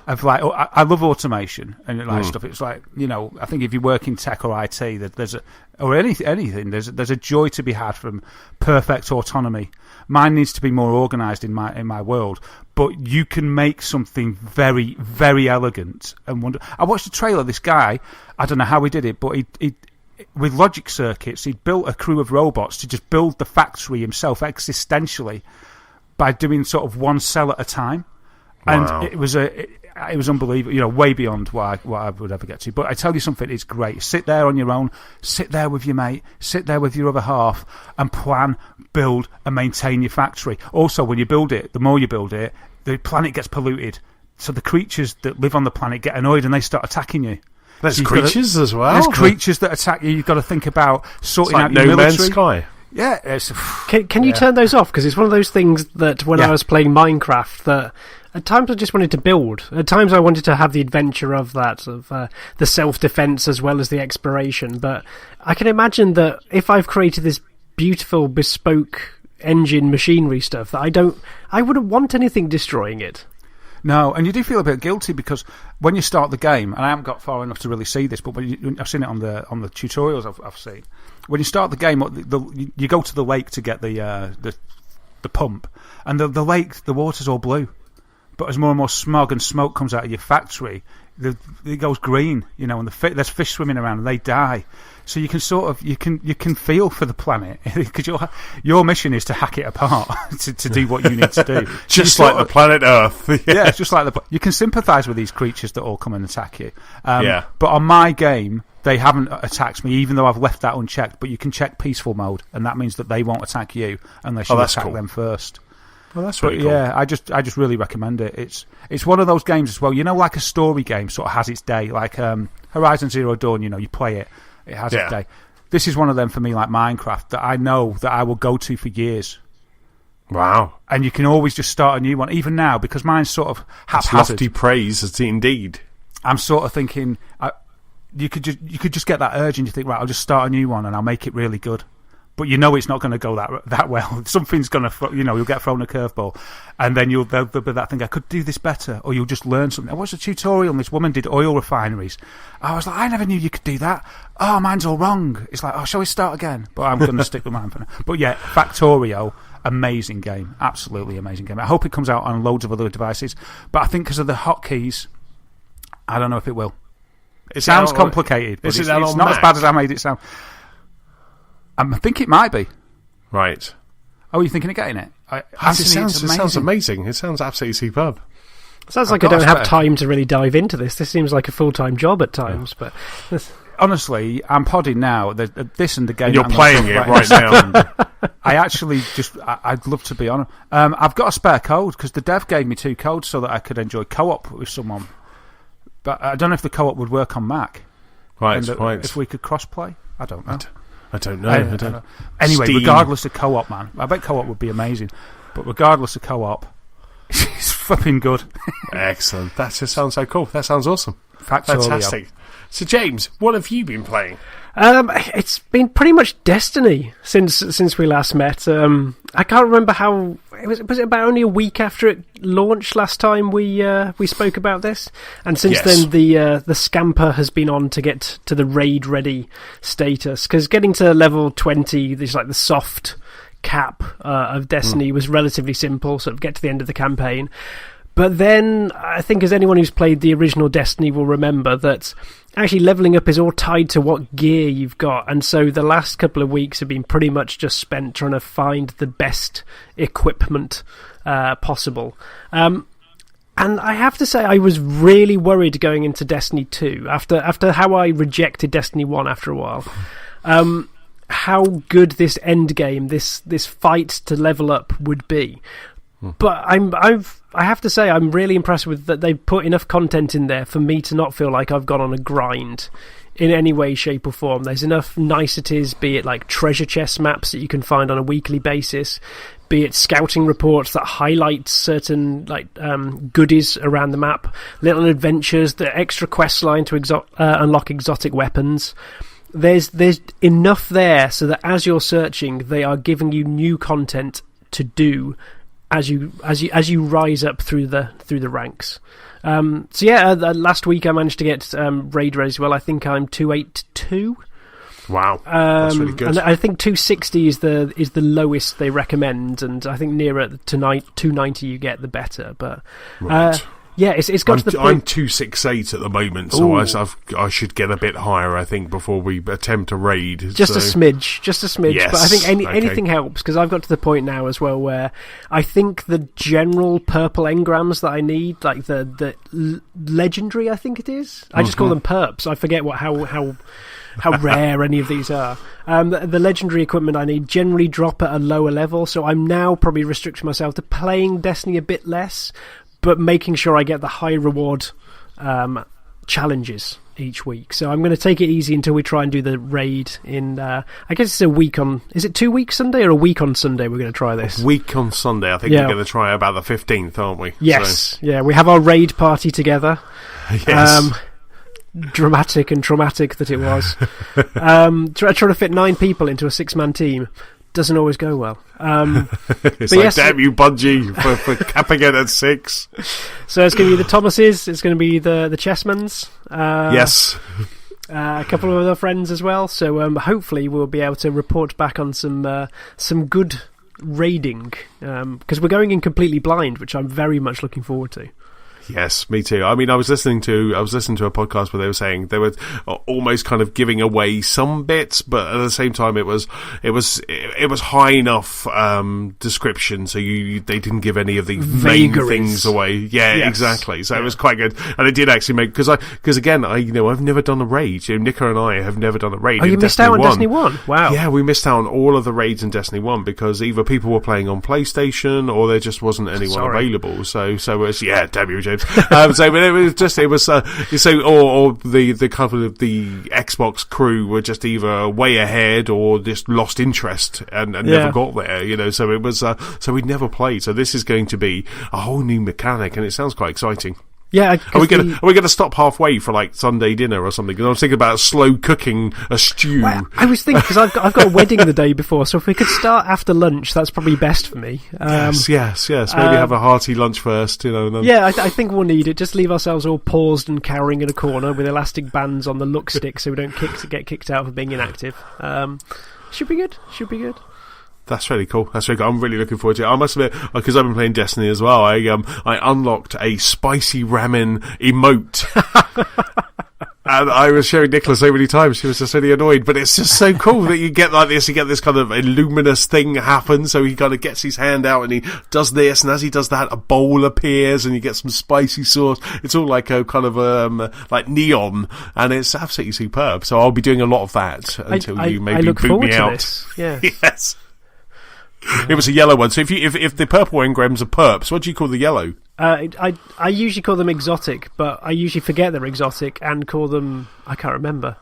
Of like, I love automation and like stuff. It's like, I think if you work in tech or IT, or anything, there's a joy to be had from perfect autonomy. Mine needs to be more organised in my world, but you can make something very, very elegant and wonderful. I watched a trailer. This guy, I don't know how he did it, but he with logic circuits, he built a crew of robots to just build the factory himself existentially by doing sort of one cell at a time. Wow. And it was unbelievable, way beyond what I would ever get to. But I tell you something, it's great. Sit there on your own, sit there with your mate, sit there with your other half, and plan, build, and maintain your factory. Also, when you build it, the more you build it, the planet gets polluted. So the creatures that live on the planet get annoyed and they start attacking you. There's creatures as well? There's creatures that attack you. You've got to think about sorting out your military. No Man's Sky. Yeah. Can you turn those off? Because it's one of those things that when I was playing Minecraft that... At times I just wanted to build. At times I wanted to have the adventure of that, of the self-defense as well as the exploration. But I can imagine that if I've created this beautiful, bespoke engine machinery stuff, that I wouldn't want anything destroying it. No, and you do feel a bit guilty because when you start the game, and I haven't got far enough to really see this, but I've seen it on the tutorials I've seen. When you start the game, you go to the lake to get the pump, and the lake, the water's all blue. But as more and more smog and smoke comes out of your factory, it goes green, and there's fish swimming around and they die. So you can you can feel for the planet because your mission is to hack it apart to do what you need to do. Just like the planet Earth. Yeah, it's just like you can sympathise with these creatures that all come and attack you. But on my game, they haven't attacked me, even though I've left that unchecked. But you can check peaceful mode, and that means that they won't attack you unless you attack them first. Well, that's really cool. Yeah, I just really recommend it. It's one of those games as well. Like a story game sort of has its day. Like Horizon Zero Dawn, you play it, it has its day. This is one of them for me, like Minecraft, that I know that I will go to for years. Wow. And you can always just start a new one, even now, because mine's sort of haphazard. That's lofty praise, indeed. I'm sort of thinking, you could just get that urge and you think, right, I'll just start a new one and I'll make it really good. But it's not going to go that well. Something's going to, you'll get thrown a curveball. And then there'll be that thing, I could do this better. Or you'll just learn something. I watched a tutorial and this woman did oil refineries. I was like, I never knew you could do that. Oh, mine's all wrong. It's like, shall we start again? But I'm going to stick with mine for now. But yeah, Factorio, amazing game. Absolutely amazing game. I hope it comes out on loads of other devices. But I think because of the hotkeys, I don't know if it will. It sounds complicated, but it's not as bad as I made it sound. I think it might be. Right. Oh, are you thinking of getting it? It sounds amazing. It sounds absolutely superb. Sounds like I don't have time to really dive into this. This seems like a full-time job at times. But honestly, I'm podding now. This and the game. And you're playing it right now. I actually I'd love to be on. I've got a spare code because the dev gave me 2 codes so that I could enjoy co-op with someone. But I don't know if the co-op would work on Mac. Right. If we could cross-play, I don't know. I don't know. Anyway, Steam. Regardless of co-op, man, I bet co-op would be amazing. But regardless of co-op, it's flipping good. Excellent. That just sounds so cool. That sounds awesome. Fantastic. So, James, what have you been playing? It's been pretty much Destiny since we last met. I can't remember how was it about only a week after it launched last time we spoke about this, and since then the scamper has been on to get to the raid ready status, because getting to level 20, this like the soft cap of Destiny was relatively simple, sort of get to the end of the campaign. But then, I think as anyone who's played the original Destiny will remember, that actually levelling up is all tied to what gear you've got. And so the last couple of weeks have been pretty much just spent trying to find the best equipment possible. And I have to say, I was really worried going into Destiny 2, after how I rejected Destiny 1 after a while. How good this end game, this fight to level up would be. But I have to say, I'm really impressed with that they've put enough content in there for me to not feel like I've gone on a grind in any way, shape or form. There's enough niceties, be it like treasure chest maps that you can find on a weekly basis, be it scouting reports that highlight certain goodies around the map, little adventures, the extra quest line to unlock exotic weapons. There's enough there so that as you're searching, they are giving you new content to do as you rise up through the ranks. Last week I managed to get raid ready as well. I think I'm 282. Wow, that's really good. And I think 260 is the lowest they recommend, and I think nearer to 290 you get, the better. But right. It's got to the point. I'm 268 at the moment, so I should get a bit higher, I think, before we attempt a raid. Just a smidge. Yes, but I think anything helps, because I've got to the point now as well where I think the general purple engrams that I need, like the legendary, I think it is. I just call them perps. I forget how rare any of these are. The legendary equipment I need generally drop at a lower level, so I'm now probably restricting myself to playing Destiny a bit less, but making sure I get the high reward challenges. each week. So I'm going to take it easy until we try and do the raid in, I guess it's a week on, is it 2 weeks Sunday or a week on Sunday we're going to try this? A week on Sunday, I think we're going to try about the 15th, aren't we? Yes, so. Yeah, we have our raid party together. Yes. Dramatic and traumatic that it was. Trying to fit 9 people into a 6-man team doesn't always go well. It's like, yes, damn you, Bungie, for capping it at 6. So it's going to be the Thomases, it's going to be the Chessmans. Yes. A couple of other friends as well. So hopefully we'll be able to report back on some good raiding, because we're going in completely blind, which I'm very much looking forward to. Yes, me too. I mean, I was listening to a podcast where they were saying they were almost kind of giving away some bits, but at the same time, it was high enough description, so they didn't give any of the main things away. Yeah, yes. Exactly. So it was quite good, and it did actually make because again, I've never done a raid. Nicola and I have never done a raid. Oh, you missed out on Destiny 1. Wow. Yeah, we missed out on all of the raids in Destiny 1 because either people were playing on PlayStation or there just wasn't anyone available. So it was damn you, James. So, but it was so the couple of the Xbox crew were just either way ahead or just lost interest and never got there, So it was so we'd never played. So this is going to be a whole new mechanic, and it sounds quite exciting. Yeah, are we gonna stop halfway for like Sunday dinner or something? Because I was thinking about slow cooking a stew. Well, I was thinking because I've got a wedding the day before, so if we could start after lunch, that's probably best for me. Yes. Maybe have a hearty lunch first, And then... Yeah, I think we'll need it. Just leave ourselves all paused and cowering in a corner with elastic bands on the look stick, so we don't get kicked out for being inactive. Should be good. That's really cool. I'm really looking forward to it. I must admit, because I've been playing Destiny as well, I unlocked a spicy ramen emote. And I was showing Nicola so many times, she was just really annoyed. But it's just so cool that you get like this, you get this kind of luminous thing happen. So he kind of gets his hand out and he does this, and as he does that, a bowl appears and you get some spicy sauce. It's all like a kind of like neon, and it's absolutely superb. So I'll be doing a lot of that until you maybe boot me out. This. Yeah. Yes. It was a yellow one. So if the purple engrams are perps, what do you call the yellow? I usually call them exotic, but I usually forget they're exotic and call them... I can't remember.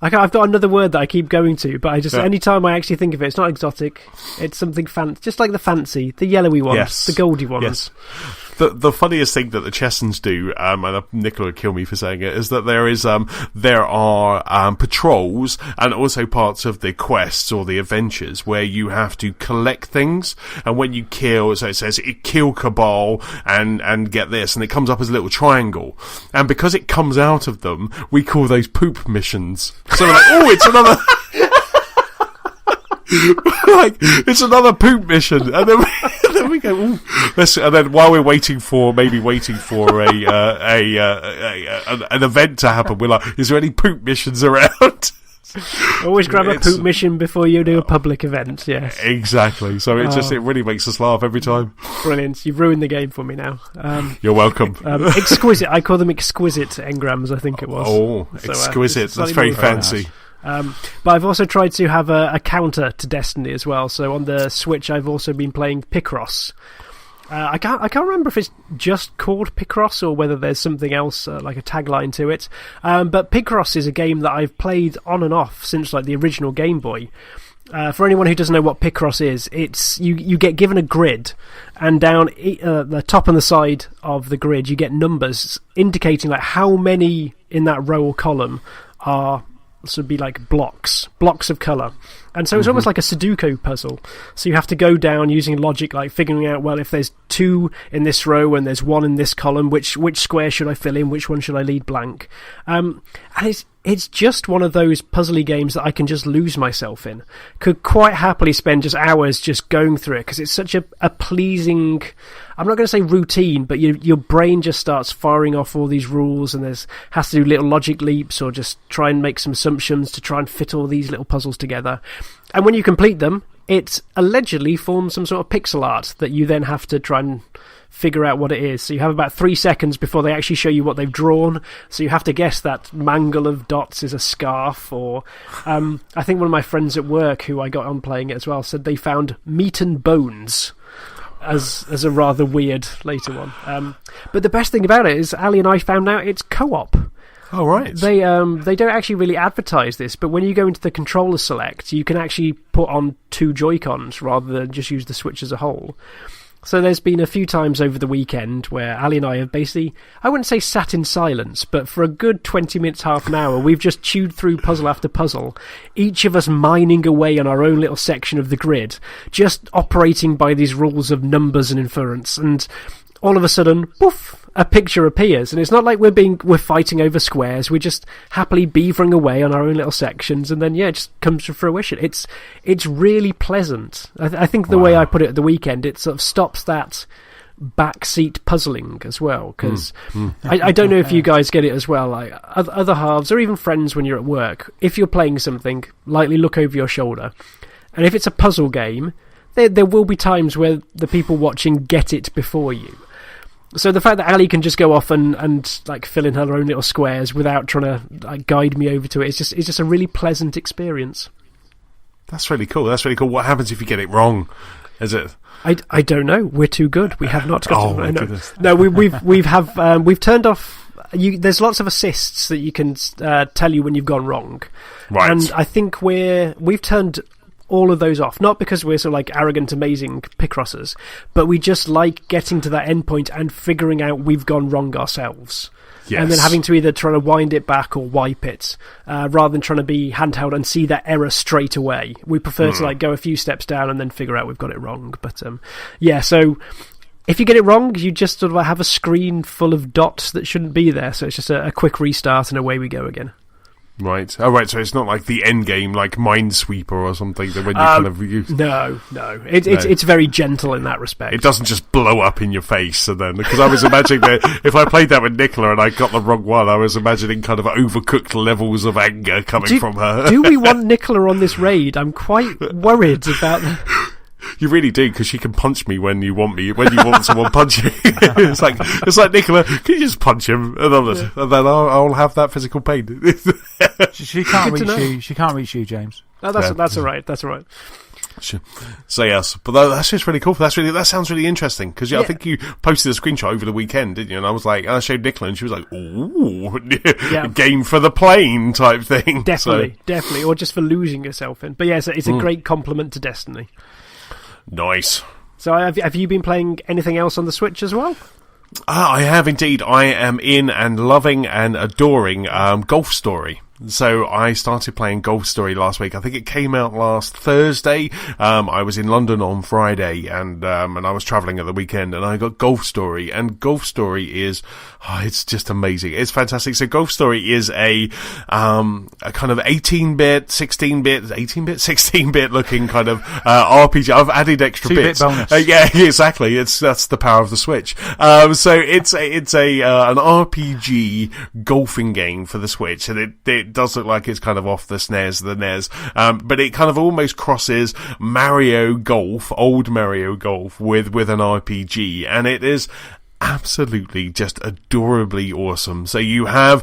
I've got another word that I keep going to, but any time I actually think of it, it's not exotic. It's something fancy, just like the fancy, the yellowy ones, the goldy ones. Yes. The funniest thing that the Chessons do, and Nicola would kill me for saying it, is that there are patrols and also parts of the quests or the adventures where you have to collect things, and when you kill, so it says kill Cabal and get this, and it comes up as a little triangle, and because it comes out of them, we call those poop missions. So we're like, oh, it's another. Like, it's another poop mission, and then we go, ooh. And then while we're waiting for an event to happen, we're like, is there any poop missions around? Always grab a poop mission before you do a public event. Yes, exactly. So it really makes us laugh every time. Brilliant! You've ruined the game for me now. You're welcome. Exquisite. I call them exquisite engrams. I think it was. Oh, so, exquisite! That's very fancy. But I've also tried to have a counter to Destiny as well. So on the Switch, I've also been playing Picross. I can't remember if it's just called Picross or whether there's something else like a tagline to it. But Picross is a game that I've played on and off since like the original Game Boy. For anyone who doesn't know what Picross is, it's you get given a grid, and down the top and the side of the grid you get numbers indicating like how many in that row or column are. This would be like blocks of colour. And so it's almost like a Sudoku puzzle. So you have to go down using logic, like figuring out, well, if there's 2 in this row and there's 1 in this column, which square should I fill in, which one should I leave blank? And it's just one of those puzzly games that I can just lose myself in. Could quite happily spend just hours just going through it, because it's such a pleasing... I'm not going to say routine, but your brain just starts firing off all these rules, and has to do little logic leaps or just try and make some assumptions to try and fit all these little puzzles together. And when you complete them, it allegedly forms some sort of pixel art that you then have to try and figure out what it is. So you have about 3 seconds before they actually show you what they've drawn. So you have to guess that mangle of dots is a scarf, or I think one of my friends at work who I got on playing it as well said they found meat and bones. as a rather weird later one. But the best thing about it is Ali and I found out it's co-op. Oh, right. They don't actually really advertise this, but when you go into the controller select, you can actually put on 2 Joy-Cons rather than just use the Switch as a whole. So there's been a few times over the weekend where Ali and I have basically, I wouldn't say sat in silence, but for a good 20 minutes, half an hour, we've just chewed through puzzle after puzzle, each of us mining away on our own little section of the grid, just operating by these rules of numbers and inference, and all of a sudden, poof, a picture appears, and it's not like we're fighting over squares. We're just happily beavering away on our own little sections, and then it just comes to fruition. It's really pleasant. I think the way I put it at the weekend, it sort of stops that backseat puzzling as well, because I don't know if you guys get it as well. Like other halves, or even friends, when you're at work, if you're playing something, lightly look over your shoulder, and if it's a puzzle game, there will be times where the people watching get it before you. So the fact that Ali can just go off and like fill in her own little squares without trying to like guide me over to it, it's just a really pleasant experience. That's really cool. What happens if you get it wrong? Is it? I don't know. We're too good. We have not got. Oh my goodness. No, we've turned off. There's lots of assists that you can tell you when you've gone wrong, right? And I think we've turned all of those off, not because we're so like arrogant, amazing Picrossers, but we just like getting to that end point and figuring out we've gone wrong ourselves. Yes. And then having to either try to wind it back or wipe it, rather than trying to be handheld and see that error straight away. We prefer to like go a few steps down and then figure out we've got it wrong. But so if you get it wrong, you just sort of have a screen full of dots that shouldn't be there. So it's just a quick restart and away we go again. Right. Oh, right. So it's not like the end game, like Minesweeper or something. That when you kind of use. No. It's very gentle in that respect. It doesn't just blow up in your face, and then because I was imagining that if I played that with Nicola and I got the wrong one, I was imagining kind of overcooked levels of anger coming from her. Do we want Nicola on this raid? I'm quite worried about that. You really do, because she can punch me when you want someone punching. It's like Nicola, can you just punch him, and then I'll have that physical pain. She can't reach you. She can't reach you, James. No, that's all right. That's all right. So yes, but that's just really cool. That sounds really interesting, because I think you posted a screenshot over the weekend, didn't you? And I was like, and I showed Nicola, and she was like, "Ooh, game for the plane" type thing. Definitely, or just for losing yourself in. But yeah, it's a great compliment to Destiny. Nice. So have you been playing anything else on the Switch as well? I have indeed. I am in and loving and adoring Golf Story. So I started playing Golf Story last week. I think it came out last Thursday. I was in London on Friday, and I was travelling at the weekend, and I got Golf Story. And Golf Story is, it's just amazing. It's fantastic. So Golf Story is a kind of 18-bit, 16-bit looking kind of RPG. I've added extra 2-bit bits. bonus. Yeah, exactly. That's the power of the Switch. So it's an RPG golfing game for the Switch, and it does look like it's kind of off the NES, but it kind of almost crosses Mario Golf, old Mario Golf, with an RPG, and it is absolutely just adorably awesome. So you have,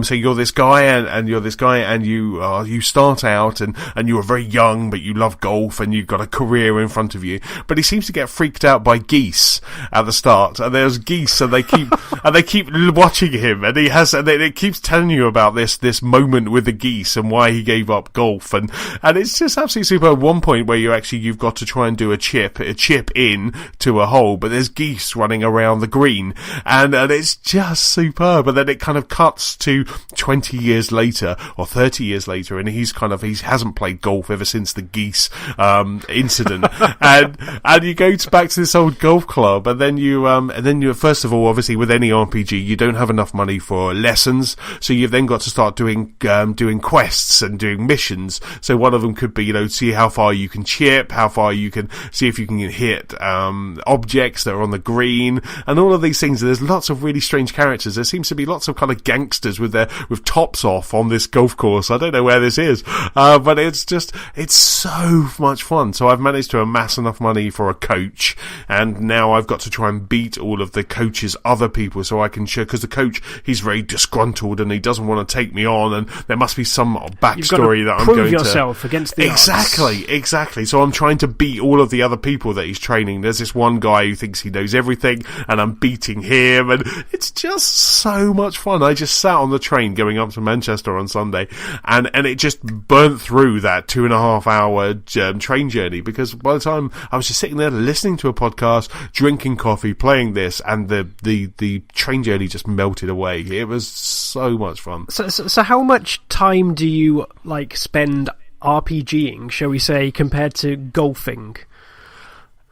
so you're this guy and you're this guy, and you start out and you're very young, but you love golf and you've got a career in front of you. But he seems to get freaked out by geese at the start, and there's geese, and they keep watching him, and it keeps telling you about this moment with the geese and why he gave up golf, and it's just absolutely super. At one point where you've got to try and do a chip in to a hole, but there's geese running around the green, and it's just superb. And then it kind of cuts to 20 years later or 30 years later, and he hasn't played golf ever since the geese incident, and you go back to this old golf club, and then you first of all, obviously with any RPG, you don't have enough money for lessons, so you've then got to start doing quests and doing missions. So one of them could be, see how far you can chip, how far you can see if you can hit objects that are on the green, and all all of these things. And there's lots of really strange characters. There seems to be lots of kind of gangsters with tops off on this golf course. I don't know where this is, but it's so much fun. So I've managed to amass enough money for a coach, and now I've got to try and beat all of the coach's other people so I can show, because the coach, he's very disgruntled and he doesn't want to take me on, and there must be some backstory that I'm going to... prove yourself against the odds. Exactly. So I'm trying to beat all of the other people that he's training. There's this one guy who thinks he knows everything, and I'm beating him, and it's just so much fun. I just sat on the train going up to Manchester on Sunday, and it just burnt through that 2.5 hour train journey, because by the time I was just sitting there listening to a podcast, drinking coffee, playing this, and the train journey just melted away. It was so much fun. So how much time do you spend RPGing, shall we say, compared to golfing?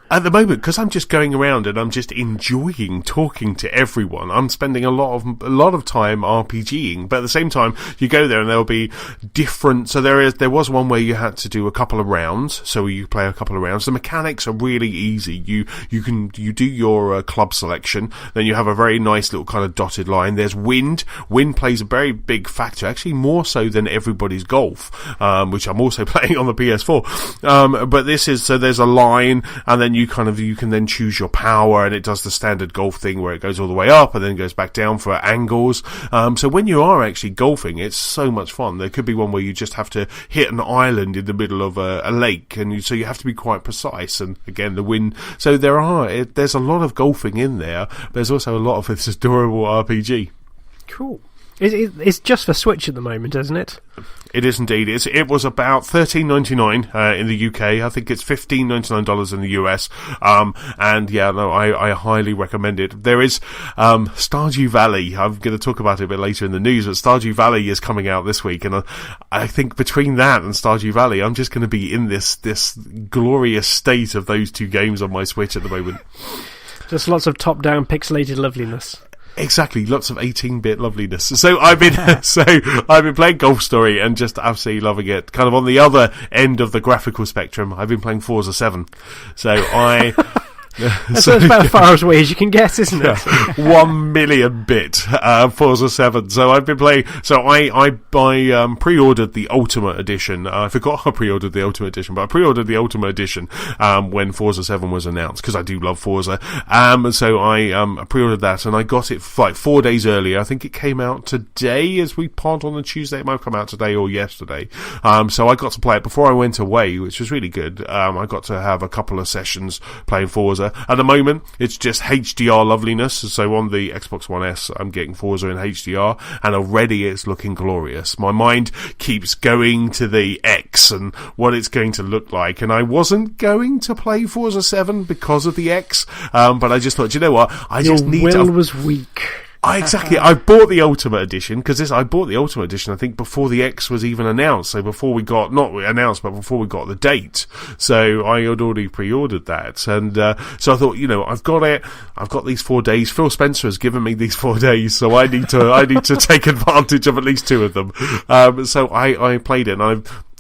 At the moment, because I'm just going around and I'm just enjoying talking to everyone, I'm spending a lot of time RPGing. But at the same time, you go there and there'll be different. So there was one where you had to do a couple of rounds. So you play a couple of rounds. The mechanics are really easy. You do your club selection. Then you have a very nice little kind of dotted line. There's wind. Wind plays a very big factor, actually more so than Everybody's Golf, which I'm also playing on the PS4. But this is, so there's a line, and then you can then choose your power, and it does the standard golf thing where it goes all the way up and then goes back down for angles. So when you are actually golfing, it's so much fun. There could be one where you just have to hit an island in the middle of a lake, and so you have to be quite precise. And again, the wind. So there's a lot of golfing in there, but there's also a lot of this adorable RPG. Cool. It's just for Switch at the moment, isn't it? It is indeed. It was about $13.99 in the UK. I think it's $15.99 in the US. And yeah, no, I highly recommend it. There is Stardew Valley. I'm going to talk about it a bit later in the news, but Stardew Valley is coming out this week, and I think between that and Stardew Valley, I'm just going to be in this glorious state of those two games on my Switch at the moment. Just lots of top-down pixelated loveliness. Exactly, lots of 18-bit loveliness. So I've been playing Golf Story and just absolutely loving it. Kind of on the other end of the graphical spectrum, I've been playing Forza 7. So That's about as far away as you can get, isn't it? 1 million bit Forza 7. So I've been playing. So I pre-ordered the Ultimate Edition. I forgot I pre-ordered the Ultimate Edition, but I pre-ordered the Ultimate Edition when Forza 7 was announced, because I do love Forza. So I pre-ordered that, and I got it 4 days earlier. I think it came out today as we pod on the Tuesday. It might have come out today or yesterday. So I got to play it before I went away, which was really good. I got to have a couple of sessions playing Forza. At the moment, it's just HDR loveliness. So on the Xbox One S, I'm getting Forza in HDR, and already it's looking glorious. My mind keeps going to the X and what it's going to look like. And I wasn't going to play Forza 7 because of the X, but I just thought, you know what? Your will was weak. Exactly. I bought the Ultimate Edition because I bought the Ultimate Edition, I think, before the X was even announced. So before we got, not announced, but before we got the date. So I had already pre-ordered that. And so I thought, you know, I've got it. I've got these 4 days. Phil Spencer has given me these 4 days, so I need to take advantage of at least 2 of them. So I played it, and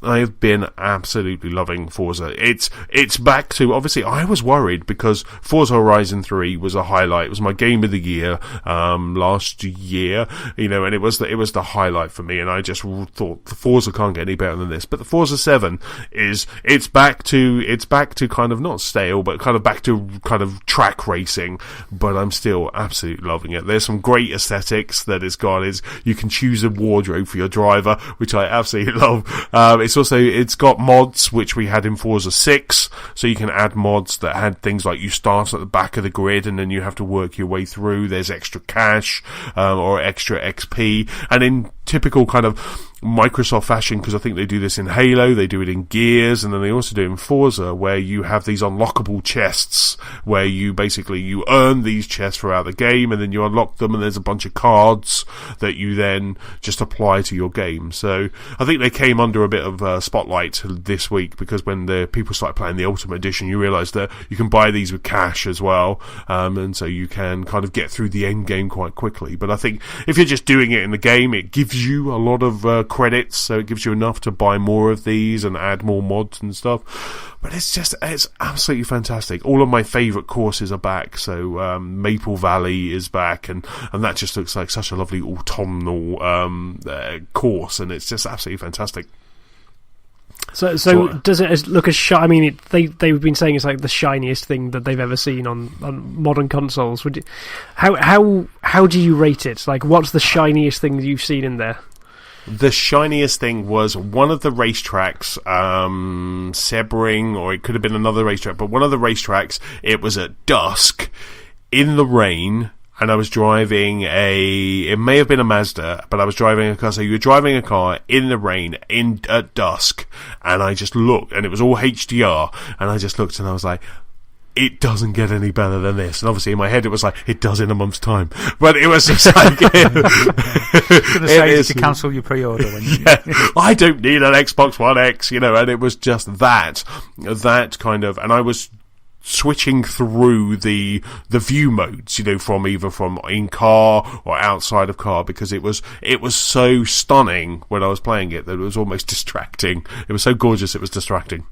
I've been absolutely loving Forza. It's back to, obviously, I was worried because Forza Horizon 3 was a highlight. It was my game of the year last year, you know, and it was the highlight for me, and I just thought the Forza can't get any better than this. But the Forza 7 it's back to kind of not stale, but kind of back to kind of track racing, but I'm still absolutely loving it. There's some great aesthetics that it's got. You can choose a wardrobe for your driver, which I absolutely love. It's got mods which we had in Forza 6, so you can add mods that had things like you start at the back of the grid and then you have to work your way through. There's extra cash or extra XP, and in typical kind of Microsoft fashion, because I think they do this in Halo, they do it in Gears, and then they also do it in Forza, where you have these unlockable chests where you earn these chests throughout the game, and then you unlock them, and there's a bunch of cards that you then just apply to your game. So I think they came under a bit of spotlight this week, because when the people started playing the Ultimate Edition, you realise that you can buy these with cash as well, and so you can kind of get through the end game quite quickly. But I think if you're just doing it in the game, it gives gives you a lot of credits, so it gives you enough to buy more of these and add more mods and stuff. But it's absolutely fantastic. All of my favourite courses are back. So Maple Valley is back, and that just looks like such a lovely autumnal course, and it's just absolutely fantastic. So does it look as shiny? I mean, they've been saying it's like the shiniest thing that they've ever seen on modern consoles. How do you rate it? Like, what's the shiniest thing you've seen in there? The shiniest thing was one of the racetracks, Sebring, or it could have been another racetrack, but one of the racetracks, it was at dusk, in the rain, and I was driving it may have been a Mazda, but I was driving a car, so you were driving a car in the rain, at dusk, and I just looked, and it was all HDR, and I just looked and I was like, it doesn't get any better than this. And obviously in my head it was like, it does in a month's time. But it was just like... going to say to cancel your pre-order. I don't need an Xbox One X, and it was just that kind of... And I was switching through the view modes, from either from in car or outside of car, because it was so stunning when I was playing it that it was almost distracting. It was so gorgeous it was distracting.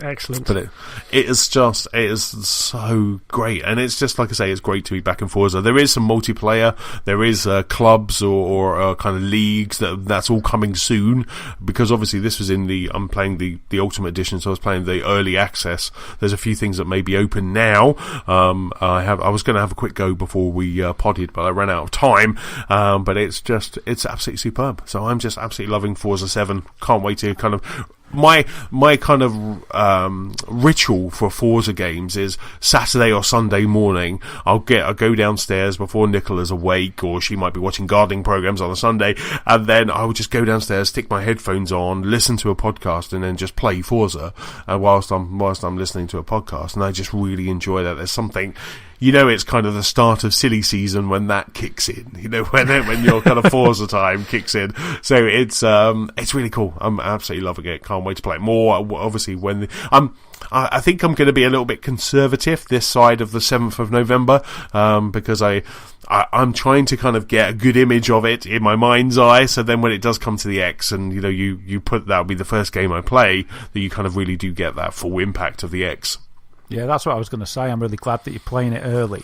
Excellent. But it is so great, and it's just like I say, it's great to be back in Forza. There is some multiplayer, there is clubs or kind of leagues that's all coming soon, because obviously this was I'm playing the Ultimate Edition, so I was playing the early access. There's a few things that may be open now. I was going to have a quick go before we podded, but I ran out of time. But it's absolutely superb. So I'm just absolutely loving Forza 7. Can't wait to kind of... My kind of ritual for Forza games is Saturday or Sunday morning. I'll go downstairs before Nicola's awake, or she might be watching gardening programs on a Sunday, and then I would just go downstairs, stick my headphones on, listen to a podcast, and then just play Forza whilst I'm listening to a podcast. And I just really enjoy that. There's something. It's kind of the start of silly season when that kicks in, when your kind of Forza time kicks in. So it's really cool. I'm absolutely loving it. Can't wait to play it more. Obviously, I think I'm going to be a little bit conservative this side of the 7th of November, because I'm trying to kind of get a good image of it in my mind's eye. So then when it does come to the X, and you put that'll be the first game I play, that you kind of really do get that full impact of the X. Yeah, that's what I was going to say. I'm really glad that you're playing it early,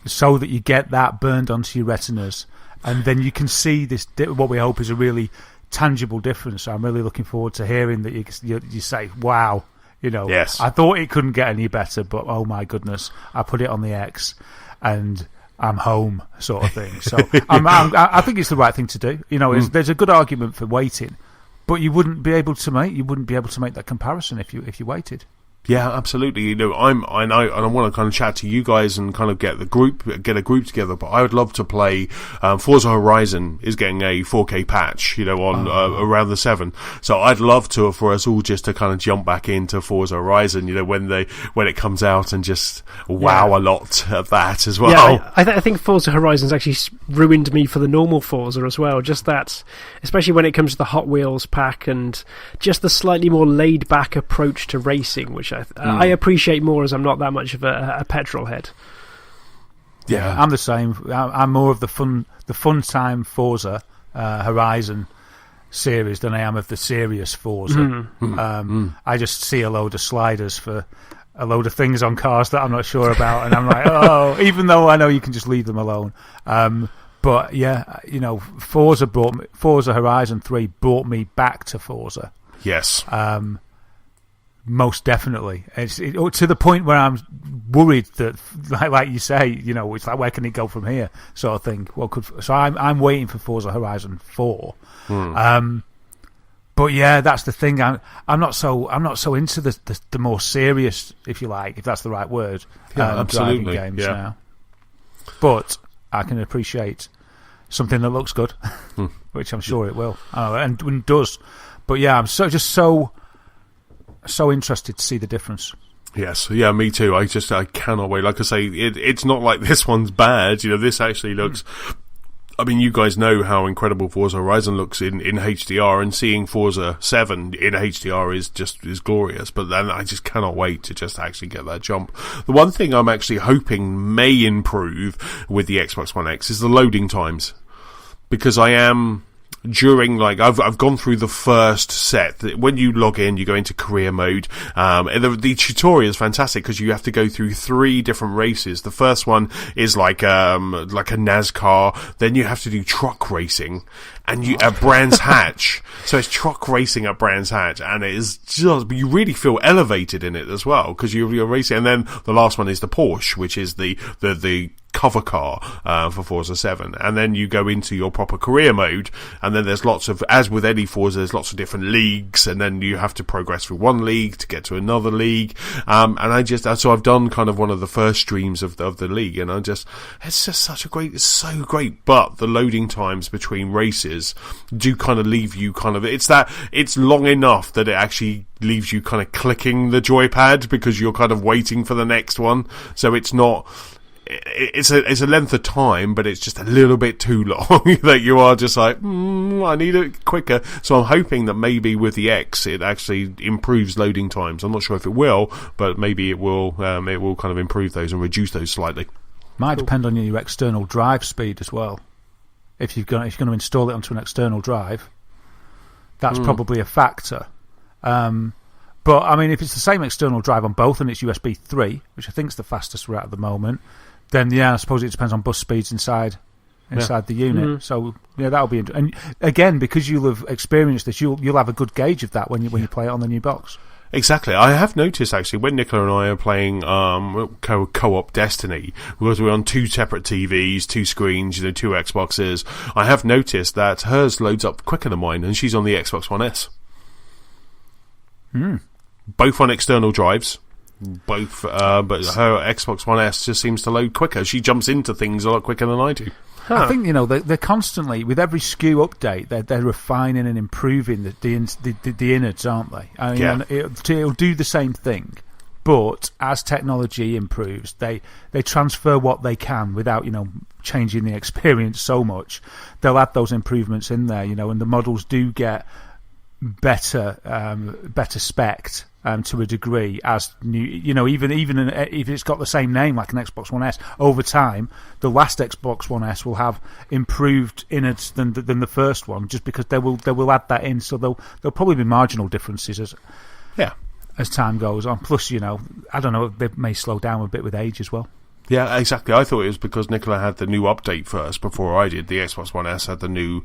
so that you get that burned onto your retinas, and then you can see this. What we hope is a really tangible difference. So I'm really looking forward to hearing that you say, "Wow, yes. I thought it couldn't get any better, but oh my goodness, I put it on the X, and I'm home," sort of thing. So I think it's the right thing to do. There's a good argument for waiting, but you wouldn't be able to make that comparison if you waited. Yeah, absolutely. I want to kind of chat to you guys and kind of get a group together. But I would love to play. Forza Horizon is getting a 4K patch, on around the 7. So I'd love for us all just to kind of jump back into Forza Horizon, when it comes out, and just wow a lot of that as well. Yeah, I think Forza Horizon's actually ruined me for the normal Forza as well. Just that, especially when it comes to the Hot Wheels pack and just the slightly more laid back approach to racing, which I appreciate more, as I'm not that much of a petrol head. Yeah, I'm the same. I'm more of the fun time Forza Horizon series than I am of the serious Forza. I just see a load of sliders for a load of things on cars that I'm not sure about, and I'm like, even though I know you can just leave them alone. But yeah, Forza Horizon 3 brought me back to Forza. Yes. Most definitely. It's to the point where I'm worried that, like you say, it's like, where can it go from here, sort of thing. So I'm waiting for Forza Horizon 4. But yeah, that's the thing. I'm not so into the more serious, if you like, if that's the right word, driving games now. But I can appreciate something that looks good, which I'm sure it will, and does. But yeah, I'm so interested to see the difference. Yes, yeah, me too. I cannot wait. Like I say, it's not like this one's bad. This actually looks... I mean, you guys know how incredible Forza Horizon looks in HDR, and seeing Forza 7 in HDR is glorious. But then I just cannot wait to just actually get that jump. The one thing I'm actually hoping may improve with the Xbox One X is the loading times. because I am during, like, I've gone through the first set. When you log in, you go into career mode. And the tutorial is fantastic because you have to go through 3 different races. The first one is like a NASCAR. Then you have to do truck racing, and at Brands Hatch. So it's truck racing at Brands Hatch, and it is just, you really feel elevated in it as well because you're racing. And then the last one is the Porsche, which is the cover car for Forza 7, and then you go into your proper career mode, and then there's lots of, as with any Forza, there's lots of different leagues, and then you have to progress through one league to get to another league, and so I've done kind of one of the first streams of the league, and it's so great, but the loading times between races do kind of leave you kind of, it's long enough that it actually leaves you kind of clicking the joypad because you're kind of waiting for the next one, so it's not, it's a length of time, but it's just a little bit too long that you are just like, I need it quicker. So I'm hoping that maybe with the X it actually improves loading times. I'm not sure if it will, but maybe it will kind of improve those and reduce those slightly. Might depend on your external drive speed as well. If you're going to install it onto an external drive, that's probably a factor. But I mean, if it's the same external drive on both and it's USB 3, which I think is the fastest we're at the moment, then I suppose it depends on bus speeds inside the unit. So that'll be and again, because you'll have experienced this, you'll have a good gauge of that when you play it on the new box. Exactly. I have noticed actually when Nicola and I are playing co-op Destiny, because we're on 2 separate TVs, 2 screens, 2 Xboxes. I have noticed that hers loads up quicker than mine, and she's on the Xbox One S. Both on external drives. Both, but her Xbox One S just seems to load quicker. She jumps into things a lot quicker than I do. I think they're constantly, with every SKU update, they're refining and improving the innards, aren't they? I mean, and it'll do the same thing, but as technology improves, they transfer what they can without changing the experience so much. They'll add those improvements in there, and the models do get better spec'd to a degree as new, even if it's got the same name like an Xbox One S, over time the last Xbox One S will have improved innards than the first one, just because they will add that in. So there'll probably be marginal differences as time goes on. Plus, I don't know, they may slow down a bit with age as well. Yeah, exactly. I thought it was because Nicola had the new update first before I did. The Xbox One S had the new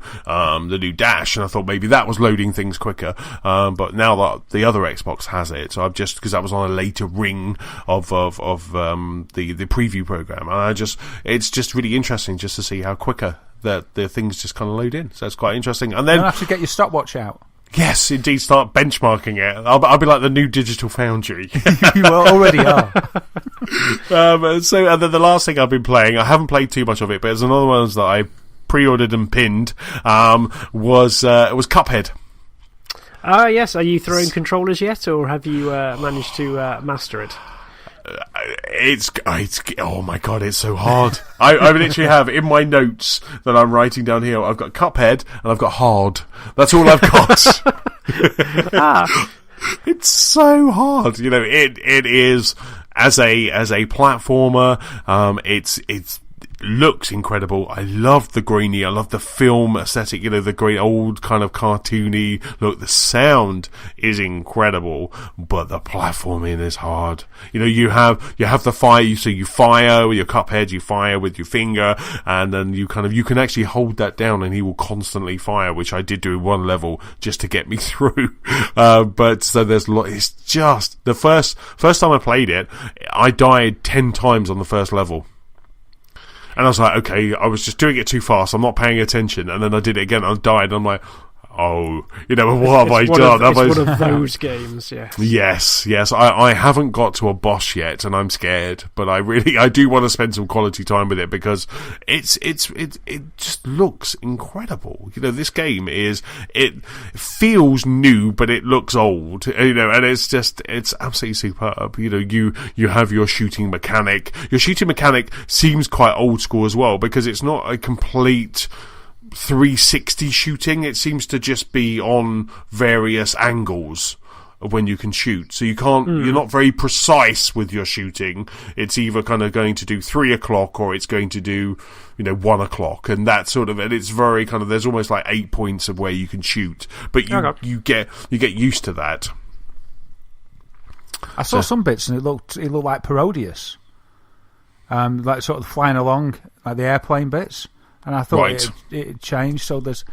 dash, and I thought maybe that was loading things quicker. But now that the other Xbox has it, so I've just, because that was on a later ring of the preview program, and it's just really interesting just to see how quicker that the things just kind of load in. So it's quite interesting. And then you'll have to get your stopwatch out. Yes, indeed, start benchmarking it. I'll be like the new Digital Foundry. You already are. So, and then the last thing I've been playing, I haven't played too much of it, but it's another one that I pre-ordered and pinned, was Cuphead. Yes. Are you throwing controllers yet, or have you managed to master it? It's oh my god, it's so hard. I literally have in my notes that I'm writing down here, I've got Cuphead and I've got hard. That's all I've got. It's so hard. It is as a platformer. It's looks incredible. I love the greeny. I love the film aesthetic. The great old kind of cartoony look. The sound is incredible, but the platforming is hard. You have the fire. So you fire with your Cuphead. You fire with your finger, and then you can actually hold that down, and he will constantly fire, which I did do in one level just to get me through. But so there's it's just the first time I played it, I died 10 times on the first level. And I was like, okay, I was just doing it too fast. I'm not paying attention. And then I did it again. I died. And I'm like, oh, what have I done? It's one of those games, yes. Yes. I haven't got to a boss yet, and I'm scared. But I do want to spend some quality time with it, because it just looks incredible. This game it feels new, but it looks old. And it's absolutely superb. You have your shooting mechanic. Your shooting mechanic seems quite old school as well, because it's not a complete 360 shooting. It seems to just be on various angles, of when you can shoot. So you can't, you're not very precise with your shooting. It's either kind of going to do 3 o'clock or it's going to do, 1 o'clock. And that sort of, and it's very kind of, there's almost like 8 points of where you can shoot. But you get used to that. I saw some bits and it looked like parodious. Like sort of flying along, like the airplane bits. And I thought it changed. So but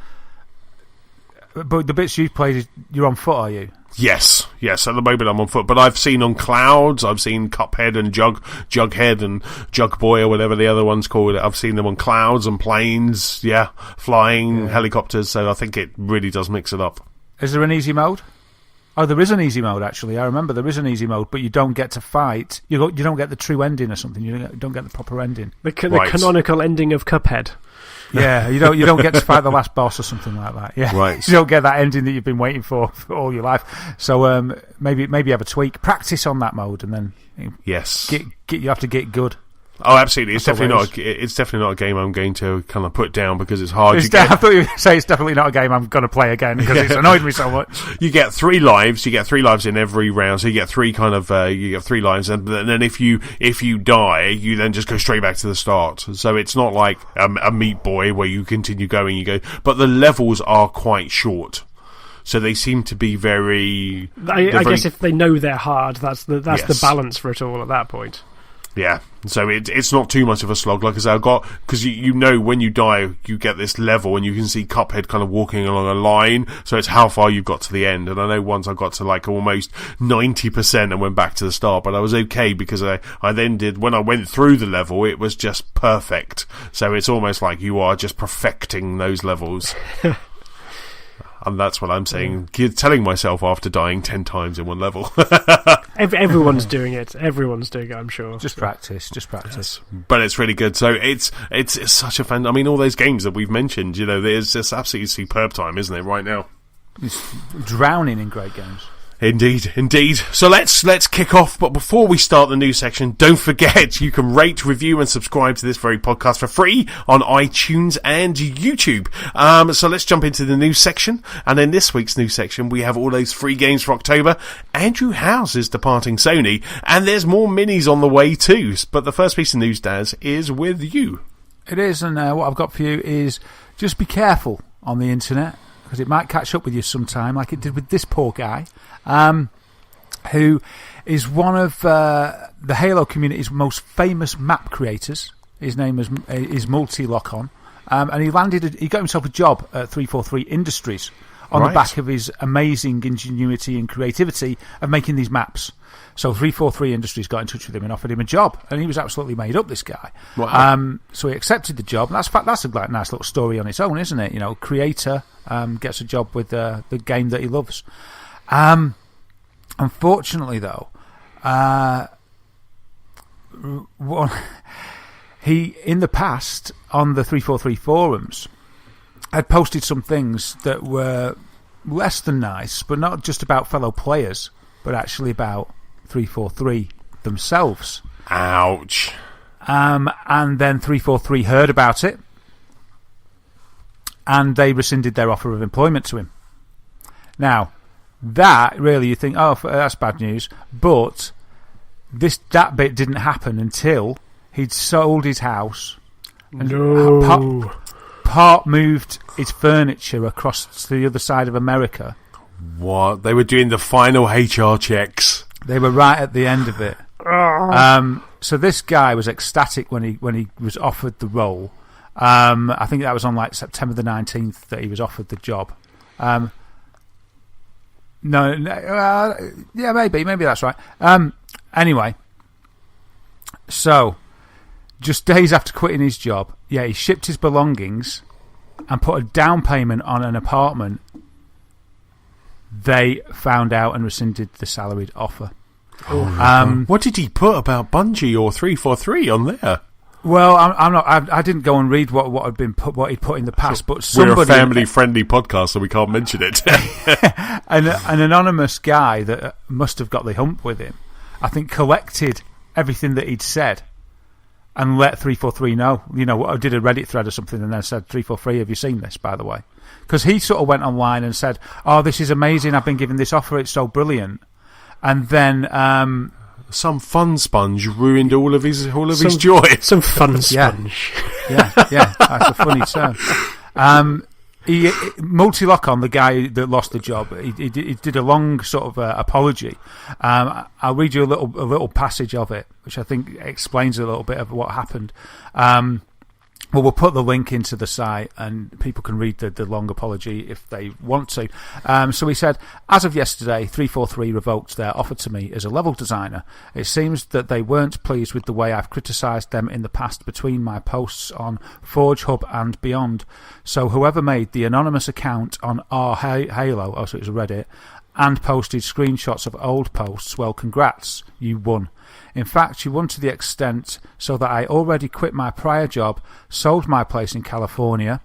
the bits you played, you're on foot, are you? Yes. At the moment I'm on foot, but I've seen on clouds. I've seen Cuphead and Jughead and Jug Boy or whatever the other one's called. I've seen them on clouds and planes. Yeah, flying helicopters. So I think it really does mix it up. Is there an easy mode? Oh, there is an easy mode, actually. I remember there is an easy mode, but you don't get to fight. You don't get the true ending or something. You don't get the proper ending. The canonical ending of Cuphead. Yeah, you don't get to fight the last boss or something like that. Yeah, right. You don't get that ending that you've been waiting for all your life. So maybe have a tweak, practice on that mode, and then you have to get good. Oh, absolutely! It's definitely not a game I'm going to kind of put down because it's hard. I thought you would say it's definitely not a game I'm going to play again because it's annoyed me so much. You get 3 lives. You get 3 lives in every round, so you get 3 lives, and then if you die, you then just go straight back to the start. So it's not like a Meat Boy where you continue going, but the levels are quite short. So they seem to be very. I guess if they know they're hard, that's the balance for it all at that point. Yeah, so it's not too much of a slog. Like I said, because you know when you die, you get this level, and you can see Cuphead kind of walking along a line. So it's how far you've got to the end. And I know once I got to like almost 90% and went back to the start, but I was okay because I then did when I went through the level, it was just perfect. So it's almost like you are just perfecting those levels. And that's what I'm saying. Telling myself after dying 10 times in one level. Everyone's doing it. Everyone's doing it, I'm sure. Just practice. Yes. But it's really good. So it's such a fan. I mean, all those games that we've mentioned, there's this absolutely superb time, isn't it, right now? It's drowning in great games. Indeed. So let's kick off. But before we start the news section, don't forget you can rate, review, and subscribe to this very podcast for free on iTunes and YouTube. So let's jump into the news section. And in this week's news section, we have all those free games for October. Andrew House is departing Sony, and there's more minis on the way too. But the first piece of news, Daz, is with you. It is, and what I've got for you is just be careful on the internet, because it might catch up with you sometime, like it did with this poor guy, who is one of the Halo community's most famous map creators. His name is Multi-Lock-On, and he got himself a job at 343 Industries on the back of his amazing ingenuity and creativity of making these maps. So 343 Industries got in touch with him and offered him a job, and he was absolutely made up, this guy. Wow. So he accepted the job, and that's a nice little story on its own, isn't it? Creator gets a job with the game that he loves. Unfortunately, though, he, in the past, on the 343 forums, had posted some things that were less than nice, but not just about fellow players, but actually about 343 themselves. Ouch. And then 343 heard about it, and they rescinded their offer of employment to him. Now, that really, you think, oh, that's bad news, but that bit didn't happen until he'd sold his house and part moved his furniture across to the other side of America. What? They were doing the final HR checks. They were right at the end of it. So this guy was ecstatic when he was offered the role. I think that was on like September the 19th that he was offered the job. Yeah, maybe that's right. Anyway, so just days after quitting his job, he shipped his belongings and put a down payment on an apartment. They found out and rescinded the salaried offer. What did he put about Bungie or 343 on there? Well, I didn't go and read what had been put, what he'd put in the past, but somebody, we're a family-friendly podcast, so we can't mention it. An anonymous guy that must have got the hump with him, I think, collected everything that he'd said and let 343 know. I did a Reddit thread or something, and then said, 343, have you seen this, by the way? because he sort of went online and said, "Oh, this is amazing! I've been given this offer; it's so brilliant." And then some fun sponge ruined all of his joy. Some fun sponge. Yeah, that's a funny term. Multi-lock on the guy that lost the job. He did a long sort of apology. I'll read you a little passage of it, which I think explains a little bit of what happened. Well, we'll put the link into the site and people can read the long apology if they want to. So he said, as of yesterday, 343 revoked their offer to me as a level designer. It seems that they weren't pleased with the way I've criticised them in the past between my posts on Forge Hub and beyond. So whoever made the anonymous account on Halo, also it was Reddit, and posted screenshots of old posts, well, congrats, you won. In fact, you won to the extent so that I already quit my prior job, sold my place in California,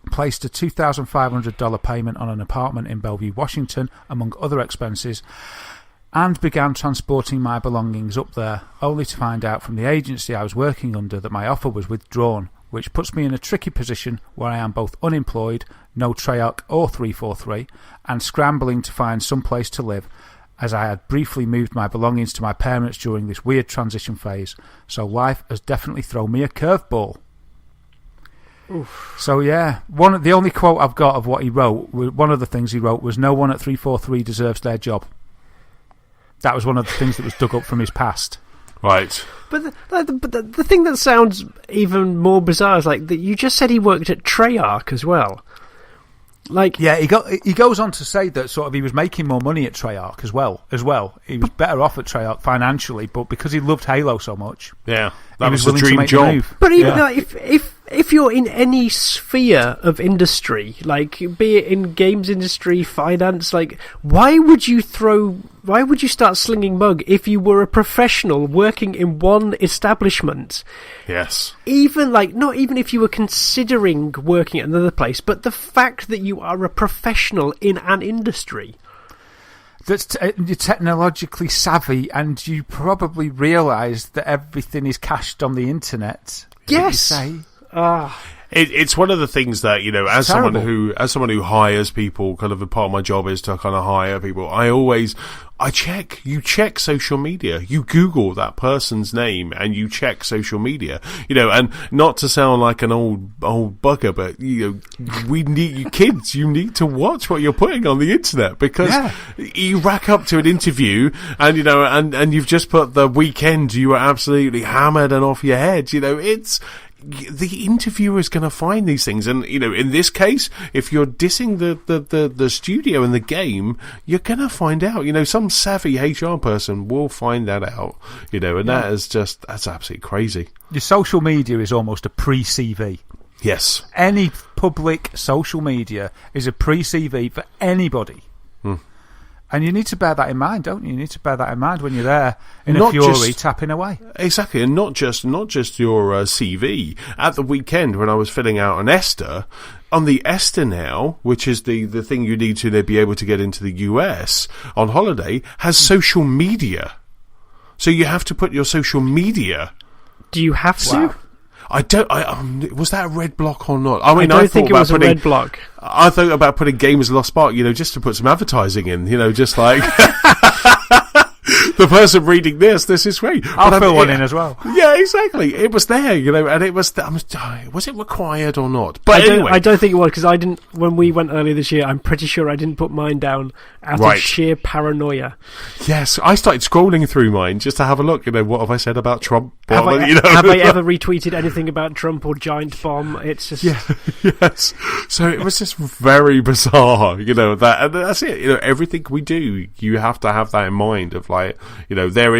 placed a $2,500 payment on an apartment in Bellevue, Washington, among other expenses, and began transporting my belongings up there, only to find out from the agency I was working under that my offer was withdrawn, which puts me in a tricky position where I am both unemployed, no Treyarch or 343, and scrambling to find some place to live, as I had briefly moved my belongings to my parents during this weird transition phase. So life has definitely thrown me a curveball. Oof. So yeah, the only quote I've got of what he wrote, one of the things he wrote was, "No one at 343 deserves their job." That was one of the things that was dug up from his past. Right. But the thing that sounds even more bizarre is like that you just said he worked at Treyarch as well. Like, yeah, he goes on to say that sort of he was making more money at Treyarch as well. He was better off at Treyarch financially, but because he loved Halo so much, that was the dream job. But even like, if you're in any sphere of industry, like be it in games industry, finance, like why would you start slinging mug if you were a professional working in one establishment? Yes. Even like not even if you were considering working at another place, but the fact that you are a professional in an industry. That's you're technologically savvy, and you probably realise that everything is cached on the internet. Yes. It's one of the things that, you know, as someone who hires people, kind of a part of my job is to kind of hire people. You check social media. You Google that person's name and you check social media, you know, and not to sound like an old bugger, but you know, you need to watch what you're putting on the internet, because you rack up to an interview and, you know, and you've just put the weekend, you are absolutely hammered and off your head, you know, the interviewer is going to find these things, and you know, in this case, if you're dissing the studio and the game, you're going to find out. You know, some savvy HR person will find that out. You know, and that's absolutely crazy. Your social media is almost a pre-CV. Yes, any public social media is a pre-CV for anybody. And you need to bear that in mind, don't you? You need to bear that in mind when you're there in a fury tapping away. Exactly, and not just your CV. At the weekend when I was filling out an ESTA, on the ESTA now, which is the thing you need to be able to get into the US on holiday, has social media. So you have to put your social media. Do you have to? Wow. Was that a red block or not? I mean, I don't think it was a red block. I thought about putting Gamers Lost Spark, you know, just to put some advertising in, you know, just like the person reading this is great. I'll fill one in as well. Yeah, exactly. It was there, you know, and it was it required or not? But anyway. I don't think it was, because I didn't, when we went earlier this year, I'm pretty sure I didn't put mine down out of sheer paranoia. Yes, I started scrolling through mine just to have a look, you know, what have I said about Trump? Have I ever retweeted anything about Trump or Giant Bomb? It's just... Yes. So it was just very bizarre, you know, and that's it. You know, everything we do, you have to have that in mind of like, you know, there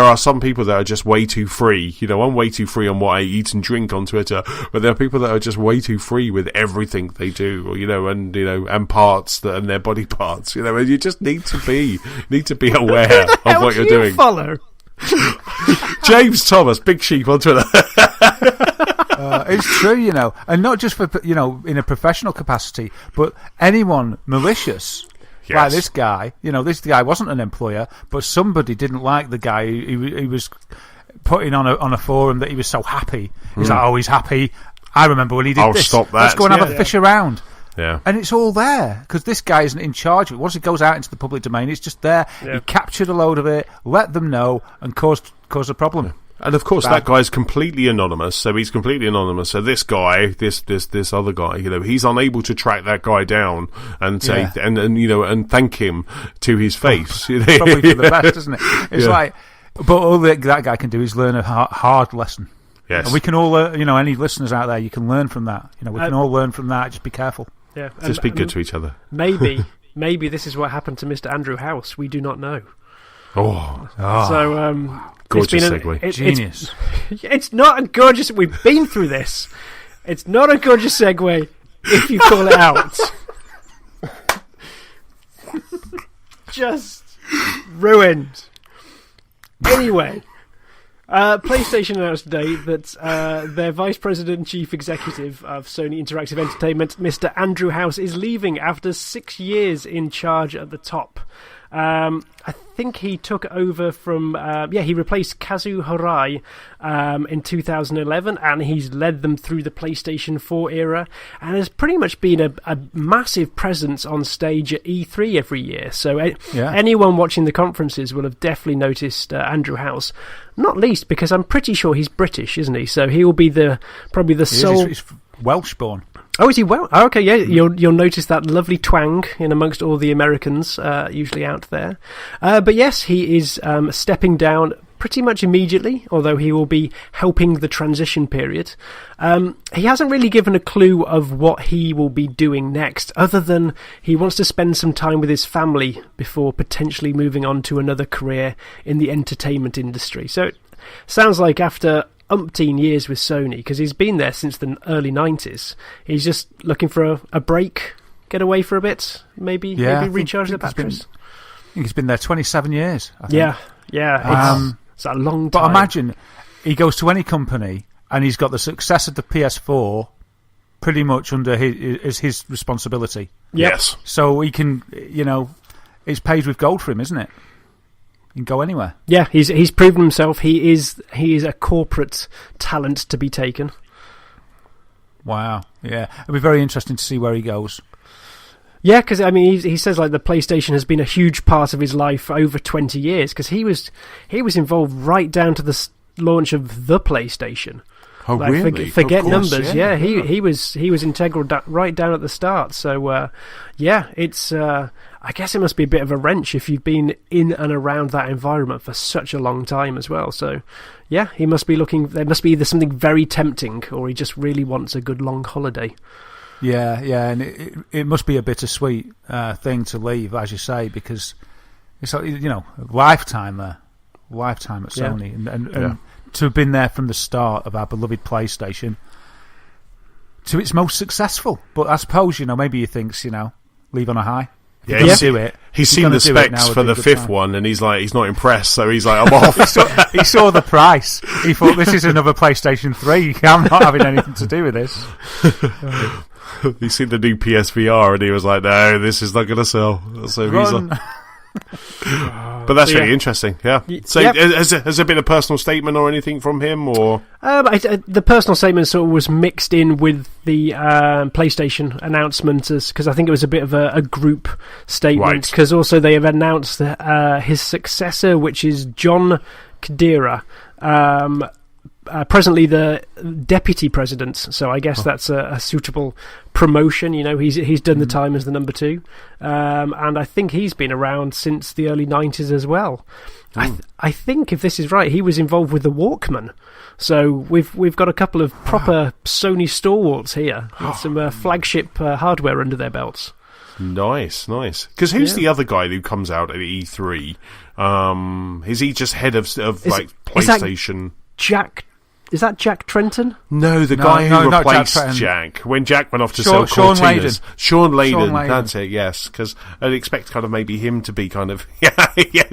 are some people that are just way too free. You know, I'm way too free on what I eat and drink on Twitter, but there are people that are just way too free with everything they do, or, you know, and parts and their body parts, you know, and you just need to be aware of what you're doing. Follow James Thomas, Big Sheep on Twitter. It's true, you know, and not just for, you know, in a professional capacity, but anyone malicious. Yes. Like this guy, you know, this guy wasn't an employer, but somebody didn't like the guy he was putting on a forum that he was so happy. He's like, oh, he's happy. I remember when he did this. Stop that. Let's go and have a fish around. Yeah. And it's all there, because this guy isn't in charge of it. Once it goes out into the public domain, it's just there. Yeah. He captured a load of it, let them know, and caused a problem. And of course, that guy's completely anonymous. So he's completely anonymous. So this guy, this other guy, he's unable to track that guy down and say and thank him to his face. Probably for the best, isn't it? It's like, but all that guy can do is learn a hard lesson. Yes, and we can all, any listeners out there, you can learn from that. We can all learn from that. Just be careful. Yeah, just be good to each other. Maybe this is what happened to Mr. Andrew House. We do not know. So. Gorgeous segue. Genius. It's not a gorgeous... We've been through this. It's not a gorgeous segue if you call it out. Just ruined. Anyway, PlayStation announced today that their Vice President and Chief Executive of Sony Interactive Entertainment, Mr. Andrew House, is leaving after 6 years in charge at the top. I think he took over from... he replaced Kazu Hirai in 2011, and he's led them through the PlayStation 4 era, and has pretty much been a massive presence on stage at E3 every year. So anyone watching the conferences will have definitely noticed Andrew House, not least because I'm pretty sure he's British, isn't he? So he will be probably the sole... He's Welsh-born. Oh, is he well? Oh, okay, yeah. You'll notice that lovely twang in amongst all the Americans usually out there. But yes, he is stepping down pretty much immediately, although he will be helping the transition period. He hasn't really given a clue of what he will be doing next, other than he wants to spend some time with his family before potentially moving on to another career in the entertainment industry. So it sounds like after umpteen years with Sony, because he's been there since the early 90s. He's just looking for a break, get away for a bit, maybe recharge the batteries. I think he's been there 27 years. I think. Yeah. It's a long time. But imagine he goes to any company and he's got the success of the PS4 pretty much under his responsibility. Yes. So he can, it's paid with gold for him, isn't it? He can go anywhere. Yeah, he's proven himself. He is a corporate talent to be taken. Wow. Yeah, it'll be very interesting to see where he goes. Yeah, because he says like the PlayStation has been a huge part of his life for over 20 years. Because he was involved right down to the launch of the PlayStation. Oh, like, really? Forget numbers. Yeah, he was integral right down at the start. So it's. I guess it must be a bit of a wrench if you've been in and around that environment for such a long time as well. So, yeah, he must be looking... There must be either something very tempting or he just really wants a good long holiday. Yeah, and it must be a bittersweet thing to leave, as you say, because it's like, lifetime there. Lifetime at Sony. And to have been there from the start of our beloved PlayStation to its most successful. But I suppose, maybe he thinks, leave on a high. Yeah, do it. He's seen the specs for the fifth one, and he's not impressed. So he's like, I'm off. he saw the price. He thought, this is another PlayStation 3. I'm not having anything to do with this. He's seen the new PSVR, and he was like, no, this is not going to sell. So Run. But that's really interesting. Yeah. So has there been a personal statement or anything from him, or? The personal statement sort of was mixed in with the PlayStation announcement, because I think it was a bit of a group statement. Because also they have announced his successor, which is John Kadira. Presently the deputy president, so I guess that's a suitable promotion. He's done the time as the number 2, and I think he's been around since the early 90s as well. I think, if this is right, he was involved with the Walkman. So we've got a couple of proper Sony stalwarts here with some flagship hardware under their belts. Nice. Because who's the other guy who comes out at E3? Is he just head of PlayStation? Is that Jack Trenton? No, the guy who replaced Jack when Jack went off to sell Cortinas. Sean Layden, that's it, yes. Because I'd expect kind of maybe him to be kind of... Yeah,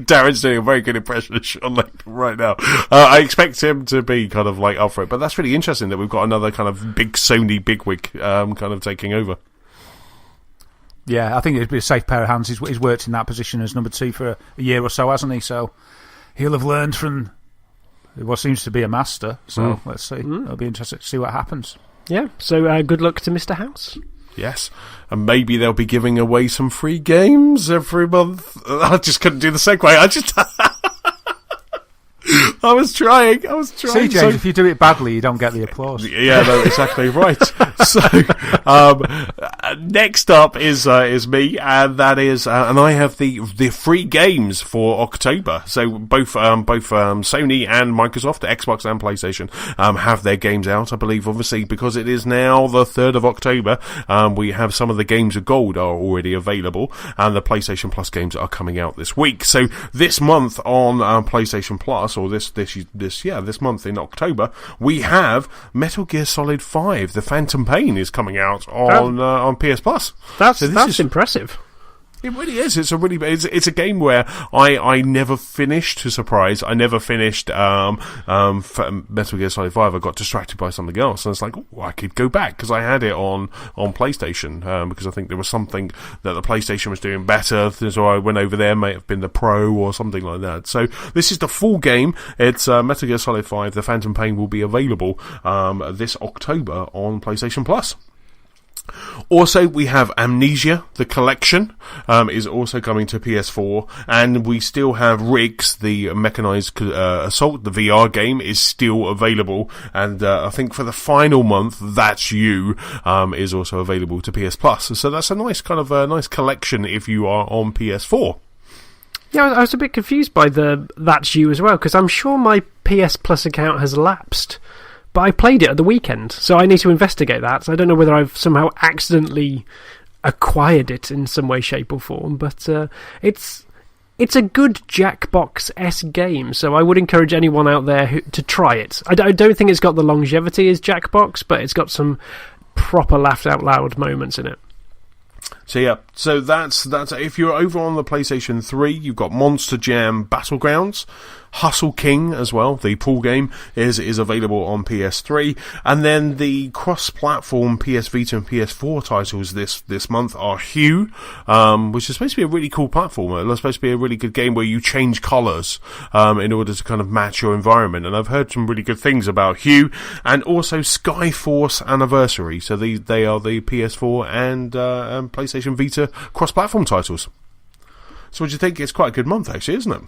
Darren's doing a very good impression of Sean Layden right now. I expect him to be kind of like up for it. But that's really interesting that we've got another kind of big Sony bigwig kind of taking over. Yeah, I think it'd be a safe pair of hands. He's worked in that position as number 2 for a year or so, hasn't he? So he'll have learned from... what seems to be a master, so let's see. It'll be interesting to see what happens. Yeah, so good luck to Mr. House. Yes. And maybe they'll be giving away some free games every month. I just couldn't do the segue. I was trying. See, James, if you do it badly, you don't get the applause. Yeah, no, exactly right. So, next up is me, and that is, and I have the free games for October. So both Sony and Microsoft, Xbox and PlayStation, have their games out. I believe, obviously, because it is now the 3rd of October, we have some of the games of gold are already available, and the PlayStation Plus games are coming out this week. So this month on PlayStation Plus, or this month in October, we have Metal Gear Solid 5. The Phantom Pain is coming out on PS Plus. That's impressive. It really is. It's a game where I never finished. To surprise, I never finished Metal Gear Solid 5. I got distracted by something else, and it's like, I could go back because I had it on PlayStation, because I think there was something that the PlayStation was doing better. So I went over there. May have been the Pro or something like that. So this is the full game. It's Metal Gear Solid 5. The Phantom Pain will be available this October on PlayStation Plus. Also, we have Amnesia, the collection, is also coming to PS4, and we still have Riggs, the Mechanized Assault, the VR game, is still available, and I think for the final month, That's You, is also available to PS Plus. So that's a nice nice collection if you are on PS4. Yeah, I was a bit confused by the That's You as well, because I'm sure my PS Plus account has lapsed. But I played it at the weekend, so I need to investigate that. So I don't know whether I've somehow accidentally acquired it in some way, shape or form. But it's a good Jackbox-esque game, so I would encourage anyone out there to try it. I don't think it's got the longevity as Jackbox, but it's got some proper laughed-out-loud moments in it. So that's if you're over on the PlayStation 3, you've got Monster Jam Battlegrounds. Hustle King as well, the pool game, is available on PS3, and then the cross-platform PS Vita and PS4 titles this month are Hue, which is supposed to be a really cool platformer. It's supposed to be a really good game where you change colours in order to kind of match your environment, and I've heard some really good things about Hue, and also Skyforce Anniversary. So they are the PS4 and PlayStation Vita cross-platform titles. So what do you think? It's quite a good month, actually, isn't it?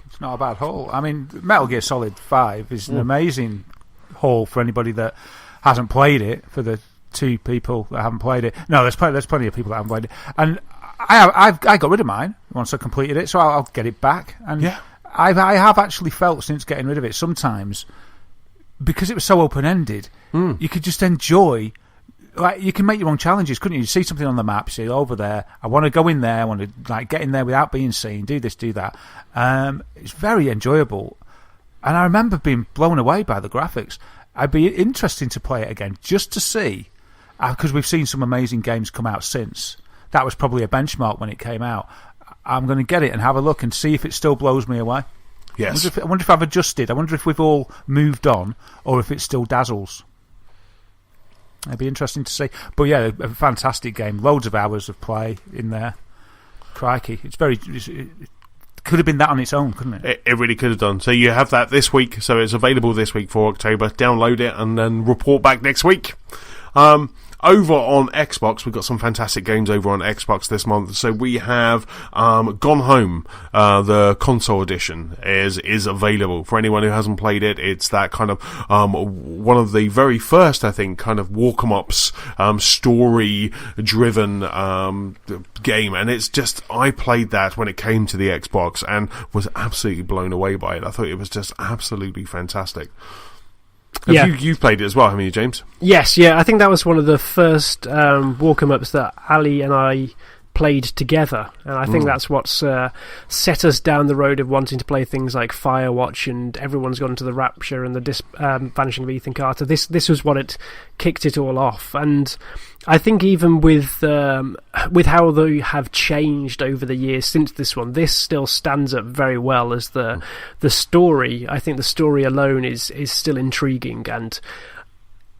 It's not a bad haul. I mean, Metal Gear Solid 5 is an amazing haul for anybody that hasn't played it, for the 2 people that haven't played it. No, there's plenty of people that haven't played it. And I got rid of mine once I completed it, so I'll get it back. And yeah. I have actually felt, since getting rid of it, sometimes, because it was so open-ended, you could just enjoy... Like, you can make your own challenges, couldn't you? You see something on the map, you see, over there, I want to go in there, I want to get in there without being seen, do this, do that. It's very enjoyable. And I remember being blown away by the graphics. I'd be interesting to play it again, just to see, because we've seen some amazing games come out since. That was probably a benchmark when it came out. I'm going to get it and have a look and see if it still blows me away. Yes. I wonder if I've adjusted. I wonder if we've all moved on, or if it still dazzles. It'd be interesting to see. But yeah, a fantastic game. Loads of hours of play in there. Crikey. It could have been that on its own, couldn't it? It really could have done. So you have that this week. So it's available this week for October. Download it and then report back next week. Over on Xbox, we've got some fantastic games over on Xbox this month. So we have Gone Home, the console edition is available for anyone who hasn't played it. It's that kind of one of the very first, I think, kind of walk-em-ups, story-driven game, and it's just, I played that when it came to the Xbox and was absolutely blown away by it. I thought it was just absolutely fantastic. You've played it as well, haven't you, James? Yes, yeah. I think that was one of the first walk-em-ups that Ali and I played together, and I think that's what's set us down the road of wanting to play things like Firewatch, and Everyone's Gone to the Rapture and the Vanishing of Ethan Carter. This was what it kicked it all off, and I think even with how they have changed over the years since this one, this still stands up very well as the story. I think the story alone is still intriguing, and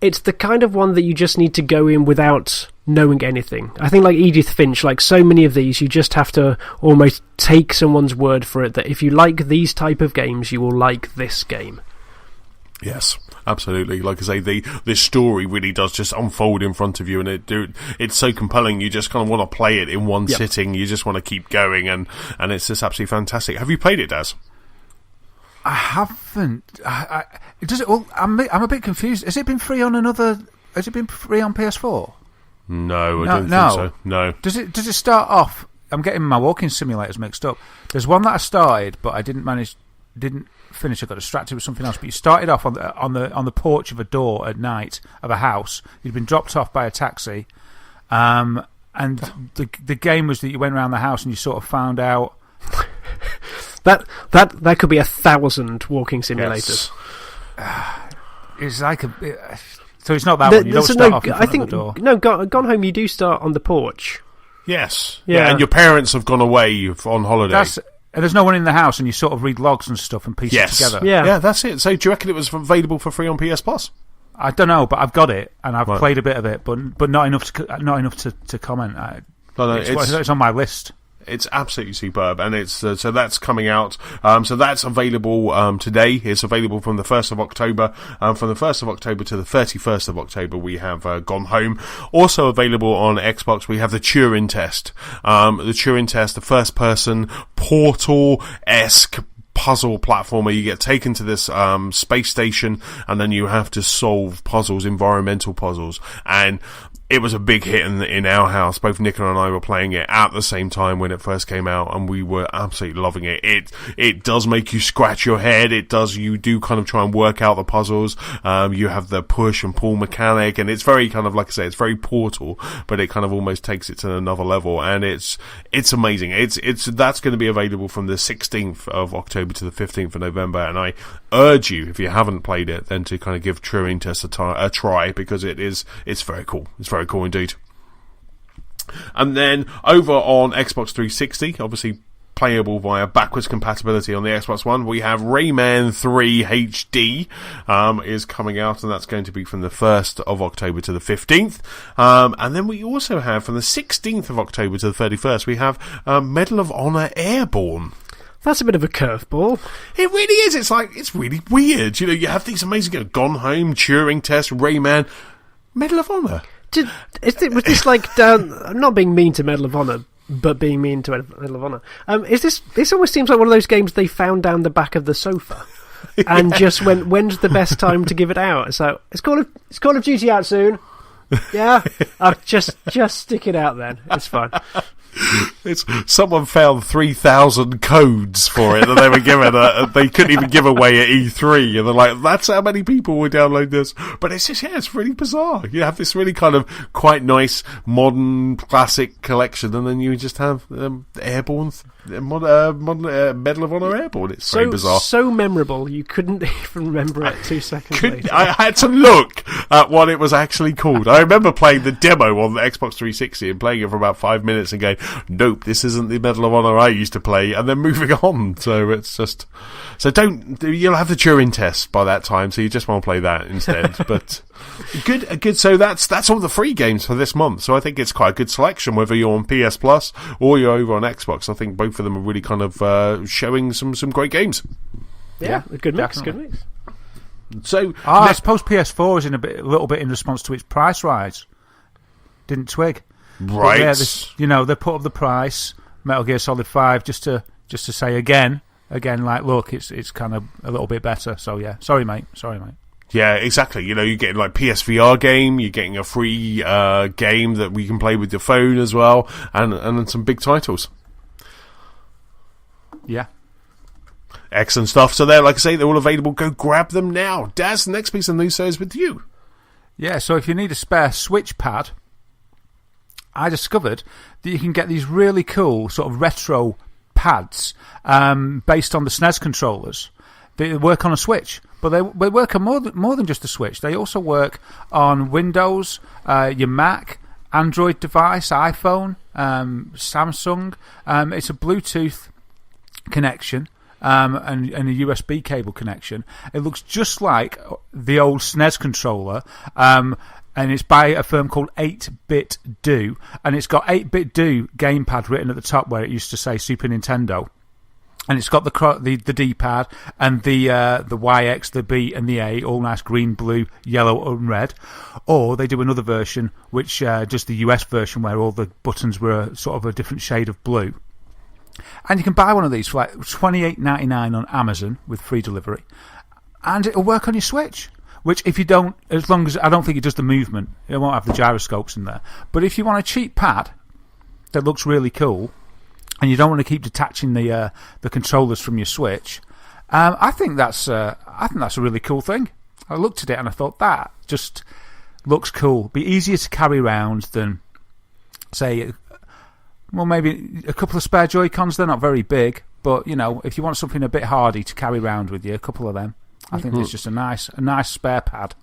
it's the kind of one that you just need to go in without knowing anything. I think like Edith Finch, like so many of these, you just have to almost take someone's word for it that if you like these type of games, you will like this game. Yes, absolutely. Like I say, this story really does just unfold in front of you, and it's so compelling. You just kind of want to play it in one sitting. You just want to keep going, and it's just absolutely fantastic. Have you played it, Daz? I haven't. Does it? Well, I'm a bit confused. Has it been free on another? Has it been free on PS4? No, I don't think so. No. Does it start off? I'm getting my walking simulators mixed up. There's one that I started, but I didn't finish. I got distracted with something else. But you started off on the porch of a door at night of a house. You'd been dropped off by a taxi, and the game was that you went around the house and you sort of found out that could be 1,000 walking simulators. Yes. It's like so it's not that one. You don't start off in front of the door. No, Gone Home. You do start on the porch. Yes. Yeah, and your parents have gone away on holiday. And there's no one in the house, and you sort of read logs and stuff and piece it together. Yeah, that's it. So do you reckon it was available for free on PS Plus? I don't know, but I've got it, and I've played a bit of it, but not enough to comment. It's on my list. It's absolutely superb, and it's so that's coming out. So that's available today. It's available from the 1st of October. From the 1st of October to the 31st of October, we have Gone Home. Also available on Xbox, we have the Turing Test. The Turing Test, the first-person Portal-esque puzzle platformer. You get taken to this space station, and then you have to solve puzzles, environmental puzzles, and it was a big hit in our house. Both Nick and I were playing it at the same time when it first came out, and we were absolutely loving it. It does make you scratch your head. You do kind of try and work out the puzzles. You have the push and pull mechanic, and it's very kind of, like I say, it's very Portal, but it kind of almost takes it to another level, and it's amazing. That's going to be available from the 16th of October to the 15th of November, and I urge you, if you haven't played it, then to kind of give Turing Test a try, because it's very cool. It's very cool indeed. And then over on Xbox 360, obviously playable via backwards compatibility on the Xbox One, we have Rayman 3 HD is coming out, and that's going to be from the 1st of October to the 15th. And then we also have from the 16th of October to the 31st, we have Medal of Honor Airborne. That's a bit of a curveball. It really is. It's really weird. You know, you have these amazing Gone Home, Turing Test, Rayman, Medal of Honor. Was this like down? I'm not being mean to Medal of Honor, but being mean to Medal of Honor. Is this almost seems like one of those games they found down the back of the sofa and just went, when's the best time to give it out? So it's Call of Duty out soon. Yeah, I'll just stick it out then. It's fine. Someone found 3,000 codes for it that they were given. They couldn't even give away at E3, and they're like, "That's how many people will download this." But it's just, it's really bizarre. You have this really kind of quite nice modern classic collection, and then you just have Airborne, Medal of Honor Airborne. It's so bizarre, so memorable. You couldn't even remember it 2 seconds later. I had to look at what it was actually called. I remember playing the demo on the Xbox 360 and playing it for about 5 minutes and going, nope, this isn't the Medal of Honor I used to play, and then moving on. So it's just, you'll have the Turing Test by that time, so you just want to play that instead. But good. So that's all the free games for this month. So I think it's quite a good selection, whether you're on PS Plus or you're over on Xbox. I think both of them are really kind of showing some great games. Yeah, a good mix. Good mix. So I suppose PS4 is a little bit in response to its price rise. Didn't twig. Right. They put up the price, Metal Gear Solid 5, just to say again, like, look, it's kind of a little bit better. So yeah, sorry mate. Yeah, exactly. You know, you're getting like PSVR game, you're getting a free game that we can play with your phone as well, and some big titles. Yeah. Excellent stuff. So there, like I say, they're all available. Go grab them now. Daz, the next piece of news is with you. Yeah, so if you need a spare Switch pad, I discovered that you can get these really cool sort of retro pads based on the SNES controllers. They work on a Switch, but they work on more than just a Switch. They also work on Windows, your Mac, Android device, iPhone, Samsung. It's a Bluetooth connection and a USB cable connection. It looks just like the old SNES controller. And it's by a firm called 8-Bit Do, and it's got 8-Bit Do gamepad written at the top where it used to say Super Nintendo. And it's got the D-pad and the YX, the B and the A, all nice green, blue, yellow and red. Or they do another version, which just the US version, where all the buttons were sort of a different shade of blue. And you can buy one of these for like $28.99 on Amazon with free delivery. And it'll work on your Switch. Which, if you don't, as long as I don't think it does the movement, it won't have the gyroscopes in there. But if you want a cheap pad that looks really cool, and you don't want to keep detaching the controllers from your Switch, I think that's a really cool thing. I looked at it and I thought that just looks cool. Be easier to carry around than, say, well, maybe a couple of spare Joy-Cons. They're not very big, but you know, if you want something a bit hardy to carry around with you, a couple of them. I think it's just a nice spare pad.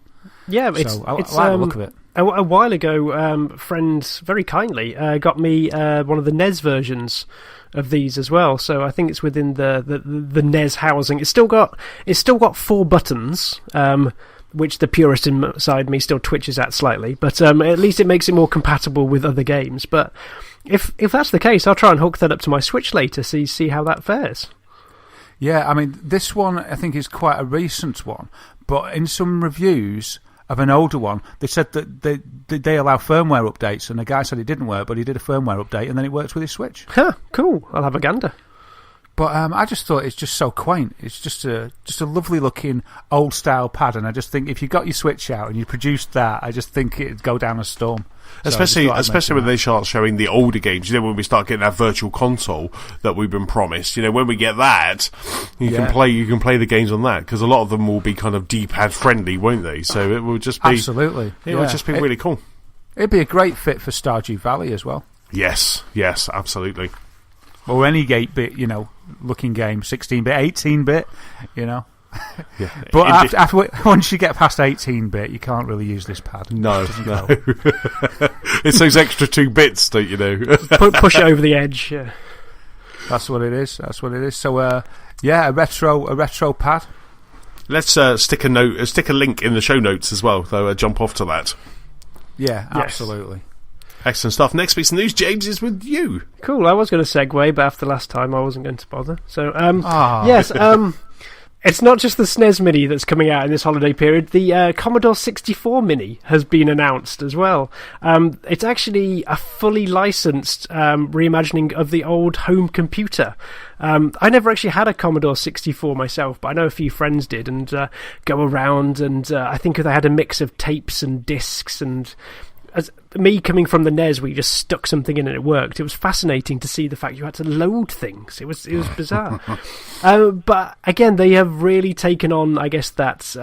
Yeah, I like the look of it. A while ago, friends very kindly got me one of the NES versions of these as well. So I think it's within the NES housing. It's still got 4 buttons, which the purist inside me still twitches at slightly. But at least it makes it more compatible with other games. But if that's the case, I'll try and hook that up to my Switch later, see how that fares. Yeah, I mean, this one I think is quite a recent one, but in some reviews of an older one, they said that they allow firmware updates, and the guy said it didn't work, but he did a firmware update, and then it works with his Switch. Huh, cool. I'll have a gander. But I just thought it's just so quaint. It's just a lovely looking old style pad, and I just think if you got your Switch out and you produced that, I just think it'd go down a storm. Especially when they start showing the older games, you know, when we start getting that virtual console that we've been promised, you know, when we get that, you can play the games on that, because a lot of them will be kind of D-pad friendly, won't they? So it will just be absolutely, it will just be really cool. It'd be a great fit for Stardew Valley as well. Yes, absolutely. Or any 8-bit, you know, looking game, 16-bit, 18-bit, you know. Yeah. But after once you get past 18-bit, you can't really use this pad. No. It's those extra 2 bits, don't you know? Push it over the edge. Yeah. That's what it is. So, a retro pad. Let's stick a link in the show notes as well. So jump off to that. Yeah, absolutely. Excellent stuff. Next piece of news, James, is with you. Cool. I was going to segue, but after last time, I wasn't going to bother. So, yes. It's not just the SNES Mini that's coming out in this holiday period. The Commodore 64 Mini has been announced as well. It's actually a fully licensed reimagining of the old home computer. I never actually had a Commodore 64 myself, but I know a few friends did, and go around, and I think they had a mix of tapes and discs, and as me coming from the NES, where you just stuck something in and it worked. It was fascinating to see the fact you had to load things. It was bizarre. But again, they have really taken on, I guess, that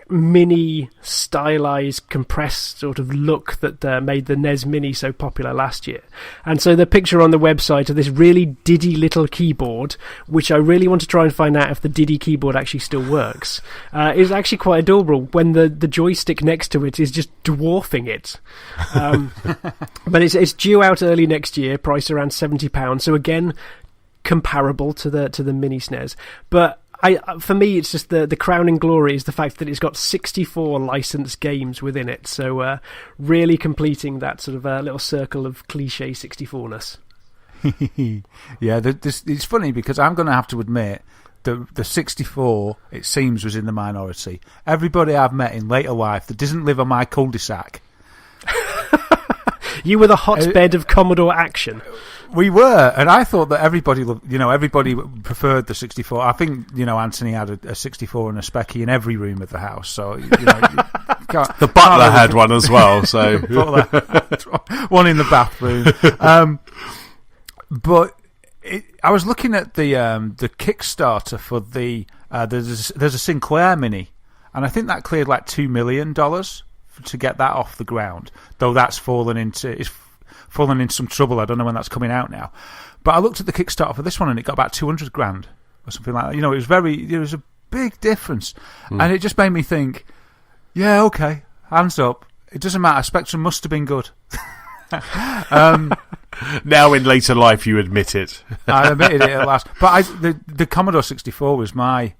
mini stylized, compressed sort of look that made the NES Mini so popular last year. And so the picture on the website of this really diddy little keyboard, which I really want to try and find out if the diddy keyboard actually still works, is actually quite adorable when the joystick next to it is just dwarfing it. But it's due out early next year, priced around £70. So again, comparable to the mini SNES. But for me, it's just the crowning glory is the fact that it's got 64 licensed games within it. So really completing that sort of little circle of cliche 64-ness. Yeah, it's funny because I'm going to have to admit the 64, it seems, was in the minority. Everybody I've met in later life that doesn't live on my cul-de-sac. You were the hotbed of Commodore action. We were, and I thought that everybody preferred the 64. I think, Antony had a 64 and a Specky in every room of the house. So, the butler had one as well. So one in the bathroom. But I was looking at the Kickstarter for the there's a Sinclair Mini, and I think that cleared like $2 million to get that off the ground. Though that's fallen into some trouble. I don't know when that's coming out now. But I looked at the Kickstarter for this one, and it got about $200,000 or something like that. It was a big difference, and it just made me think, yeah, okay, hands up. It doesn't matter. Spectrum must have been good. Now in later life you admit it. I admitted it at last. But the Commodore 64 was my...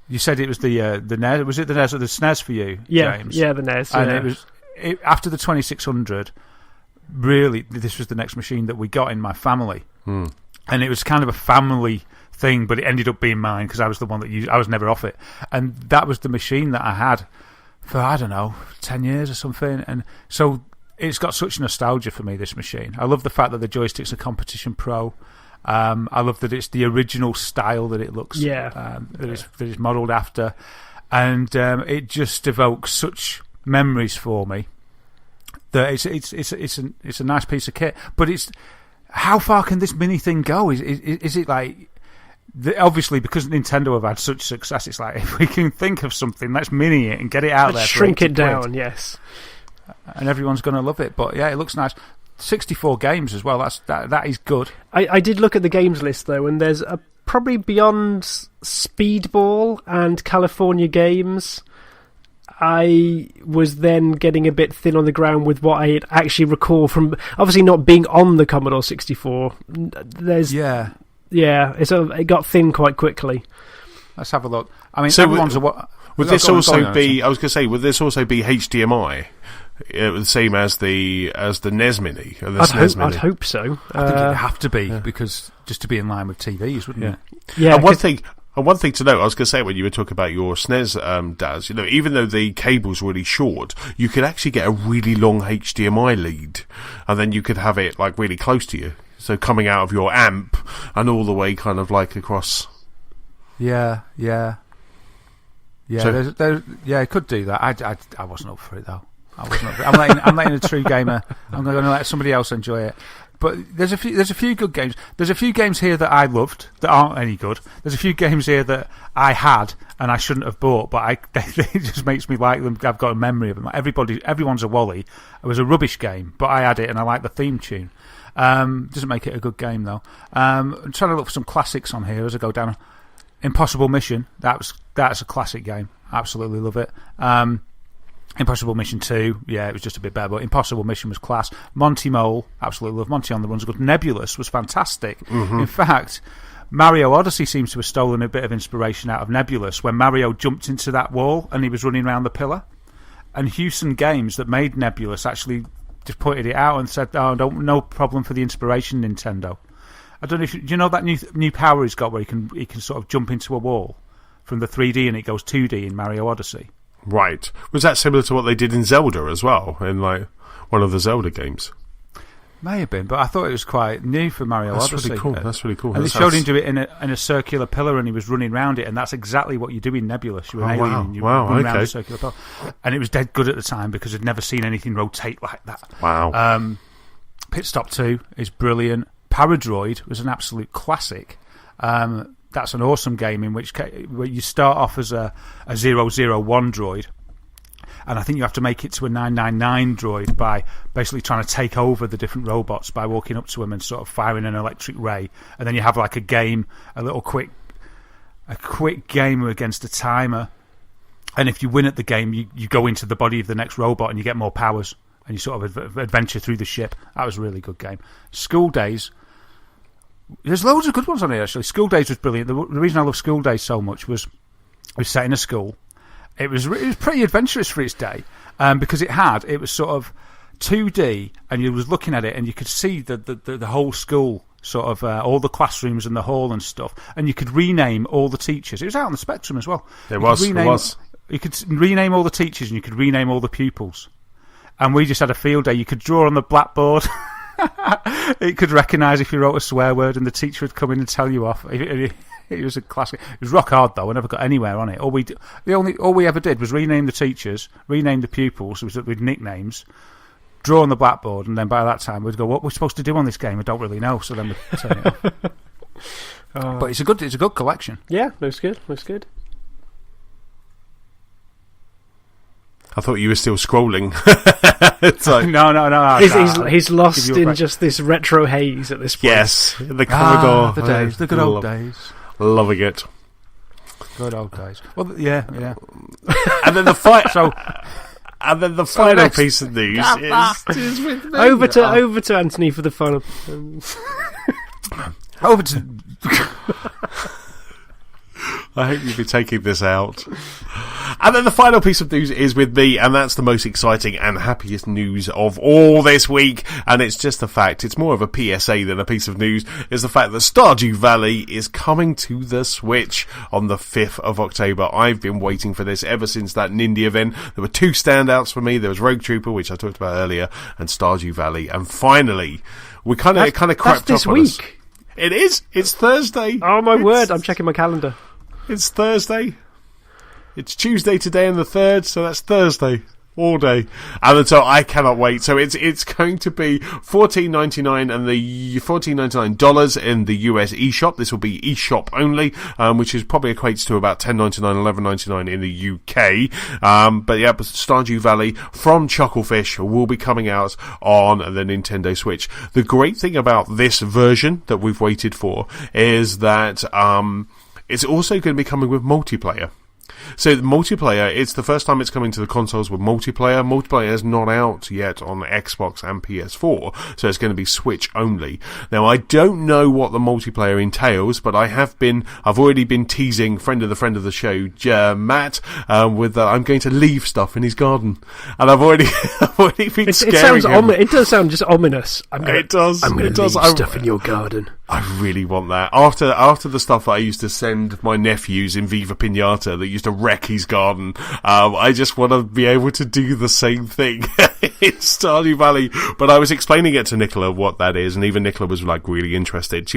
You said it was the NES. Was it the NES or the SNES for you, James? Yeah, the NES. And it was after the 2600. Really, this was the next machine that we got in my family, and it was kind of a family thing, but it ended up being mine because I was the one that used. I was never off it, and that was the machine that I had for, I don't know, 10 years or something. And so it's got such nostalgia for me, this machine. I love the fact that the joystick's a Competition Pro. I love that it's the original style that it looks, that it's modelled after, and it just evokes such memories for me that it's a nice piece of kit. But it's, how far can this mini thing go? Is it like, obviously because Nintendo have had such success, it's like, if we can think of something, let's mini it and get it out there. Shrink it down, yes. And everyone's going to love it. But yeah, it looks nice. 64 games as well. That is good. I did look at the games list though, and there's probably beyond Speedball and California Games, I was then getting a bit thin on the ground with what I actually recall from obviously not being on the Commodore 64. There's it got thin quite quickly. Let's have a look. I mean, so everyone's would this also be? I was going to say, would this also be HDMI? The same as the NES Mini. I'd hope so. I think it'd have to be because just to be in line with TVs, wouldn't it? Yeah. And one thing to note, I was going to say when you were talking about your SNES, Daz, even though the cable's really short, you could actually get a really long HDMI lead, and then you could have it like really close to you, so coming out of your amp and all the way kind of like across. Yeah. So, it could do that. I wasn't up for it though. I'm letting a true gamer. I'm going to let somebody else enjoy it. But there's a few good games. There's a few games here that I loved that aren't any good. There's a few games here that I had and I shouldn't have bought, but it just makes me like them. I've got a memory of them. Everyone's a Wally. It was a rubbish game, but I had it and I like the theme tune. Doesn't make it a good game though. I'm trying to look for some classics on here as I go down. Impossible Mission. That's a classic game. Absolutely love it. Impossible Mission 2, yeah, it was just a bit better, but Impossible Mission was class. Monty Mole, absolutely love. Monty on the Run's good. Nebulous was fantastic. Mm-hmm. In fact, Mario Odyssey seems to have stolen a bit of inspiration out of Nebulous when Mario jumped into that wall and he was running around the pillar. And Hewson Games that made Nebulous actually just pointed it out and said, "Oh, no problem for the inspiration, Nintendo." I don't know if do you know that new power he's got where he can sort of jump into a wall from the 3D and it goes 2D in Mario Odyssey. Right. Was that similar to what they did in Zelda as well, in like one of the Zelda games? May have been, but I thought it was quite new for Mario Odyssey. That's really cool. And they showed him do it in a circular pillar, and he was running around it, and that's exactly what you do in Nebulous. You're an alien, and you run around a circular pillar. And it was dead good at the time because I'd never seen anything rotate like that. Wow. Pit Stop 2 is brilliant. Paradroid was an absolute classic. That's an awesome game in which where you start off as a 001 droid, and I think you have to make it to a 999 droid by basically trying to take over the different robots by walking up to them and sort of firing an electric ray, and then you have like a quick game against a timer, and if you win at the game, you go into the body of the next robot and you get more powers, and you sort of adventure through the ship. That was a really good game. School Days. There's loads of good ones on here, actually. School Days was brilliant. The reason I love School Days so much was it was set in a school. It was pretty adventurous for its day because it was sort of 2D, and you was looking at it and you could see the whole school, sort of all the classrooms and the hall and stuff, and you could rename all the teachers. It was out on the Spectrum as well. It was. You could rename all the teachers and you could rename all the pupils. And we just had a field day. You could draw on the blackboard. It could recognise if you wrote a swear word, and the teacher would come in and tell you off. It was a classic. It was rock hard though. I never got anywhere on it. All we ever did was rename the teachers, rename the pupils with nicknames, draw on the blackboard, and then by that time we'd go, "What we're supposed to do on this game? I don't really know." So then we'd turn it off. But it's a good collection. Yeah, looks good. I thought you were still scrolling. It's like, no. He's lost in just this retro haze at this point. Yes, the Commodore. The days, the good old days. Loving it. Good old days. Well, yeah. And then the final piece of news is with me. Over to Antony for the final. Over to. I hope you'll be taking this out. And then the final piece of news is with me, and that's the most exciting and happiest news of all this week. And it's just the fact, it's more of a PSA than a piece of news, is the fact that Stardew Valley is coming to the Switch on the 5th of October. I've been waiting for this ever since that Nindy event. There were two standouts for me. There was Rogue Trooper, which I talked about earlier, and Stardew Valley. And finally, it kind of crept this up on us. week. It is. It's Thursday. Oh my word! I'm checking my calendar. It's Thursday. It's Tuesday today and the 3rd, so that's Thursday all day. And so I cannot wait. So it's going to be $14.99 and the $14.99 in the US eShop. This will be eShop only, which is probably equates to about $10.99, $11.99 in the UK. But yeah, Stardew Valley from Chucklefish will be coming out on the Nintendo Switch. The great thing about this version that we've waited for is that it's also going to be coming with multiplayer. So the multiplayer, it's the first time it's coming to the consoles with multiplayer. Multiplayer is not out yet on Xbox and PS4, so it's going to be Switch only. Now, I don't know what the multiplayer entails, but I've already been teasing friend of the show, Matt, with I'm going to leave stuff in his garden, and I've already been scaring him. It does sound just ominous. It does. I'm going to leave stuff in your garden. I really want that. After the stuff that I used to send my nephews in Viva Pinata that used to wreck his garden, I just want to be able to do the same thing in Stardew Valley. But I was explaining it to Nicola what that is, and even Nicola was like really interested.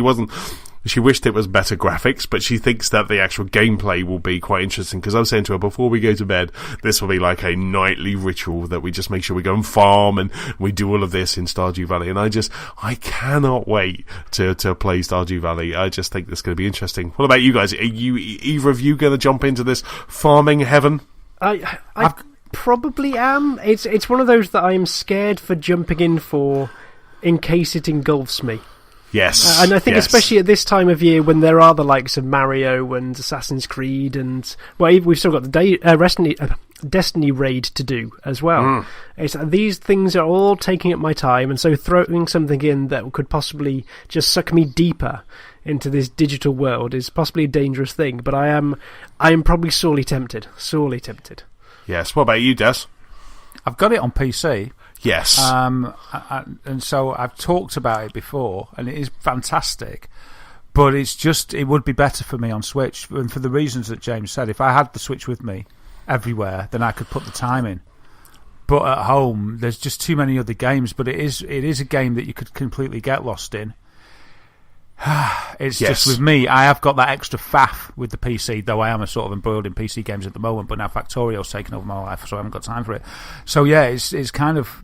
She wished it was better graphics, but she thinks that the actual gameplay will be quite interesting, because I was saying to her, before we go to bed, this will be like a nightly ritual that we just make sure we go and farm and we do all of this in Stardew Valley. And I cannot wait to play Stardew Valley. I just think this is going to be interesting. What about you guys? Are either of you going to jump into this farming heaven? I probably am. It's one of those that I'm scared for jumping in case it engulfs me. Yes. And I think especially at this time of year when there are the likes of Mario and Assassin's Creed and, well, we've still got the Destiny raid to do as well. These things are all taking up my time, and so throwing something in that could possibly just suck me deeper into this digital world is possibly a dangerous thing, but I am probably sorely tempted. Yes. What about you, Des? I've got it on PC. Yes. And so I've talked about it before, and it is fantastic. But it would be better for me on Switch, and for the reasons that James said. If I had the Switch with me everywhere, then I could put the time in. But at home, there's just too many other games. But it is a game that you could completely get lost in. It's just with me, I have got that extra faff with the PC, though I am a sort of embroiled in PC games at the moment, but now Factorio's taken over my life, so I haven't got time for it. So yeah, it's kind of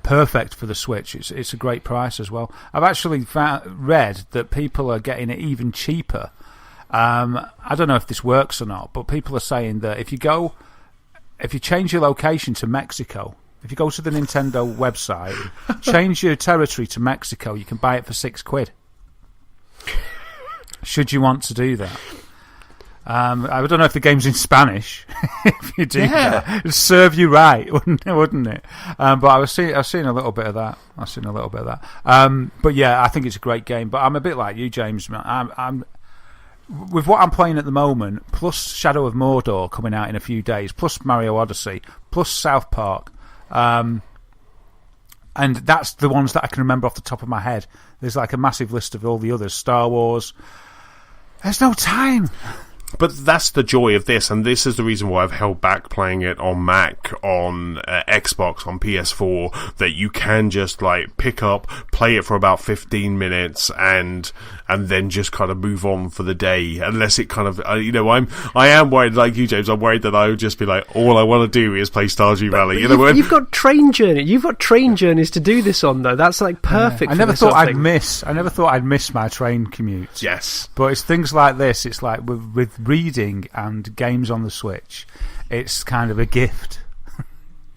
perfect for the Switch. It's a great price as well. I've actually read that people are getting it even cheaper. I don't know if this works or not, but people are saying that if you change your location to Mexico, if you go to the Nintendo website, change your territory to Mexico, you can buy it for £6. Should you want to do that? I don't know if the game's in Spanish. If you do that, it'd serve you right, wouldn't it? But I've seen a little bit of that. But yeah, I think it's a great game. But I'm a bit like you, James. I'm with what I'm playing at the moment, plus Shadow of Mordor coming out in a few days, plus Mario Odyssey, plus South Park. And that's the ones that I can remember off the top of my head. There's like a massive list of all the others. Star Wars. There's no time. But that's the joy of this, and this is the reason why I've held back playing it on Mac, on Xbox, on PS4, that you can just like pick up, play it for about 15 minutes, and then just kind of move on for the day, unless it kind of, I am worried, like you, James, I'm worried that I would just be like, all I want to do is play Stardew Valley. You've got train journeys to do this on, though. That's like perfect. I never thought I'd miss my train commute. Yes. But it's things like this, it's like with reading and games on the Switch, it's kind of a gift.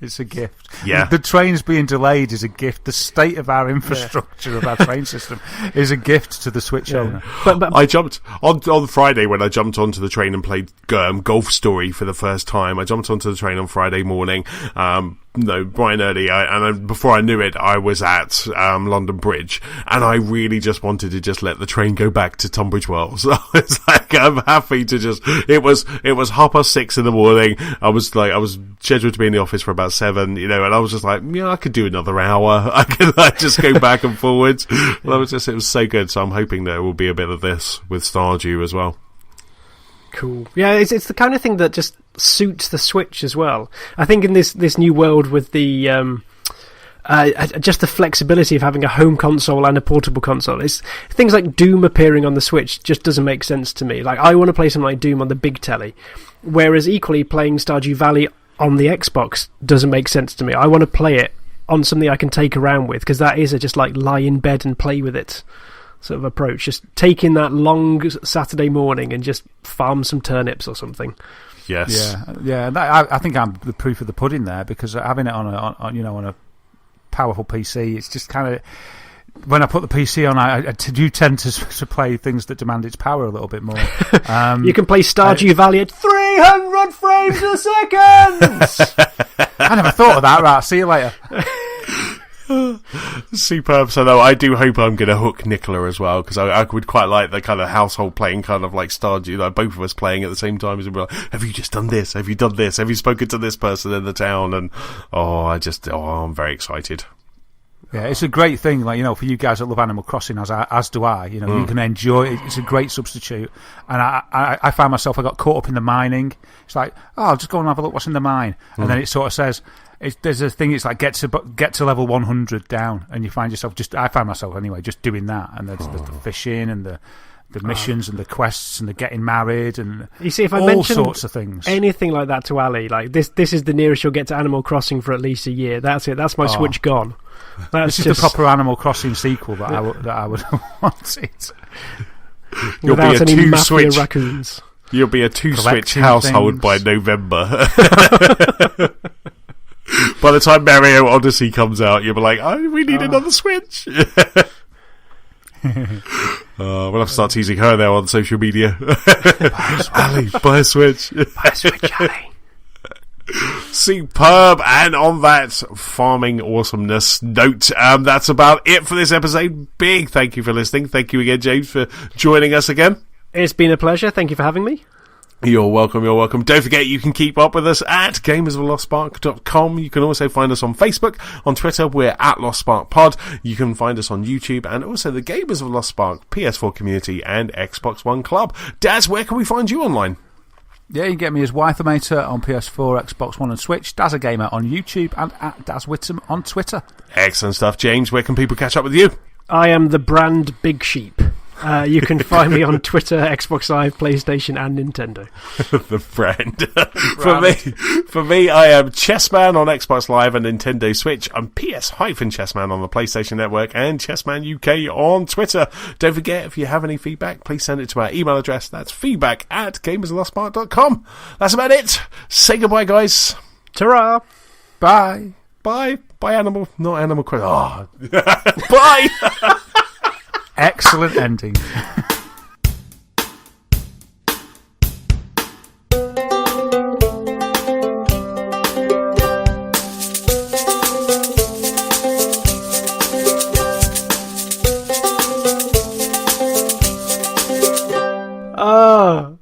It's a gift. Yeah. The trains being delayed is a gift. The state of our infrastructure of our train system is a gift to the Switch owner. But I jumped on Friday when I jumped onto the train and played Golf Story for the first time. I jumped onto the train on Friday morning. bright and early, before I knew it, I was at London Bridge, and I really just wanted to just let the train go back to Tunbridge Wells. It's like, I'm happy to just. It was 6:30 in the morning. I was scheduled to be in the office for about 7, and I was just like, I could do another hour. I could just go back and forwards. It was so good. So I'm hoping there will be a bit of this with Stardew as well. Cool. Yeah, it's the kind of thing that just suits the Switch as well. I think in this new world with the just the flexibility of having a home console and a portable console, it's things like Doom appearing on the Switch just doesn't make sense to me. Like, I want to play something like Doom on the big telly, whereas equally playing Stardew Valley on the Xbox doesn't make sense to me. I want to play it on something I can take around with, because that is just like lie in bed and play with it sort of approach. Just take in that long Saturday morning and just farm some turnips or something. Yes. Yeah. I think I'm the proof of the pudding there, because having it on a powerful PC, it's just kind of, when I put the PC on, I do tend to play things that demand its power a little bit more. You can play Stardew Valley at 300 frames a second. I never thought of that. Right, see you later. Superb. So no, I do hope I'm going to hook Nicola as well, because I would quite like the kind of household playing, kind of like Stardew, like both of us playing at the same time, as we're like, have you just done this? Have you done this? Have you spoken to this person in the town? And I'm very excited. Yeah, it's a great thing, like, for you guys that love Animal Crossing, as do I. You can enjoy it. It's a great substitute. And I find myself, I got caught up in the mining. It's like, I'll just go and have a look what's in the mine, and then it sort of says, there's a thing. It's like get to level 100 down, and you find yourself I find myself anyway just doing that, and there's the fishing and the missions and the quests and the getting married and you see, if I all mention sorts of things, anything like that to Ali, like this is the nearest you'll get to Animal Crossing for at least a year. That's it. That's my Switch gone. This is the proper Animal Crossing sequel that I would want it. You'll without be a any mafia Switch raccoons. You'll be a 2-Switch household by November. By the time Mario Odyssey comes out, you'll be like, we need another Switch. We'll have to start teasing her now on social media. Ali, buy a Switch. Buy a Switch, Ali. Superb. And on that farming awesomeness note, that's about it for this episode. Big thank you for listening. Thank you again, James, for joining us again. It's been a pleasure. Thank you for having me. You're welcome. Don't forget, you can keep up with us at gamersoflostspark.com. You can also find us on Facebook. On Twitter, we're at Lost Spark Pod. You can find us on YouTube, and also the Gamers of Lost Spark PS4 community and Xbox One Club. Daz, where can we find you online? Yeah, you can get me as Wythermator on PS4, Xbox One and Switch, Daz a Gamer on YouTube, and at Daz Whittam on Twitter. Excellent stuff. James, where can people catch up with you? I am the brand Big Sheep. You can find me on Twitter, Xbox Live, PlayStation, and Nintendo. The friend. For me, I am Chessman on Xbox Live and Nintendo Switch. I'm PS-Chessman on the PlayStation Network and Chessman UK on Twitter. Don't forget, if you have any feedback, please send it to our email address. That's feedback@gamersoflostspark.com. That's about it. Say goodbye, guys. Ta-ra! Bye. Bye. Bye, Animal. Not Animal Crossing. Oh. Bye. Excellent ending.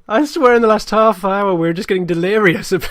I swear in the last half hour we were just getting delirious about